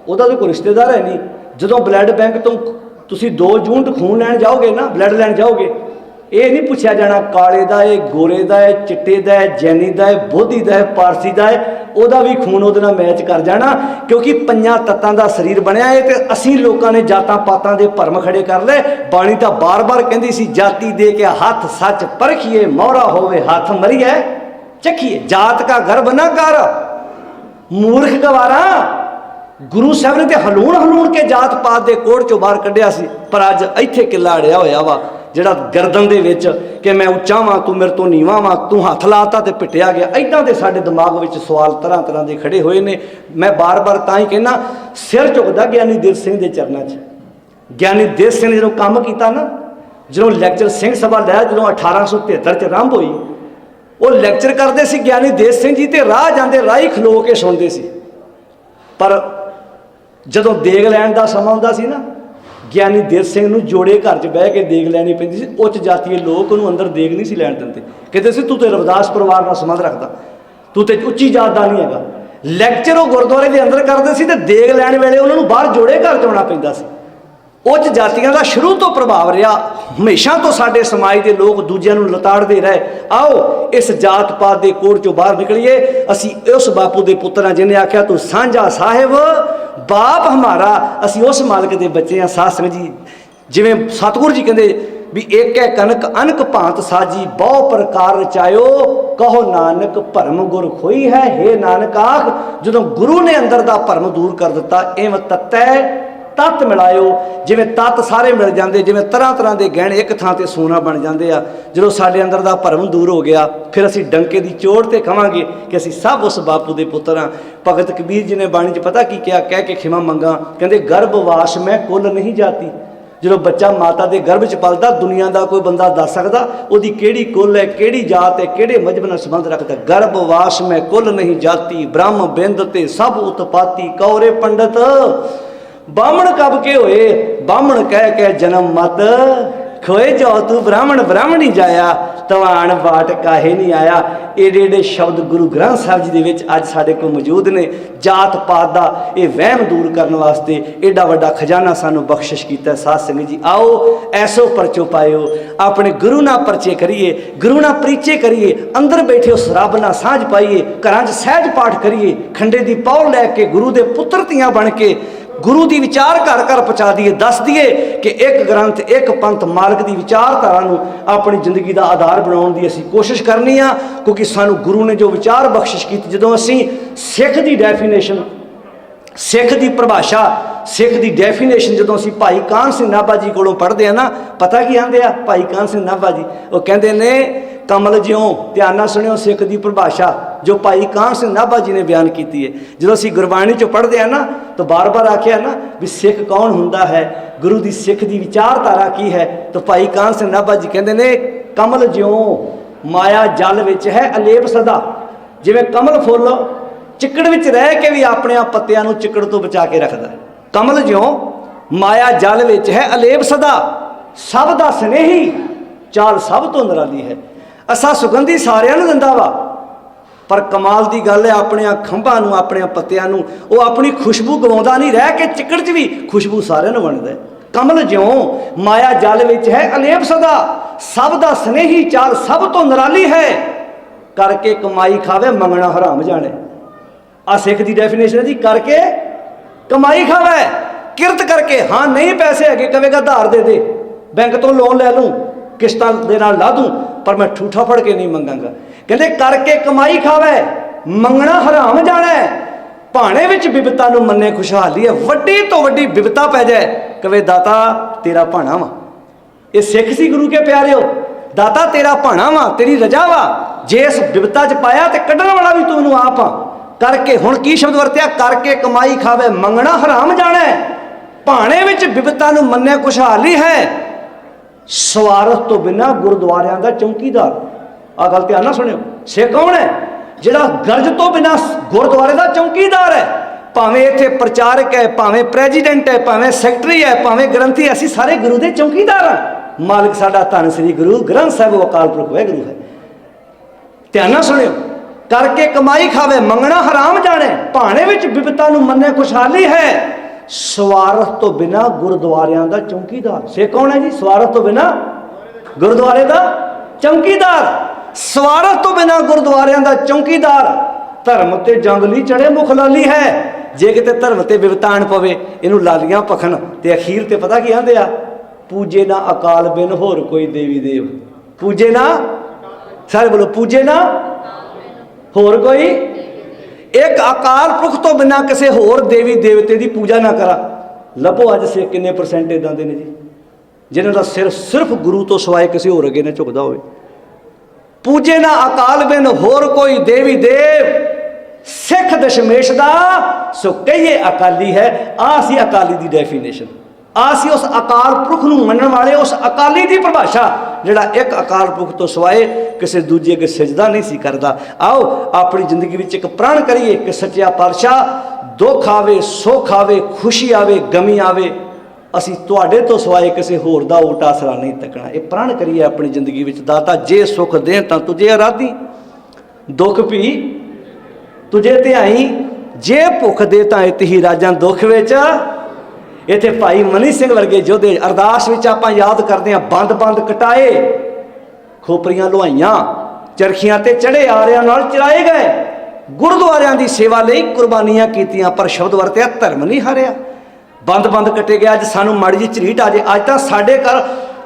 ਉਹਦਾ तो कोई रिश्तेदार है नहीं। जो ब्लड बैंक तो तुसी 2 यूनिट खून लैन जाओगे ना, ब्लड लैन जाओगे, ये नहीं पूछा जाना काले का है, गोरे का है, चिट्टे का है, जैनी का है, बोधी का है, पारसी का है, ਉਹਦਾ भी खून ਉਹਦੇ ਨਾਲ मैच कर जाना। क्योंकि 5 तत्तां का शरीर बनया है, तो असीं लोगों ने जातां पातां दे भरम खड़े कर ले। बाणी तो बार बार कहती सी, जाति दे के हाथ सच परखिए, मोहरा होवे हाथ मरिए चखिए, जात का गर्भ ना कर मूर्ख गवारा। गुरु साहब ने तो हलूण हलूण के जात पात के कोड़ चों बाहर कढ़िया सी, पर अज इत्थे किला अड़िया होया वा जिहड़ा गर्दन दे विच कि मैं उच्चा वां तू मेरे तो नीवा वां, तू हथ लाता तो पिटिया गया। इदां दे साडे दिमाग विच सवाल तरह तरह के खड़े हुए ने। मैं बार बार तां ही कहना, सिर झुकदा ज्ञानी देव सिंह के चरणों च। ज्ञानी देव सिंह ने जो काम किया ना, जो लैक्चर सिंह सभा लिया, जो 1873 च आरंभ हुई, वो लैक्चर करते सी ज्ञानी देव सिंह जी, तो राह जाते राह ही खलो के सुनते सी। पर जदों देग लैण का समा आउंदा सी ना, ਗਿਆਨੀ ਦੇਵ ਸਿੰਘ ਨੂੰ ਜੋੜੇ ਘਰ 'ਚ ਬਹਿ ਕੇ ਦੇਗ ਲੈਣੀ ਪੈਂਦੀ ਸੀ। ਉੱਚ ਜਾਤੀਏ ਲੋਕ ਉਹਨੂੰ ਅੰਦਰ ਦੇਗ ਨਹੀਂ ਸੀ ਲੈਣ ਦਿੰਦੇ, ਕਹਿੰਦੇ ਸੀ ਤੂੰ ਤੇ ਰਵਿਦਾਸ ਪਰਿਵਾਰ ਨਾਲ ਸੰਬੰਧ ਰੱਖਦਾ, ਤੂੰ ਤੇ ਉੱਚੀ ਜਾਤ ਦਾ ਨਹੀਂ ਹੈਗਾ। ਲੈਕਚਰ ਉਹ ਗੁਰਦੁਆਰੇ ਦੇ ਅੰਦਰ ਕਰਦੇ ਸੀ ਤੇ ਦੇਗ ਲੈਣ ਵੇਲੇ ਉਹਨਾਂ ਨੂੰ ਬਾਹਰ ਜੋੜੇ ਘਰ 'ਚ ਆਉਣਾ ਪੈਂਦਾ ਸੀ। ਉੱਚ ਜਾਤੀਆਂ ਦਾ ਸ਼ੁਰੂ ਤੋਂ ਪ੍ਰਭਾਵ ਰਿਹਾ, ਹਮੇਸ਼ਾ ਤੋਂ ਸਾਡੇ ਸਮਾਜ ਦੇ ਲੋਕ ਦੂਜਿਆਂ ਨੂੰ ਲਤਾੜਦੇ ਰਹੇ। ਆਓ ਇਸ ਜਾਤ ਪਾਤ ਦੇ ਕੋੜ 'ਚੋਂ ਬਾਹਰ ਨਿਕਲੀਏ। ਅਸੀਂ ਉਸ ਬਾਪੂ ਦੇ ਪੁੱਤਰਾਂ ਜਿਹਨੇ ਆਖਿਆ ਤੂੰ ਸਾਂਝਾ ਸਾਹਿਬ ਬਾਪ ਹਮਾਰਾ, ਅਸੀਂ ਉਸ ਮਾਲਕ ਦੇ ਬੱਚੇ ਹਾਂ। ਸਾਧ ਸੰਗਤ ਜੀ, ਜਿਵੇਂ ਸਤਿਗੁਰੂ ਜੀ ਕਹਿੰਦੇ ਵੀ ਇੱਕ ਹੈ ਕਨਕ ਅਨਕ ਭਾਂਤ ਸਾਜੀ, ਬਹੁ ਪ੍ਰਕਾਰ ਰਚਾਇਓ, ਕਹੋ ਨਾਨਕ ਭਰਮ ਗੁਰ ਖੋਈ ਹੈ। ਹੇ ਨਾਨਕ ਆਖ, ਜਦੋਂ ਗੁਰੂ ਨੇ ਅੰਦਰ ਦਾ ਭਰਮ ਦੂਰ ਕਰ ਦਿੱਤਾ, ਇਵੇਂ ਤਤੈ ਤੱਤ ਮਿਲਾਇਓ। ਜਿਵੇਂ ਤੱਤ ਸਾਰੇ ਮਿਲ ਜਾਂਦੇ, ਜਿਵੇਂ ਤਰ੍ਹਾਂ ਤਰ੍ਹਾਂ ਦੇ ਗਹਿਣੇ ਇੱਕ ਥਾਂ ਤੇ ਸੋਨਾ ਬਣ ਜਾਂਦੇ ਆ। ਜਦੋਂ ਸਾਡੇ ਅੰਦਰ ਦਾ ਭਰਮ ਦੂਰ ਹੋ ਗਿਆ, ਫਿਰ ਅਸੀਂ ਡੰਕੇ ਦੀ ਚੋਟ ਤੇ ਕਹਾਂਗੇ ਕਿ ਅਸੀਂ ਸਭ ਉਸ ਬਾਪੂ ਦੇ ਪੁੱਤਰ ਹਾਂ। ਭਗਤ ਕਬੀਰ ਜੀ ਨੇ ਬਾਣੀ 'ਚ ਪਤਾ ਕੀ ਕਿਹਾ, ਕਹਿ ਕੇ ਖਿਮਾ ਮੰਗਾ, ਕਹਿੰਦੇ ਗਰਭਵਾਸ ਮੈਂ ਕੁੱਲ ਨਹੀਂ ਜਾਤੀ। ਜਦੋਂ ਬੱਚਾ ਮਾਤਾ ਦੇ ਗਰਭ 'ਚ ਪਲਦਾ, ਦੁਨੀਆ ਦਾ ਕੋਈ ਬੰਦਾ ਦੱਸ ਸਕਦਾ ਉਹਦੀ ਕਿਹੜੀ ਕੁੱਲ ਹੈ, ਕਿਹੜੀ ਜਾਤ ਹੈ, ਕਿਹੜੇ ਮਜ਼ਹਬ ਨਾਲ ਸੰਬੰਧ ਰੱਖਦਾ। ਗਰਭਵਾਸ ਮੈਂ ਕੁੱਲ ਨਹੀਂ ਜਾਤੀ, ਬ੍ਰਹਮ ਬਿੰਦ ਤੇ ਸਭ ਉਤਪਾਤੀ, ਕੌਰੇ ਪੰਡਤ ਬਾਹਮਣ ਕਬ ਕੇ ਹੋਏ, ਬਾਹਮਣ ਕਹਿ ਕੇ ਜਨਮ ਮਤ ਖੋਏ ਜੋ ਤੂੰ ਬ੍ਰਾਹਮਣ ਬ੍ਰਾਹਮਣੀ ਜਾਇਆ, ਤਵਾਣ ਬਾਟ ਕਾਹੇ ਨਹੀਂ ਆਇਆ। ਏਡੇ ਏਡੇ ਸ਼ਬਦ ਗੁਰੂ ਗ੍ਰੰਥ ਸਾਹਿਬ ਜੀ ਦੇ ਵਿੱਚ ਅੱਜ ਸਾਡੇ ਕੋਲ ਮੌਜੂਦ ਨੇ। ਜਾਤ ਪਾਤ ਦਾ ਇਹ ਵਹਿਮ ਦੂਰ ਕਰਨ ਵਾਸਤੇ ਏਡਾ ਵੱਡਾ ਖਜ਼ਾਨਾ ਸਾਨੂੰ ਬਖਸ਼ਿਸ਼ ਕੀਤਾ। ਸਾਧ ਸੰਗਤ ਜੀ, ਆਓ ਐਸੋ ਪਰਚੋ ਪਾਇਓ, ਆਪਣੇ ਗੁਰੂ ਨਾਲ ਪਰਚੇ ਕਰੀਏ, ਗੁਰੂ ਨਾਲ ਪ੍ਰੀਚੇ ਕਰੀਏ, ਅੰਦਰ ਬੈਠੇ ਉਸ ਰੱਬ ਨਾਲ ਸਾਂਝ ਪਾਈਏ, ਘਰਾਂ 'ਚ ਸਹਿਜ ਪਾਠ ਕਰੀਏ, ਖੰਡੇ ਦੀ ਪੌੜ ਲੈ ਕੇ ਗੁਰੂ ਦੇ ਪੁੱਤਰ ਧੀਆਂ ਬਣ ਕੇ ਗੁਰੂ ਦੀ ਵਿਚਾਰ ਘਰ ਘਰ ਪਹੁੰਚਾ ਦਈਏ। ਦੱਸ ਦਈਏ ਕਿ ਇੱਕ ਗ੍ਰੰਥ ਇੱਕ ਪੰਥ ਮਾਲਕ ਦੀ ਵਿਚਾਰਧਾਰਾ ਨੂੰ ਆਪਣੀ ਜ਼ਿੰਦਗੀ ਦਾ ਆਧਾਰ ਬਣਾਉਣ ਦੀ ਅਸੀਂ ਕੋਸ਼ਿਸ਼ ਕਰਨੀ ਆ, ਕਿਉਂਕਿ ਸਾਨੂੰ ਗੁਰੂ ਨੇ ਜੋ ਵਿਚਾਰ ਬਖਸ਼ਿਸ਼ ਕੀਤੀ। ਜਦੋਂ ਅਸੀਂ ਸਿੱਖ ਦੀ ਡੈਫੀਨੇਸ਼ਨ, ਸਿੱਖ ਦੀ ਪਰਿਭਾਸ਼ਾ, ਸਿੱਖ ਦੀ ਡੈਫੀਨੇਸ਼ਨ ਜਦੋਂ ਅਸੀਂ ਭਾਈ ਕਾਹਨ ਸਿੰਘ ਨਾਭਾ ਜੀ ਕੋਲੋਂ ਪੜ੍ਹਦੇ ਆ ਨਾ, ਪਤਾ ਕੀ ਆਂਦੇ ਆ ਭਾਈ ਕਾਹਨ ਸਿੰਘ ਨਾਭਾ ਜੀ? ਉਹ ਕਹਿੰਦੇ ਨੇ ਕਮਲ ਜਿਉਂ, ਧਿਆਨ ਨਾਲ ਸੁਣਿਓ, ਸਿੱਖ ਦੀ ਪਰਿਭਾਸ਼ਾ ਜੋ ਭਾਈ ਕਾਹਨ ਸਿੰਘ ਨਾਭਾ ਜੀ ਨੇ ਬਿਆਨ ਕੀਤੀ ਹੈ। ਜਦੋਂ ਅਸੀਂ ਗੁਰਬਾਣੀ 'ਚੋਂ ਪੜ੍ਹਦੇ ਆ ਨਾ, ਤਾਂ ਬਾਰ-ਬਾਰ ਆਖਿਆ ਨਾ ਵੀ ਸਿੱਖ ਕੌਣ ਹੁੰਦਾ ਹੈ, ਗੁਰੂ ਦੀ ਸਿੱਖ ਦੀ ਵਿਚਾਰਧਾਰਾ ਕੀ ਹੈ। ਤਾਂ ਭਾਈ ਕਾਹਨ ਸਿੰਘ ਨਾਭਾ ਜੀ ਕਹਿੰਦੇ ਨੇ ਕਮਲ ਜਿਉਂ ਮਾਇਆ ਜਲ ਵਿੱਚ ਹੈ ਅਲੇਪ ਸਦਾ। ਜਿਵੇਂ ਕਮਲ ਫੁੱਲ ਚਿੱਕੜ ਵਿੱਚ ਰਹਿ ਕੇ ਵੀ ਆਪਣੇ ਆਪ ਪੱਤਿਆਂ ਨੂੰ ਚਿੱਕੜ ਤੋਂ ਬਚਾ ਕੇ ਰੱਖਦਾ, ਕਮਲ ਜਿਉਂ ਮਾਇਆ ਜਲ ਵਿੱਚ ਹੈ ਅਲੇਪ ਸਦਾ, ਸਭ ਦਾ ਸਨੇਹੀ ਚਾਲ ਸਭ ਤੋਂ ਨਿਰਾਲੀ ਹੈ। ਅਸਾਂ ਸੁਗੰਧੀ ਸਾਰਿਆਂ ਨੂੰ ਦਿੰਦਾ ਵਾ, ਪਰ ਕਮਾਲ ਦੀ ਗੱਲ ਹੈ ਆਪਣਿਆਂ ਖੰਭਾਂ ਨੂੰ, ਆਪਣਿਆਂ ਪੱਤਿਆਂ ਨੂੰ ਉਹ ਆਪਣੀ ਖੁਸ਼ਬੂ ਗਵਾਉਂਦਾ ਨਹੀਂ, ਰਹਿ ਕੇ ਚਿੱਕੜ 'ਚ ਵੀ ਖੁਸ਼ਬੂ ਸਾਰਿਆਂ ਨੂੰ ਵੰਡਦਾ। ਕਮਲ ਜਿਉਂ ਮਾਇਆ ਜਲ ਵਿੱਚ ਹੈ ਅਲੇਪ ਸਦਾ, ਸਭ ਦਾ ਸਨੇਹੀ ਚਾਲ ਸਭ ਤੋਂ ਨਿਰਾਲੀ ਹੈ, ਕਰਕੇ ਕਮਾਈ ਖਾਵੇ ਮੰਗਣਾ ਹਰਾਮ ਜਾਣੇ। ਆ ਸਿੱਖ ਦੀ ਡੈਫੀਨੇਸ਼ਨ ਹੈ ਜੀ, ਕਰਕੇ ਕਮਾਈ ਖਾਵੇ, ਕਿਰਤ ਕਰਕੇ। ਹਾਂ ਨਹੀਂ ਪੈਸੇ ਹੈਗੇ, ਕਵੇਗਾ ਧਾਰ ਦੇ ਦੇ, ਬੈਂਕ ਤੋਂ ਲੋਨ ਲੈ ਲੂੰ, ਕਿਸ਼ਤਾਂ ਦੇ ਨਾਲ ਲਾ ਦੂੰ, ਪਰ ਮੈਂ ਠੂਠਾ ਫੜ ਕੇ ਨਹੀਂ ਮੰਗਾਂਗਾ। ਕਹਿੰਦੇ ਕਰਕੇ ਕਮਾਈ ਖਾਵੇ ਮੰਗਣਾ ਹਰਾਮ ਜਾਣੇ, ਭਾਣੇ ਵਿੱਚ ਬਿਪਤਾ ਨੂੰ ਮੰਨੇ ਖੁਸ਼ਹਾਲੀ ਹੈ। ਵੱਡੀ ਤੋਂ ਵੱਡੀ ਬਿਪਤਾ ਪੈ ਜਾਏ, ਕਵੇ ਦਾਤਾ ਤੇਰਾ ਭਾਣਾ ਵਾ। ਇਹ ਸਿੱਖ ਸੀ ਗੁਰੂ ਕੇ ਪਿਆਰਿਓ, ਦਾਤਾ ਤੇਰਾ ਭਾਣਾ ਵਾ, ਤੇਰੀ ਰਜਾ ਵਾ। ਜੇ ਇਸ ਬਿਪਤਾ 'ਚ ਪਾਇਆ ਤੇ ਕੱਢਣ ਵਾਲਾ ਵੀ ਤੂੰ ਇਹਨੂੰ ਆਪ ਆ। ਕਰਕੇ ਹੁਣ ਕੀ ਸ਼ਬਦ ਵਰਤਿਆ, ਕਰਕੇ ਕਮਾਈ ਖਾਵੇ ਮੰਗਣਾ ਹਰਾਮ ਜਾਣੇ, ਭਾਣੇ ਵਿੱਚ ਬਿਪਤਾ ਨੂੰ ਮੰਨੇ ਖੁਸ਼ਹਾਲੀ ਹੈ। ਸਵਾਰਥ ਤੋਂ ਬਿਨਾਂ ਗੁਰਦੁਆਰਿਆਂ ਦਾ ਚੌਂਕੀਦਾਰ। ਆਹ ਗੱਲ ਧਿਆਨ ਨਾਲ ਸੁਣਿਓ, ਸਿੱਖ ਕੌਣ ਹੈ? ਜਿਹੜਾ ਗਰਜ ਤੋਂ ਬਿਨਾਂ ਗੁਰਦੁਆਰੇ ਦਾ ਚੌਂਕੀਦਾਰ ਹੈ। ਭਾਵੇਂ ਇੱਥੇ ਪ੍ਰਚਾਰਕ ਹੈ, ਭਾਵੇਂ ਪ੍ਰੈਜ਼ੀਡੈਂਟ ਹੈ, ਭਾਵੇਂ ਸੈਕਟਰੀ ਹੈ, ਭਾਵੇਂ ਗ੍ਰੰਥੀ, ਅਸੀਂ ਸਾਰੇ ਗੁਰੂ ਦੇ ਚੌਂਕੀਦਾਰ ਹਾਂ। ਮਾਲਕ ਸਾਡਾ ਧੰਨ ਸ੍ਰੀ ਗੁਰੂ ਗ੍ਰੰਥ ਸਾਹਿਬ ਅਕਾਲ ਪੁਰਖ ਵਾਹਿਗੁਰੂ ਹੈ। ਧਿਆਨ ਨਾਲ ਸੁਣਿਓ, ਕਰਕੇ ਕਮਾਈ ਖਾਵੇ ਮੰਗਣਾ ਹਰਾਮ ਜਾਣੇ, ਭਾਣੇ ਵਿੱਚ ਬਿਪਤਾ ਨੂੰ ਮੰਨੇ ਖੁਸ਼ਹਾਲੀ ਹੈ। ਸਵਾਰਥ ਤੋਂ ਬਿਨਾਂ ਗੁਰਦੁਆਰਿਆਂ ਦਾ ਚੌਂਕੀਦਾਰ। ਸਿੱਖ ਕੌਣ ਹੈ ਜੀ? ਸਵਾਰਥ ਤੋਂ ਬਿਨਾਂ ਗੁਰਦੁਆਰੇ ਦਾ ਚੌਂਕੀਦਾਰ। ਸਵਾਰਥ ਤੋਂ ਬਿਨਾਂ ਗੁਰਦੁਆਰਿਆਂ ਦਾ ਚੌਂਕੀਦਾਰ। ਧਰਮ ਤੇ ਜੰਗ ਲਈ ਚੜੇ ਮੁਖ ਲਾਲੀ ਹੈ। ਜੇ ਕਿਤੇ ਧਰਮ ਤੇ ਵਿਵਤਾਨ ਪਵੇ, ਇਹਨੂੰ ਲਾਲੀਆਂ ਪਖਣ ਤੇ ਅਖੀਰ ਤੇ ਪਤਾ ਕੀ ਆਂਦੇ ਆ, ਪੂਜੇ ਨਾ ਅਕਾਲ ਬਿਨ ਹੋਰ ਕੋਈ ਦੇਵੀ ਦੇਵ। ਪੂਜੇ ਨਾ, ਸਾਰੇ ਬੋਲੋ, ਪੂਜੇ ਨਾ ਹੋਰ ਕੋਈ, ਇੱਕ ਅਕਾਲ ਪੁਰਖ ਤੋਂ ਬਿਨਾਂ ਕਿਸੇ ਹੋਰ ਦੇਵੀ ਦੇਵਤੇ ਦੀ ਪੂਜਾ ਨਾ ਕਰਾ। ਲੱਭੋ ਅੱਜ ਸਿੱਖ ਕਿੰਨੇ ਪਰਸੈਂਟ ਇਦਾਂ ਦੇ ਨੇ ਜੀ, ਜਿਨ੍ਹਾਂ ਦਾ ਸਿਰ ਸਿਰਫ ਗੁਰੂ ਤੋਂ ਸਿਵਾਏ ਕਿਸੇ ਹੋਰ ਅੱਗੇ ਨਾ ਝੁਕਦਾ ਹੋਵੇ। ਪੂਜੇ ਨਾ ਅਕਾਲ ਬਿਨ ਹੋਰ ਕੋਈ ਦੇਵੀ ਦੇਵ, ਸਿੱਖ ਦਸ਼ਮੇਸ਼ ਦਾ ਸੋ ਕਹੀਏ ਅਕਾਲੀ ਹੈ। ਆਹ ਸੀ ਅਕਾਲੀ ਦੀ ਡੈਫੀਨੇਸ਼ਨ, ਆਹ ਸੀ ਉਸ ਅਕਾਲ ਪੁਰਖ ਨੂੰ ਮੰਨਣ ਵਾਲੇ, ਉਸ ਅਕਾਲੀ ਦੀ ਪਰਿਭਾਸ਼ਾ ਜਿਹੜਾ ਇੱਕ ਅਕਾਲ ਪੁਰਖ ਤੋਂ ਸਿਵਾਏ ਕਿਸੇ ਦੂਜੇ ਅੱਗੇ ਸਜਦਾ ਨਹੀਂ ਸੀ ਕਰਦਾ। ਆਓ ਆਪਣੀ ਜ਼ਿੰਦਗੀ ਵਿੱਚ ਇੱਕ ਪ੍ਰਣ ਕਰੀਏ ਕਿ ਸੱਚਿਆ ਪਾਤਸ਼ਾਹ, ਦੁੱਖ ਆਵੇ ਸੁੱਖ ਆਵੇ, ਖੁਸ਼ੀ ਆਵੇ ਗਮੀ ਆਵੇ, ਅਸੀਂ ਤੁਹਾਡੇ ਤੋਂ ਸਿਵਾਏ ਕਿਸੇ ਹੋਰ ਦਾ ਓਟ ਆਸਰਾ ਨਹੀਂ ਤੱਕਣਾ। ਇਹ ਪ੍ਰਣ ਕਰੀਏ ਆਪਣੀ ਜ਼ਿੰਦਗੀ ਵਿੱਚ, ਦਾਤਾ ਜੇ ਸੁਖ ਦੇ ਤਾਂ ਤੁਝੇ ਅਰਾਧੀ, ਦੁੱਖ ਵੀ ਤੁਝੇ ਧਿਆਈ, ਜੇ ਭੁੱਖ ਦੇ ਤਾਂ ਇਤਿ ਰਾਜਾਂ ਦੁੱਖ ਵਿੱਚ। ਇੱਥੇ ਭਾਈ ਮਨੀ ਸਿੰਘ ਵਰਗੇ ਯੋਧੇ ਅਰਦਾਸ ਵਿੱਚ ਆਪਾਂ ਯਾਦ ਕਰਦੇ ਹਾਂ, ਬੰਦ ਬੰਦ ਕਟਾਏ, ਖੋਪਰੀਆਂ ਲੁਹਾਈਆਂ, ਚਰਖੀਆਂ ਤੇ ਚੜੇ ਆਰਿਆਂ ਨਾਲ ਚਲਾਏ ਗਏ, ਗੁਰਦੁਆਰਿਆਂ ਦੀ ਸੇਵਾ ਲਈ ਕੁਰਬਾਨੀਆਂ ਕੀਤੀਆਂ, ਪਰ ਸ਼ਬਦ ਵਰਤਿਆ ਧਰਮ ਨਹੀਂ ਹਾਰਿਆ। ਬੰਦ ਬੰਦ ਕੱਟੇ ਗਿਆ। ਅੱਜ ਸਾਨੂੰ ਮਾੜੀ ਜਿਹੀ ਝਰੀਟ ਆ ਜੇ, ਅੱਜ ਤਾਂ ਸਾਡੇ ਘਰ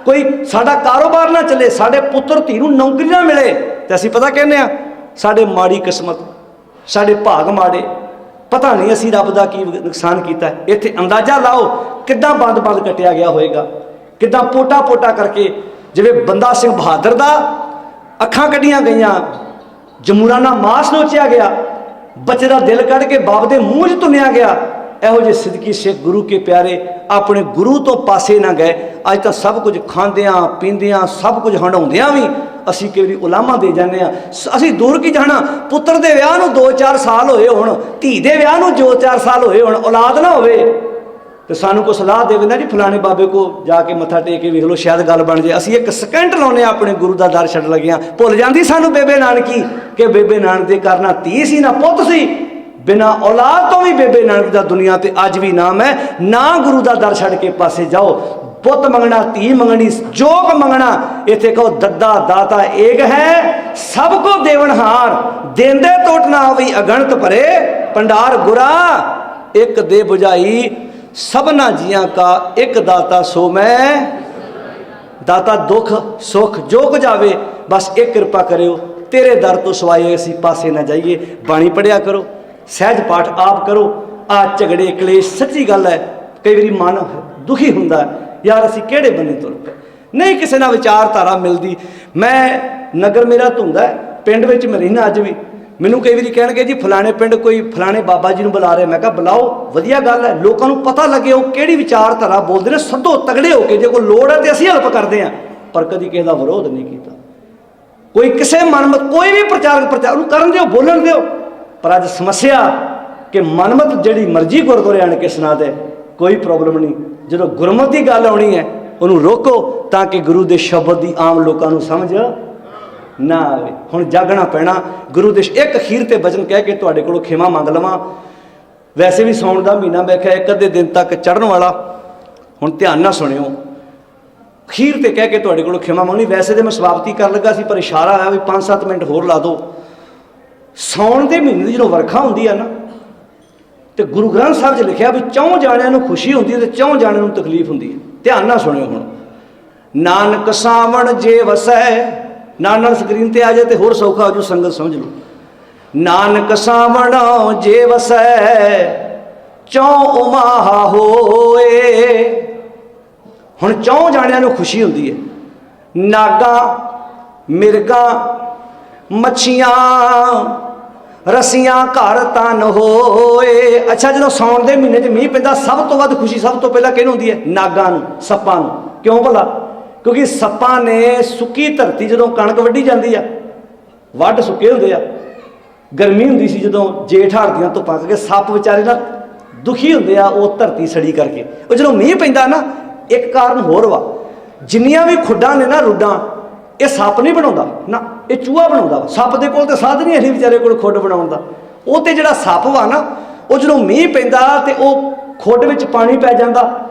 ਕੋਈ ਸਾਡਾ ਕਾਰੋਬਾਰ ਨਾ ਚੱਲੇ, ਸਾਡੇ ਪੁੱਤਰ ਧੀ ਨੂੰ ਨੌਕਰੀ ਨਾ ਮਿਲੇ, ਤੇ ਅਸੀਂ ਪਤਾ ਕਹਿੰਦੇ ਆ ਸਾਡੇ ਮਾੜੀ ਕਿਸਮਤ, ਸਾਡੇ ਭਾਗ ਮਾੜੇ, ਪਤਾ ਨਹੀਂ ਅਸੀਂ ਰੱਬ ਦਾ ਕੀ ਨੁਕਸਾਨ ਕੀਤਾ। ਇੱਥੇ ਅੰਦਾਜ਼ਾ ਲਾਓ ਕਿੱਦਾਂ ਬੰਦ ਬੰਦ ਕੱਟਿਆ ਗਿਆ ਹੋਏਗਾ, ਕਿੱਦਾਂ ਪੋਟਾ ਪੋਟਾ ਕਰਕੇ। ਜਿਵੇਂ ਬੰਦਾ ਸਿੰਘ ਬਹਾਦਰ ਦਾ ਅੱਖਾਂ ਕੱਢੀਆਂ ਗਈਆਂ, ਜਮੂਰਾਨਾ ਮਾਸ ਨੋਚਿਆ ਗਿਆ, ਬੱਚੇ ਦਾ ਦਿਲ ਕੱਢ ਕੇ ਬਾਪ ਦੇ ਮੂੰਹ 'ਚ ਤੁੰਨਿਆ ਗਿਆ। ਇਹੋ ਜਿਹੇ ਸਿੱਦਕੀ ਸਿੱਖ ਗੁਰੂ ਕੇ ਪਿਆਰੇ ਆਪਣੇ ਗੁਰੂ ਤੋਂ ਪਾਸੇ ਨਾ ਗਏ। ਅੱਜ ਤਾਂ ਸਭ ਕੁਝ ਖਾਂਦਿਆਂ ਪੀਂਦਿਆਂ ਸਭ ਕੁਝ ਹੰਡਾਉਂਦਿਆਂ ਵੀ ਅਸੀਂ ਕਈ ਵਾਰੀ ਉਲਾਮਾ ਦੇ ਜਾਂਦੇ ਹਾਂ। ਅਸੀਂ ਦੂਰ ਕੀ ਜਾਣਾ, ਪੁੱਤਰ ਦੇ ਵਿਆਹ ਨੂੰ 2-4 ਸਾਲ ਹੋਏ ਹੋਣ, ਧੀ ਦੇ ਵਿਆਹ ਨੂੰ 2-4 ਸਾਲ ਹੋਏ ਹੋਣ, ਔਲਾਦ ਨਾ ਹੋਵੇ, ਤੇ ਸਾਨੂੰ ਕੋਈ ਸਲਾਹ ਦੇਵੇ ਨਾ ਜੀ ਫਲਾਣੇ ਬਾਬੇ ਕੋ ਜਾ ਕੇ ਮੱਥਾ ਟੇਕ ਕੇ ਵੇਖ ਲਓ, ਸ਼ਾਇਦ ਗੱਲ ਬਣ ਜਾਏ। ਅਸੀਂ 1 ਸਕਿੰਟ ਲਾਉਂਦੇ ਹਾਂ ਆਪਣੇ ਗੁਰੂ ਦਾ ਦਰ ਛੱਡ ਲੱਗਿਆ। ਭੁੱਲ ਜਾਂਦੀ ਸਾਨੂੰ ਬੇਬੇ ਨਾਨਕੀ ਕਿ ਬੇਬੇ ਨਾਨਕ ਦੇ ਘਰ ਨਾ ਧੀ ਸੀ ਨਾ ਪੁੱਤ ਸੀ, ਬਿਨਾਂ ਔਲਾਦ ਤੋਂ ਵੀ ਬੇਬੇ ਨਾਨਕ ਦਾ ਦੁਨੀਆ ਤੇ ਅੱਜ ਵੀ ਨਾਮ ਹੈ। ਨਾ ਗੁਰੂ ਦਾ ਦਰ ਛੱਡ ਕੇ ਪਾਸੇ ਜਾਓ, ਪੁੱਤ ਮੰਗਣਾ, ਧੀ ਮੰਗਣੀ, ਜੋਗ ਮੰਗਣਾ। ਇੱਥੇ ਕਹੋ ਦੱਦਾ ਦਾਤਾ ਏਕ ਹੈ, ਸਭ ਕੋ ਦੇਵਨਹਾਰ, ਦੇਂਦੇ ਟੋਟ ਨਾ ਹੋਈ ਅਗਣਤ ਭਰੇ, ਭੰਡਾਰ ਗੁਰਾ ਇੱਕ ਦੇ ਬੁਝਾਈ, ਸਭਨਾ ਜੀਆਂ ਕਾ ਇੱਕ ਦਾਤਾ ਸੋ ਮੈਂ। ਦਾਤਾ ਦੁੱਖ ਸੁੱਖ ਜੋ ਕੁਝ ਆਵੇ ਬਸ ਇੱਕ ਕਿਰਪਾ ਕਰਿਓ, ਤੇਰੇ ਦਰ ਤੋਂ ਸਵਾਏ ਅਸੀਂ ਪਾਸੇ ਨਾ ਜਾਈਏ। ਬਾਣੀ ਪੜਿਆ ਕਰੋ, ਸਹਿਜ ਪਾਠ ਆਪ ਕਰੋ। ਆ ਝਗੜੇ ਕਲੇਸ਼ ਸੱਚੀ ਗੱਲ ਹੈ, ਕਈ ਵਾਰੀ ਮਨ ਦੁਖੀ ਹੁੰਦਾ, ਯਾਰ ਅਸੀਂ ਕਿਹੜੇ ਬੰਨੇ ਤੁਰ ਪਏ, ਨਹੀਂ ਕਿਸੇ ਨਾਲ ਵਿਚਾਰਧਾਰਾ ਮਿਲਦੀ। ਮੈਂ ਨਗਰ ਮੇਰਾ ਧੁੰਦਾ, ਪਿੰਡ ਵਿੱਚ ਮੈਂ ਰਹਿਣਾ ਅੱਜ ਵੀ। ਮੈਨੂੰ ਕਈ ਵਾਰੀ ਕਹਿਣਗੇ ਜੀ ਫਲਾਣੇ ਪਿੰਡ ਕੋਈ ਫਲਾਣੇ ਬਾਬਾ ਜੀ ਨੂੰ ਬੁਲਾ ਰਿਹਾ। ਮੈਂ ਕਿਹਾ ਬੁਲਾਓ, ਵਧੀਆ ਗੱਲ ਹੈ, ਲੋਕਾਂ ਨੂੰ ਪਤਾ ਲੱਗੇ ਉਹ ਕਿਹੜੀ ਵਿਚਾਰਧਾਰਾ ਬੋਲਦੇ ਨੇ। ਸੱਦੋ, ਤਗੜੇ ਹੋ ਕੇ, ਜੇ ਕੋਈ ਲੋੜ ਹੈ ਤੇ ਅਸੀਂ ਹੈਲਪ ਕਰਦੇ ਹਾਂ, ਪਰ ਕਦੀ ਕਿਸੇ ਦਾ ਵਿਰੋਧ ਨਹੀਂ ਕੀਤਾ। ਕੋਈ ਕਿਸੇ ਮਨਮਤ ਕੋਈ ਵੀ ਪ੍ਰਚਾਰ ਨੂੰ ਕਰਨ ਦਿਓ, ਬੋਲਣ ਦਿਓ। ਪਰ ਅੱਜ ਸਮੱਸਿਆ ਕਿ ਮਨਮਤ ਜਿਹੜੀ ਮਰਜ਼ੀ ਗੁਰਦੁਆਰੇ ਆਣ ਕੇ ਸੁਣਾ ਦੇ, ਕੋਈ ਪ੍ਰੋਬਲਮ ਨਹੀਂ। ਜਦੋਂ ਗੁਰਮਤਿ ਦੀ ਗੱਲ ਆਉਣੀ ਹੈ ਉਹਨੂੰ ਰੋਕੋ ਤਾਂ ਕਿ ਗੁਰੂ ਦੇ ਸ਼ਬਦ ਦੀ ਆਮ ਲੋਕਾਂ ਨੂੰ ਸਮਝ ਨਾ ਆਵੇ। ਹੁਣ ਜਾਗਣਾ ਪੈਣਾ। ਗੁਰੂ ਦੇ ਇੱਕ ਅਖੀਰ ਤੇ ਬਚਨ ਕਹਿ ਕੇ ਤੁਹਾਡੇ ਕੋਲੋਂ ਖਿਮਾ ਮੰਗ ਲਵਾਂ। ਵੈਸੇ ਵੀ ਸਾਉਣ ਦਾ ਮਹੀਨਾ ਮੈਂ ਕਿਹਾ 1 ਅੱਧੇ ਦਿਨ ਤੱਕ ਚੜ੍ਹਨ ਵਾਲਾ, ਹੁਣ ਧਿਆਨ ਨਾਲ ਸੁਣਿਓ। ਅਖੀਰ ਤੇ ਕਹਿ ਕੇ ਤੁਹਾਡੇ ਕੋਲੋਂ ਖਿਮਾ ਮੰਗਣੀ। ਵੈਸੇ ਤੇ ਮੈਂ ਸਮਾਪਤੀ ਕਰਨ ਲੱਗਾ ਸੀ, ਪਰ ਇਸ਼ਾਰਾ ਆਇਆ ਵੀ 5-7 ਮਿੰਟ ਹੋਰ ਲਾ ਦਿਓ। ਸਾਉਣ ਦੇ ਮਹੀਨੇ ਦੀ ਜਦੋਂ ਵਰਖਾ ਹੁੰਦੀ ਹੈ ਨਾ, ਤੇ ਗੁਰੂ ਗ੍ਰੰਥ ਸਾਹਿਬ 'ਚ ਲਿਖਿਆ ਵੀ 4 ਜਾਣਿਆਂ ਨੂੰ ਖੁਸ਼ੀ ਹੁੰਦੀ ਹੈ ਤੇ 4 ਜਾਣਿਆਂ ਨੂੰ ਤਕਲੀਫ ਹੁੰਦੀ ਹੈ। ਧਿਆਨ ਨਾਲ ਸੁਣਿਓ ਹੁਣ। ਨਾਨਕ ਸਾਵਣ ਜੇ ਵਸੈ, ਨਾਲ ਸਕਰੀਨ ਤੇ ਆ ਜਾਏ ਤੇ ਹੋਰ ਸੌਖਾ ਹੋ ਜੂ, ਸੰਗਤ ਸਮਝ ਲਓ। ਨਾਨਕ ਸਾਵਣ ਜੇ ਵਸੈ, 4 ਉਮਾਹਾ ਹੋਏ। ਹੁਣ 4 ਜਾਣਿਆਂ ਨੂੰ ਖੁਸ਼ੀ ਹੁੰਦੀ ਹੈ, ਨਾਗਾ, ਮਿਰਗਾ, ਮੱਛੀਆਂ, ਰਸੀਆਂ ਘਰ ਤਨ ਹੋਏ। ਅੱਛਾ, ਜਦੋਂ ਸਾਉਣ ਦੇ ਮਹੀਨੇ 'ਚ ਮੀਂਹ ਪੈਂਦਾ ਸਭ ਤੋਂ ਵੱਧ ਖੁਸ਼ੀ ਸਭ ਤੋਂ ਪਹਿਲਾਂ ਕਿਹਨੂੰ ਹੁੰਦੀ ਹੈ? ਨਾਗਾਂ ਨੂੰ, ਸੱਪਾਂ ਨੂੰ। ਕਿਉਂ ਭਲਾ? ਕਿਉਂਕਿ ਸੱਪਾਂ ਨੇ ਸੁੱਕੀ ਧਰਤੀ ਜਦੋਂ ਕਣਕ ਵੱਢੀ ਜਾਂਦੀ ਆ, ਵੱਢ ਸੁੱਕੇ ਹੁੰਦੇ ਆ, ਗਰਮੀ ਹੁੰਦੀ ਸੀ ਜਦੋਂ ਜੇਠ ਹਾੜ ਦੀਆਂ ਧੁੱਪਾਂ ਕਰਕੇ, ਸੱਪ ਵਿਚਾਰੇ ਨਾ ਦੁਖੀ ਹੁੰਦੇ ਆ ਉਹ ਧਰਤੀ ਸੜੀ ਕਰਕੇ। ਉਹ ਜਦੋਂ ਮੀਂਹ ਪੈਂਦਾ ਨਾ, ਇੱਕ ਕਾਰਨ ਹੋਰ ਵਾ, ਜਿੰਨੀਆਂ ਵੀ ਖੁੱਡਾਂ ਨੇ ਨਾ, ਰੁੱਡਾਂ, ਇਹ ਸੱਪ ਨਹੀਂ ਬਣਾਉਂਦਾ ਨਾ, ਇਹ ਚੂਹਾ ਬਣਾਉਂਦਾ ਵਾ। ਸੱਪ ਦੇ ਕੋਲ ਤਾਂ ਸਾਧਨ ਹੀ ਨਹੀਂ ਵਿਚਾਰੇ ਕੋਲ ਖੁੱਡ ਬਣਾਉਣ ਦਾ। ਉਹ ਤੇ ਜਿਹੜਾ ਸੱਪ ਵਾ ਨਾ, ਉਹ ਜਦੋਂ ਮੀਂਹ ਪੈਂਦਾ ਤੇ ਉਹ ਖੁੱਡ ਵਿੱਚ ਪਾਣੀ ਪੈ ਜਾਂਦਾ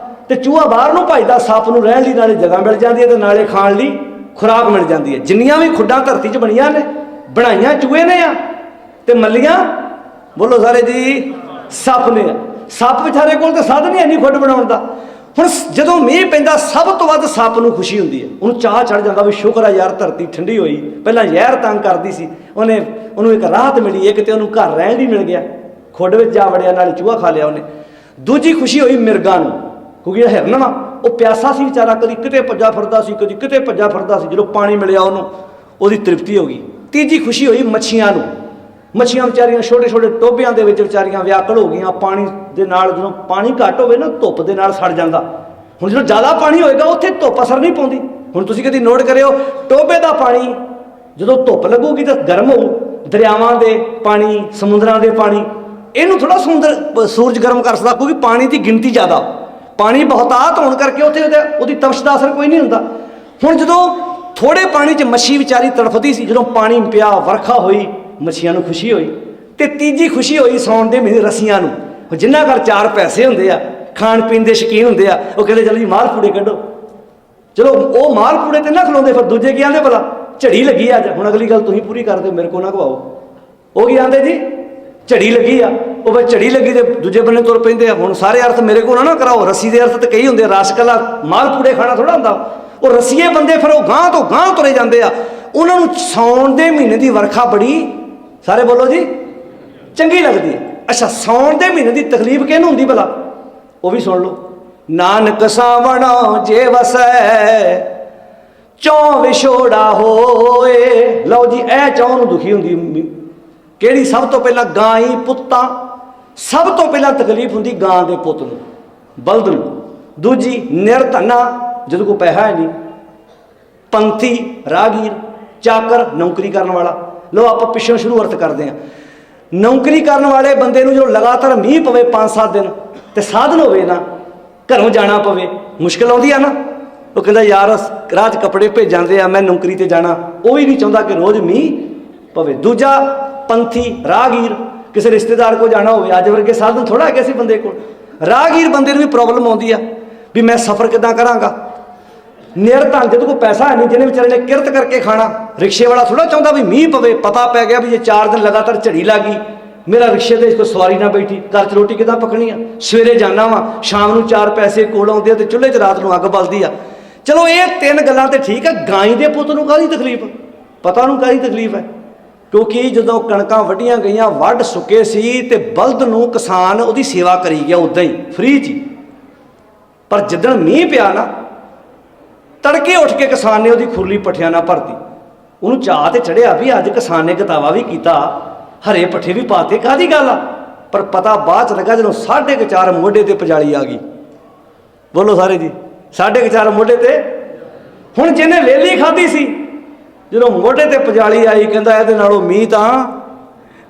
ਤੇ ਚੂਹਾ ਬਾਹਰ ਨੂੰ ਭੱਜਦਾ, ਸੱਪ ਨੂੰ ਰਹਿਣ ਲਈ ਨਾਲੇ ਜਗ੍ਹਾ ਮਿਲ ਜਾਂਦੀ ਹੈ ਤੇ ਨਾਲੇ ਖਾਣ ਲਈ ਖੁਰਾਕ ਮਿਲ ਜਾਂਦੀ ਹੈ। ਜਿੰਨੀਆਂ ਵੀ ਖੁੱਡਾਂ ਧਰਤੀ 'ਚ ਬਣੀਆਂ ਨੇ, ਬਣਾਈਆਂ ਚੂਹੇ ਨੇ ਆ, ਤੇ ਮੱਲੀਆਂ ਬੋਲੋ ਸਾਰੇ ਜੀ ਸੱਪ ਨੇ ਆ। ਸੱਪ ਵਿਚਾਰੇ ਕੋਲ ਤਾਂ ਸਾਧਨ ਹੀ ਨਹੀਂ ਖੁੱਡ ਬਣਾਉਣ ਦਾ। ਹੁਣ ਜਦੋਂ ਮੀਂਹ ਪੈਂਦਾ ਸਭ ਤੋਂ ਵੱਧ ਸੱਪ ਨੂੰ ਖੁਸ਼ੀ ਹੁੰਦੀ ਹੈ, ਉਹਨੂੰ ਚਾਹ ਚੜ੍ਹ ਜਾਂਦਾ ਵੀ ਸ਼ੁਕਰ ਆ ਯਾਰ ਧਰਤੀ ਠੰਡੀ ਹੋਈ। ਪਹਿਲਾਂ ਜ਼ਹਿਰ ਤੰਗ ਕਰਦੀ ਸੀ, ਉਹਨੂੰ ਇੱਕ ਰਾਹਤ ਮਿਲੀ, ਇੱਕ ਤੇ ਉਹਨੂੰ ਘਰ ਰਹਿਣ ਲਈ ਮਿਲ ਗਿਆ, ਖੁੱਡ ਵਿੱਚ ਜਾ ਵੜਿਆ, ਨਾਲ ਚੂਹਾ ਖਾ ਲਿਆ ਉਹਨੇ। ਦੂਜੀ ਖੁਸ਼ੀ ਹੋਈ ਮਿਰਗਾਂ ਨੂੰ, ਕਿਉਂਕਿ ਜਿਹੜਾ ਹਿਰਨ ਵਾ ਉਹ ਪਿਆਸਾ ਸੀ ਵਿਚਾਰਾ, ਕਦੀ ਕਿਤੇ ਭੱਜਾ ਫਿਰਦਾ ਸੀ, ਕਦੀ ਕਿਤੇ ਭੱਜਾ ਫਿਰਦਾ ਸੀ। ਜਦੋਂ ਪਾਣੀ ਮਿਲਿਆ ਉਹਨੂੰ, ਉਹਦੀ ਤ੍ਰਿਪਤੀ ਹੋ ਗਈ। ਤੀਜੀ ਖੁਸ਼ੀ ਹੋਈ ਮੱਛੀਆਂ ਨੂੰ। ਮੱਛੀਆਂ ਵਿਚਾਰੀਆਂ ਛੋਟੇ ਛੋਟੇ ਟੋਭਿਆਂ ਦੇ ਵਿੱਚ ਵਿਚਾਰੀਆਂ ਵਿਆਕਲ ਹੋ ਗਈਆਂ। ਪਾਣੀ ਦੇ ਨਾਲ ਜਦੋਂ ਪਾਣੀ ਘੱਟ ਹੋਵੇ ਨਾ, ਧੁੱਪ ਦੇ ਨਾਲ ਸੜ ਜਾਂਦਾ। ਹੁਣ ਜਦੋਂ ਜ਼ਿਆਦਾ ਪਾਣੀ ਹੋਏਗਾ ਉੱਥੇ ਧੁੱਪ ਅਸਰ ਨਹੀਂ ਪਾਉਂਦੀ। ਹੁਣ ਤੁਸੀਂ ਕਦੀ ਨੋਟ ਕਰਿਓ, ਟੋਭੇ ਦਾ ਪਾਣੀ ਜਦੋਂ ਧੁੱਪ ਲੱਗੂਗੀ ਤਾਂ ਗਰਮ ਹੋਊ। ਦਰਿਆਵਾਂ ਦੇ ਪਾਣੀ, ਸਮੁੰਦਰਾਂ ਦੇ ਪਾਣੀ, ਇਹਨੂੰ ਥੋੜ੍ਹਾ ਸੂਰਜ ਗਰਮ ਕਰ ਸਕਦਾ, ਕਿਉਂਕਿ ਪਾਣੀ ਦੀ ਗਿਣਤੀ ਜ਼ਿਆਦਾ। ਪਾਣੀ ਬਹੁਤਾਤ ਹੋਣ ਕਰਕੇ ਉੱਥੇ ਉਹਦੀ ਤਪਸ਼ ਦਾ ਅਸਰ ਕੋਈ ਨਹੀਂ ਹੁੰਦਾ। ਹੁਣ ਜਦੋਂ ਥੋੜੇ ਪਾਣੀ 'ਚ ਮੱਛੀ ਵਿਚਾਰੀ ਤੜਫਦੀ ਸੀ, ਜਦੋਂ ਪਾਣੀ ਪਿਆ, ਵਰਖਾ ਹੋਈ, ਮੱਛੀਆਂ ਨੂੰ ਖੁਸ਼ੀ ਹੋਈ। ਤੇ ਤੀਜੀ ਖੁਸ਼ੀ ਹੋਈ ਸਾਉਣ ਦੇ ਮਹੀਨੇ ਰੱਸੀਆਂ ਨੂੰ। ਜਿਨ੍ਹਾਂ ਘਰ 4 ਪੈਸੇ ਹੁੰਦੇ ਆ, ਖਾਣ ਪੀਣ ਦੇ ਸ਼ੌਕੀਨ ਹੁੰਦੇ ਆ, ਉਹ ਕਹਿੰਦੇ ਚਲੋ ਜੀ ਮਾਲ ਪੂੜੇ ਕੱਢੋ। ਚਲੋ ਉਹ ਮਾਲ ਪੂੜੇ ਤੇ ਨਾ ਖਲੋਂਦੇ, ਫਿਰ ਦੂਜੇ ਕੀ ਆਂਦੇ ਭਲਾ, ਝੜੀ ਲੱਗੀ ਆ ਅੱਜ, ਹੁਣ ਅਗਲੀ ਗੱਲ ਤੁਸੀਂ ਪੂਰੀ ਕਰ ਦਿਓ, ਮੇਰੇ ਕੋਲ ਨਾ ਖਵਾਓ। ਉਹ ਕੀ ਆਂਦੇ ਜੀ, ਝੜੀ ਲੱਗੀ ਆ। ਉਹ ਫਿਰ ਝੜੀ ਲੱਗੀ ਤੇ ਦੂਜੇ ਬੰਨੇ ਤੁਰ ਪੈਂਦੇ ਆ। ਹੁਣ ਸਾਰੇ ਅਰਥ ਮੇਰੇ ਕੋਲ ਨਾ ਕਰਾਓ, ਰੱਸੀ ਦੇ ਅਰਥ ਤਾਂ ਕਈ ਹੁੰਦੇ ਆ, ਰਸਕਲਾ ਮਾਲ ਪੂੜੇ ਖਾਣਾ ਥੋੜਾ ਹੁੰਦਾ। ਉਹ ਰੱਸੀਏ ਬੰਦੇ ਫਿਰ ਉਹ ਗਾਂਹ ਤੋਂ ਗਾਂਹ ਤੁਰੇ ਜਾਂਦੇ ਆ। ਉਹਨਾਂ ਨੂੰ ਸਾਉਣ ਦੇ ਮਹੀਨੇ ਦੀ ਵਰਖਾ ਬੜੀ, ਸਾਰੇ ਬੋਲੋ ਜੀ, ਚੰਗੀ ਲੱਗਦੀ ਹੈ। ਅੱਛਾ, ਸਾਉਣ ਦੇ ਮਹੀਨੇ ਦੀ ਤਕਲੀਫ ਕਿਹਨੂੰ ਹੁੰਦੀ ਭਲਾ, ਉਹ ਵੀ ਸੁਣ ਲਓ। ਨਾਨਕ ਸਾਵਣਾ ਜੇ ਵਸੈ ਚੌਂ ਵਿਛੋੜਾ ਹੋਏ। ਲਓ ਜੀ, ਇਹ ਚੌਂ ਨੂੰ ਦੁਖੀ ਹੁੰਦੀ ਕਿਹੜੀ? ਸਭ ਤੋਂ ਪਹਿਲਾਂ ਗਾਂ ਹੀ ਪੁੱਤਾਂ, ਸਭ ਤੋਂ ਪਹਿਲਾਂ ਤਕਲੀਫ ਹੁੰਦੀ ਗਾਂ ਦੇ ਪੁੱਤ ਨੂੰ, ਬਲਦ ਨੂੰ। ਦੂਜੀ ਨਿਰਧਨਾ, ਜਦੋਂ ਕੋਈ ਪੈਸਾ ਹੈ ਨਹੀਂ। ਪੰਥੀ, ਰਾਹਗੀਰ, ਚਾਕਰ, ਨੌਕਰੀ ਕਰਨ ਵਾਲਾ। ਲਓ ਆਪਾਂ ਪਿੱਛੋਂ ਸ਼ੁਰੂ ਅਰਥ ਕਰਦੇ ਹਾਂ। ਨੌਕਰੀ ਕਰਨ ਵਾਲੇ ਬੰਦੇ ਨੂੰ ਜਦੋਂ ਲਗਾਤਾਰ ਮੀਂਹ ਪਵੇ 5-7 ਦਿਨ ਤੇ ਸਾਧਨ ਹੋਵੇ ਨਾ, ਘਰੋਂ ਜਾਣਾ ਪਵੇ, ਮੁਸ਼ਕਿਲ ਆਉਂਦੀ ਆ ਨਾ। ਉਹ ਕਹਿੰਦਾ ਯਾਰ ਰਾਹ 'ਚ ਕੱਪੜੇ ਭੇਜਾਂਦੇ ਆ, ਮੈਂ ਨੌਕਰੀ ਤੇ ਜਾਣਾ। ਉਹ ਵੀ ਨਹੀਂ ਚਾਹੁੰਦਾ ਕਿ ਰੋਜ਼ ਮੀਂਹ ਪਵੇ। ਦੂਜਾ ਪੰਥੀ, ਰਾਹਗੀਰ, ਕਿਸੇ ਰਿਸ਼ਤੇਦਾਰ ਕੋਲ ਜਾਣਾ ਹੋਵੇ, ਅੱਜ ਵਰਗੇ ਸਾਧਨ ਥੋੜਾ ਹੈਗੇ ਸੀ ਬੰਦੇ ਕੋਲ। ਰਾਹਗੀਰ ਬੰਦੇ ਨੂੰ ਵੀ ਪ੍ਰੋਬਲਮ ਆਉਂਦੀ ਆ ਵੀ ਮੈਂ ਸਫ਼ਰ ਕਿੱਦਾਂ ਕਰਾਂਗਾ। ਨਿਰਧਨ, ਜਦੋਂ ਕੋਈ ਪੈਸਾ ਹੈ ਨਹੀਂ, ਜਿਹਨੇ ਵਿਚਾਰੇ ਨੇ ਕਿਰਤ ਕਰਕੇ ਖਾਣਾ, ਰਿਕਸ਼ੇ ਵਾਲਾ ਥੋੜਾ ਚਾਹੁੰਦਾ ਵੀ ਮੀਂਹ ਪਵੇ। ਪਤਾ ਪੈ ਗਿਆ ਵੀ ਜੇ 4 ਦਿਨ ਲਗਾਤਾਰ ਝੜੀ ਲੱਗ ਗਈ, ਮੇਰਾ ਰਿਕਸ਼ੇ ਤੇ ਕੋਈ ਸਵਾਰੀ ਨਾ ਬੈਠੀ, ਘਰ 'ਚ ਰੋਟੀ ਕਿੱਦਾਂ ਪਕਣੀ ਆ। ਸਵੇਰੇ ਜਾਣਾ ਵਾ, ਸ਼ਾਮ ਨੂੰ 4 ਪੈਸੇ ਕੋਲ ਆਉਂਦੇ ਆ ਤੇ ਚੁੱਲ੍ਹੇ 'ਚ ਰਾਤ ਨੂੰ ਅੱਗ ਬਲਦੀ ਆ। ਚਲੋ ਇਹ 3 ਗੱਲਾਂ ਤੇ ਠੀਕ ਆ। ਗਾਂ ਦੇ ਪੁੱਤ ਨੂੰ ਕਾਹਦੀ ਤਕਲੀਫ? ਪਤਾ ਉਹਨੂੰ ਕਾਹਦੀ ਤਕਲੀਫ ਹੈ? ਕਿਉਂਕਿ ਜਦੋਂ ਕਣਕਾਂ ਵੱਢੀਆਂ ਗਈਆਂ, ਵੱਢ ਸੁੱਕੇ ਸੀ ਤੇ ਬਲਦ ਨੂੰ ਕਿਸਾਨ ਉਹਦੀ ਸੇਵਾ ਕਰੀ ਗਿਆ ਉੱਦਾਂ ਹੀ ਫ੍ਰੀ 'ਚ। ਪਰ ਜਿੱਦਣ ਮੀਂਹ ਪਿਆ ਨਾ, ਤੜਕੇ ਉੱਠ ਕੇ ਕਿਸਾਨ ਨੇ ਉਹਦੀ ਖੁਰਲੀ ਪੱਠਿਆਂ ਨਾਲ ਭਰਤੀ। ਉਹਨੂੰ ਚਾਅ ਤੇ ਚੜਿਆ ਵੀ ਅੱਜ ਕਿਸਾਨ ਨੇ ਕਿਤਾਵਾ ਵੀ ਕੀਤਾ, ਹਰੇ ਪੱਠੇ ਵੀ ਪਾਤੇ, ਕਾਹਦੀ ਗੱਲ ਆ। ਪਰ ਪਤਾ ਬਾਅਦ 'ਚ ਲੱਗਾ ਜਦੋਂ 4:30 ਮੋਢੇ ਤੇ ਪਜਾਲੀ ਆ ਗਈ। ਬੋਲੋ ਸਾਰੇ ਜੀ, 4:30 ਮੋਢੇ ਤੇ। ਹੁਣ ਜਿਹਨੇ ਵੇਲੀ ਖਾਧੀ ਸੀ, ਜਦੋਂ ਮੋਢੇ ਤੇ ਪਜਾਲੀ ਆਈ, ਕਹਿੰਦਾ ਇਹਦੇ ਨਾਲੋਂ ਮੀਂਹ ਤਾਂ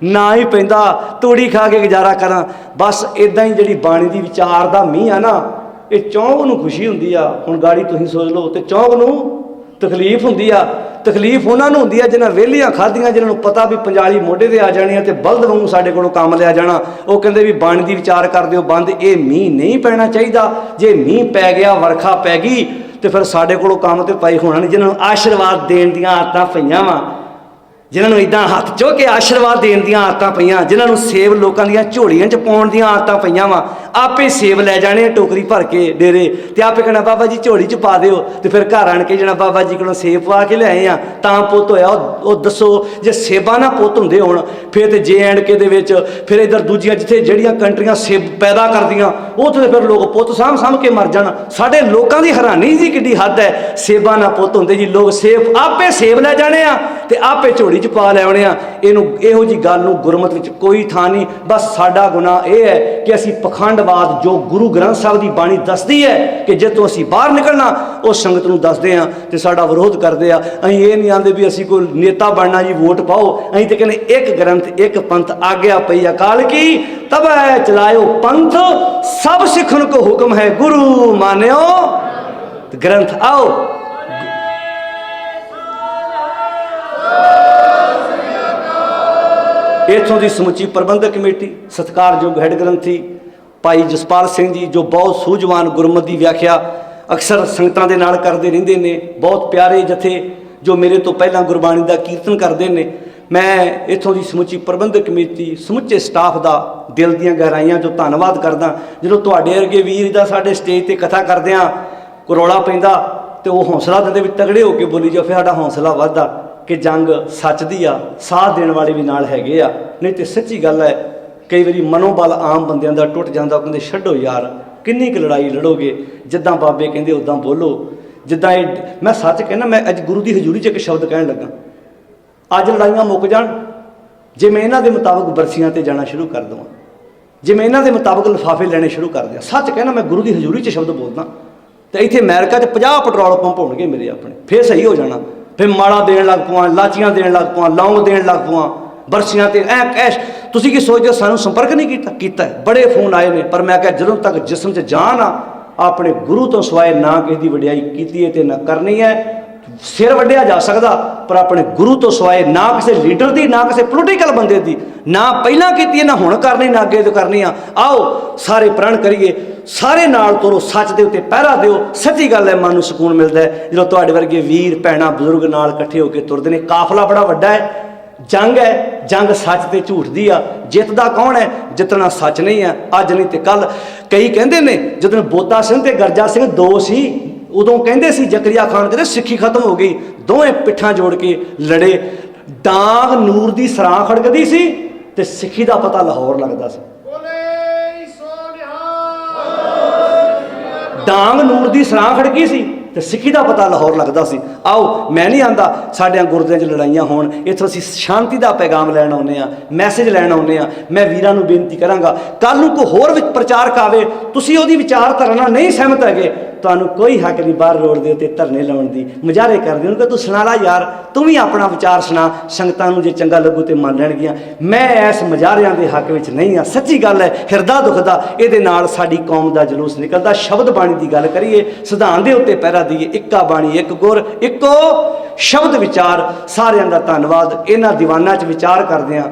ਨਾ ਹੀ ਪੈਂਦਾ, ਤੂੜੀ ਖਾ ਕੇ ਗੁਜ਼ਾਰਾ ਕਰਾਂ। ਬਸ ਇਦਾਂ ਹੀ ਜਿਹੜੀ ਬਾਣੀ ਦੀ ਵਿਚਾਰ ਦਾ ਮੀਂਹ ਆ ਨਾ, ਇਹ ਚੌਂਕ ਨੂੰ ਖੁਸ਼ੀ ਹੁੰਦੀ ਆ। ਹੁਣ ਗਾੜੀ ਤੁਸੀਂ ਸੋਚ ਲਓ, ਤੇ ਚੌਂਕ ਨੂੰ ਤਕਲੀਫ ਹੁੰਦੀ ਆ। ਤਕਲੀਫ ਉਹਨਾਂ ਨੂੰ ਹੁੰਦੀ ਆ ਜਿਹਨਾਂ ਵਿਹਲੀਆਂ ਖਾਧੀਆਂ, ਜਿਹਨਾਂ ਨੂੰ ਪਤਾ ਵੀ ਪਜਾਲੀ ਮੋਢੇ ਤੇ ਆ ਜਾਣੀ ਆ ਤੇ ਬਲਦ ਵਾਂਗੂ ਸਾਡੇ ਕੋਲੋਂ ਕੰਮ ਲਿਆ ਜਾਣਾ। ਉਹ ਕਹਿੰਦੇ ਵੀ ਬਾਣੀ ਦੀ ਵਿਚਾਰ ਕਰਦੇ ਹੋ ਬੰਦ, ਇਹ ਮੀਂਹ ਨਹੀਂ ਪੈਣਾ ਚਾਹੀਦਾ। ਜੇ ਮੀਂਹ ਪੈ ਗਿਆ, ਵਰਖਾ ਪੈ ਗਈ ਤੇ ਫਿਰ ਸਾਡੇ ਕੋਲੋਂ ਕੰਮ ਤੇ ਪਾਈ ਹੋਣਾ ਨਹੀਂ। ਜਿਹਨਾਂ ਨੂੰ ਆਸ਼ੀਰਵਾਦ ਦੇਣ ਦੀਆਂ ਆਦਤਾਂ ਪਈਆਂ ਵਾ, ਜਿਨ੍ਹਾਂ ਨੂੰ ਇੱਦਾਂ ਹੱਥ ਚੁੱਕ ਕੇ ਆਸ਼ੀਰਵਾਦ ਦੇਣ ਦੀਆਂ ਆਦਤਾਂ ਪਈਆਂ, ਜਿਨ੍ਹਾਂ ਨੂੰ ਸੇਬ ਲੋਕਾਂ ਦੀਆਂ ਝੋਲੀਆਂ 'ਚ ਪਾਉਣ ਦੀਆਂ ਆਦਤਾਂ ਪਈਆਂ ਵਾ, ਆਪੇ ਸੇਬ ਲੈ ਜਾਣੇ ਟੋਕਰੀ ਭਰ ਕੇ ਡੇਰੇ ਤੇ ਆਪੇ ਕਹਿਣਾ ਬਾਬਾ ਜੀ ਝੋਲੀ 'ਚ ਪਾ ਦਿਓ। ਤੇ ਫਿਰ ਘਰ ਆਣ ਕੇ ਜਿਹੜਾ ਬਾਬਾ ਜੀ ਕੋਲੋਂ ਸੇਬ ਪਾ ਕੇ ਲਿਆਏ ਆ ਤਾਂ ਪੁੱਤ ਹੋਇਆ। ਉਹ ਦੱਸੋ, ਜੇ ਸੇਬਾਂ ਨਾ ਪੁੱਤ ਹੁੰਦੇ ਹੋਣ ਫਿਰ ਤੇ JNK ਦੇ ਵਿੱਚ, ਫਿਰ ਇੱਧਰ ਦੂਜੀਆਂ ਜਿੱਥੇ ਜਿਹੜੀਆਂ ਕੰਟਰੀਆਂ ਸੇਬ ਪੈਦਾ ਕਰਦੀਆਂ, ਉੱਥੇ ਫਿਰ ਲੋਕ ਪੁੱਤ ਸਾਂਭ ਕੇ ਮਰ ਜਾਣ। ਸਾਡੇ ਲੋਕਾਂ ਦੀ ਹੈਰਾਨੀ ਜੀ ਕਿੱਡੀ ਹੱਦ ਹੈ। ਸੇਬਾਂ ਨਾ ਪੁੱਤ ਹੁੰਦੇ ਜੀ, ਲੋਕ ਸੇਬ ਆਪੇ ਸੇਬ ਲੈ ਜਾਣੇ ਆ ਤੇ ਆਪੇ ਝੋਲੀ 'ਚ ਪਾ ਲੈ ਆਉਣੇ ਆ। ਇਹੋ ਜੀ ਗੱਲ ਨੂੰ ਗੁਰਮਤਿ ਵਿੱਚ ਕੋਈ ਥਾਂ ਨਹੀਂ। ਬਸ ਸਾਡਾ ਗੁਨਾਹ ਇਹ ਹੈ ਕਿ ਅਸੀਂ ਪਖੰਡਵਾਦ, ਜੋ ਗੁਰੂ ਗ੍ਰੰਥ ਸਾਹਿਬ ਦੀ ਬਾਣੀ ਦੱਸਦੀ ਹੈ ਕਿ ਜੇ ਤੋਂ ਅਸੀਂ ਬਾਹਰ ਨਿਕਲਣਾ, ਉਹ ਸੰਗਤ ਨੂੰ ਦੱਸਦੇ ਆ ਤੇ ਸਾਡਾ ਵਿਰੋਧ ਕਰਦੇ ਆ। ਅਸੀਂ ਇਹ ਨਹੀਂ ਆਂਦੇ ਵੀ ਅਸੀਂ ਕੋਈ ਨੇਤਾ ਬਣਨਾ ਜੀ, ਵੋਟ ਪਾਓ। ਅਸੀਂ ਤੇ ਕਹਿੰਦੇ ਇੱਕ ਗ੍ਰੰਥ, ਇੱਕ ਪੰਥ, ਆਗਿਆ ਪਈ ਅਕਾਲ ਕੀ, ਤਬੈ ਚਲਾਇਓ ਪੰਥ, ਸਭ ਸਿੱਖਣ ਕੋ ਹੁਕਮ ਹੈ ਗੁਰੂ ਮਾਨਿਓ ਗ੍ਰੰਥ। ਆਓ ਇੱਥੋਂ ਦੀ ਸਮੁੱਚੀ ਪ੍ਰਬੰਧਕ ਕਮੇਟੀ, ਸਤਿਕਾਰਯੋਗ ਹੈੱਡ ਗ੍ਰੰਥੀ ਭਾਈ ਜਸਪਾਲ ਸਿੰਘ ਜੀ, ਜੋ ਬਹੁਤ ਸੂਝਵਾਨ ਗੁਰਮਤਿ ਦੀ ਵਿਆਖਿਆ ਅਕਸਰ ਸੰਗਤਾਂ ਦੇ ਨਾਲ ਕਰਦੇ ਰਹਿੰਦੇ ਨੇ। ਬਹੁਤ ਪਿਆਰੇ ਜਥੇ ਜੋ ਮੇਰੇ ਤੋਂ ਪਹਿਲਾਂ ਗੁਰਬਾਣੀ ਦਾ ਕੀਰਤਨ ਕਰਦੇ ਨੇ। ਮੈਂ ਇੱਥੋਂ ਦੀ ਸਮੁੱਚੀ ਪ੍ਰਬੰਧਕ ਕਮੇਟੀ, ਸਮੁੱਚੇ ਸਟਾਫ ਦਾ ਦਿਲ ਦੀਆਂ ਗਹਿਰਾਈਆਂ 'ਚੋਂ ਧੰਨਵਾਦ ਕਰਦਾ। ਜਦੋਂ ਤੁਹਾਡੇ ਵਰਗੇ ਵੀਰ ਦਾ ਸਾਡੇ ਸਟੇਜ 'ਤੇ ਕਥਾ ਕਰਦਿਆਂ ਕੋਈ ਰੌਲਾ ਪੈਂਦਾ ਤੇ ਉਹ ਹੌਸਲਾ ਦਿੰਦੇ ਵੀ ਤਗੜੇ ਹੋ ਕੇ ਬੋਲੀ ਜਾਓ, ਫਿਰ ਸਾਡਾ ਹੌਸਲਾ ਵੱਧਦਾ ਕਿ ਜੰਗ ਸੱਚ ਦੀ ਆ, ਸਾਥ ਦੇਣ ਵਾਲੇ ਵੀ ਨਾਲ ਹੈਗੇ ਆ। ਨਹੀਂ ਤੇ ਸੱਚੀ ਗੱਲ ਹੈ, ਕਈ ਵਾਰੀ ਮਨੋਬਲ ਆਮ ਬੰਦਿਆਂ ਦਾ ਟੁੱਟ ਜਾਂਦਾ। ਉਹ ਕਹਿੰਦੇ ਛੱਡੋ ਯਾਰ, ਕਿੰਨੀ ਕੁ ਲੜਾਈ ਲੜੋਗੇ, ਜਿੱਦਾਂ ਬਾਬੇ ਕਹਿੰਦੇ ਉੱਦਾਂ ਬੋਲੋ। ਜਿੱਦਾਂ ਇਹ ਮੈਂ ਸੱਚ ਕਹਿੰਦਾ, ਮੈਂ ਅੱਜ ਗੁਰੂ ਦੀ ਹਜ਼ੂਰੀ 'ਚ ਇੱਕ ਸ਼ਬਦ ਕਹਿਣ ਲੱਗਾ, ਅੱਜ ਲੜਾਈਆਂ ਮੁੱਕ ਜਾਣ ਜੇ ਮੈਂ ਇਹਨਾਂ ਦੇ ਮੁਤਾਬਕ ਬਰਸੀਆਂ ਤੇ ਜਾਣਾ ਸ਼ੁਰੂ ਕਰ ਦੇਵਾਂ, ਜੇ ਮੈਂ ਇਹਨਾਂ ਦੇ ਮੁਤਾਬਕ ਲਿਫਾਫੇ ਲੈਣੇ ਸ਼ੁਰੂ ਕਰ ਦਿਆਂ। ਸੱਚ ਕਹਿੰਦਾ, ਮੈਂ ਗੁਰੂ ਦੀ ਹਜ਼ੂਰੀ 'ਚ ਸ਼ਬਦ ਬੋਲਦਾ। ਤੇ ਇੱਥੇ ਅਮਰੀਕਾ 'ਚ 50 ਪੈਟਰੋਲ ਪੰਪ ਹੋਣਗੇ ਮੇਰੇ ਆਪਣੇ, ਫਿਰ ਸਹੀ ਹੋ ਜਾਣਾ। ਫਿਰ ਮਾਲਾ ਦੇਣ ਲੱਗ ਪਵਾਂ, ਲਾਚੀਆਂ ਦੇਣ ਲੱਗ ਪਵਾਂ, ਲੌਂਗ ਦੇਣ ਲੱਗ ਪਵਾਂ, ਬਰਸੀਆਂ ਤੇ ਐ ਕੈਸ਼। ਤੁਸੀਂ ਕੀ ਸੋਚਦੇ ਹੋ ਸਾਨੂੰ ਸੰਪਰਕ ਨਹੀਂ ਕੀਤਾ? ਕੀਤਾ ਹੈ, ਬੜੇ ਫੋਨ ਆਏ ਨੇ। ਪਰ ਮੈਂ ਕਿਹਾ ਜਦੋਂ ਤੱਕ ਜਿਸਮ 'ਚ ਜਾਨ ਆ, ਆਪਣੇ ਗੁਰੂ ਤੋਂ ਸਿਵਾਏ ਨਾ ਕਿਸੇ ਦੀ ਵਡਿਆਈ ਕੀਤੀ ਹੈ ਤੇ ਨਾ ਕਰਨੀ ਹੈ। ਸਿਰ ਵੱਢਿਆ ਜਾ ਸਕਦਾ ਪਰ ਆਪਣੇ ਗੁਰੂ ਤੋਂ ਸਿਵਾਏ ਨਾ ਕਿਸੇ ਲੀਡਰ ਦੀ, ਨਾ ਕਿਸੇ ਪੋਲੀਟੀਕਲ ਬੰਦੇ ਦੀ, ਨਾ ਪਹਿਲਾਂ ਕੀਤੀ ਹੈ ਨਾ ਹੁਣ ਕਰਨੀ, ਨਾ ਅੱਗੇ ਤੋਂ ਕਰਨੀ ਆ। ਆਓ ਸਾਰੇ ਪ੍ਰਣ ਕਰੀਏ, ਸਾਰੇ ਨਾਲ ਤੁਰੋ, ਸੱਚ ਦੇ ਉੱਤੇ ਪਹਿਰਾ ਦਿਓ। ਸੱਚੀ ਗੱਲ ਹੈ, ਮਨ ਨੂੰ ਸਕੂਨ ਮਿਲਦਾ ਹੈ ਜਦੋਂ ਤੁਹਾਡੇ ਵਰਗੇ ਵੀਰ ਭੈਣਾਂ ਬਜ਼ੁਰਗ ਨਾਲ ਇਕੱਠੇ ਹੋ ਕੇ ਤੁਰਦੇ ਨੇ। ਕਾਫਲਾ ਬੜਾ ਵੱਡਾ ਹੈ, ਜੰਗ ਹੈ, ਜੰਗ ਸੱਚ ਤੇ ਝੂਠ ਦੀ ਆ। ਜਿੱਤਦਾ ਕੌਣ ਹੈ? ਜਿੱਤਣਾ ਸੱਚ ਨਹੀਂ ਆ, ਅੱਜ ਨਹੀਂ ਤੇ ਕੱਲ। ਕਈ ਕਹਿੰਦੇ ਨੇ ਜਦੋਂ ਬੋਤਾ ਸਿੰਘ ਤੇ ਗਰਜਾ ਸਿੰਘ ਦੋ ਸੀ, ਉਦੋਂ ਕਹਿੰਦੇ ਸੀ ਜ਼ਕਰੀਆ ਖਾਨ ਕਹਿੰਦੇ ਸਿੱਖੀ ਖਤਮ ਹੋ ਗਈ। ਦੋਵੇਂ ਪਿੱਠਾਂ ਜੋੜ ਕੇ ਲੜੇ। ਡਾਂਗ ਨੂਰ ਦੀ ਸਰਾਂ ਖੜਕਦੀ ਸੀ ਤੇ ਸਿੱਖੀ ਦਾ ਪਤਾ ਲਾਹੌਰ ਲੱਗਦਾ ਸੀ। ਡਾਂਗ ਨੂਰ ਦੀ ਸਰਾਂ ਖੜਕੀ ਸੀ ਤੇ ਸਿੱਖੀ ਦਾ ਪਤਾ ਲਾਹੌਰ ਲੱਗਦਾ ਸੀ। ਆਓ, ਮੈਂ ਨਹੀਂ ਆਂਦਾ ਸਾਡਿਆਂ ਗੁਰਦਿਆਂ 'ਚ ਲੜਾਈਆਂ ਹੋਣ, ਇੱਥੋਂ ਅਸੀਂ ਸ਼ਾਂਤੀ ਦਾ ਪੈਗਾਮ ਲੈਣ ਆਉਂਦੇ ਹਾਂ, ਮੈਸੇਜ ਲੈਣ ਆਉਂਦੇ ਹਾਂ। ਮੈਂ ਵੀਰਾਂ ਨੂੰ ਬੇਨਤੀ ਕਰਾਂਗਾ, ਕੱਲ੍ਹ ਨੂੰ ਕੋਈ ਹੋਰ ਵਿੱਚ ਪ੍ਰਚਾਰਕ ਆਵੇ, ਤੁਸੀਂ ਉਹਦੀ ਵਿਚਾਰਧਾਰਾ ਨਾਲ ਨਹੀਂ ਸਹਿਮਤ ਹੈਗੇ, ਤੁਹਾਨੂੰ ਕੋਈ ਹੱਕ ਨਹੀਂ ਬਾਹਰ ਰੋਡ ਦੇ ਉੱਤੇ ਧਰਨੇ ਲਾਉਣ ਦੀ, ਮੁਜ਼ਾਹਰੇ ਕਰਦੇ ਉਹਨੂੰ ਕਿ ਤੂੰ ਸੁਣਾ ਲਾ ਯਾਰ, ਤੂੰ ਵੀ ਆਪਣਾ ਵਿਚਾਰ ਸੁਣਾ, ਸੰਗਤਾਂ ਨੂੰ ਜੇ ਚੰਗਾ ਲੱਗੂ ਤੇ ਮੰਨ ਲੈਣਗੀਆਂ। ਮੈਂ ਇਸ ਮੁਜ਼ਾਹਰਿਆਂ ਦੇ ਹੱਕ ਵਿੱਚ ਨਹੀਂ ਹਾਂ। ਸੱਚੀ ਗੱਲ ਹੈ, ਹਿਰਦਾ ਦੁਖਦਾ, ਇਹਦੇ ਨਾਲ ਸਾਡੀ ਕੌਮ ਦਾ ਜਲੂਸ ਨਿਕਲਦਾ। ਸ਼ਬਦ ਬਾਣੀ ਦੀ ਗੱਲ ਕਰੀਏ, ਸਿਧਾਂਤ ਦੇ ਉੱਤੇ ਪਹਿਰਾ ਦਈਏ, ਇੱਕਾ ਬਾਣੀ ਇੱਕ ਗੁਰ ਇੱਕੋ ਸ਼ਬਦ ਵਿਚਾਰ। ਸਾਰਿਆਂ ਦਾ ਧੰਨਵਾਦ। ਇਹਨਾਂ ਦੀਵਾਨਾਂ 'ਚ ਵਿਚਾਰ ਕਰਦੇ ਹਾਂ।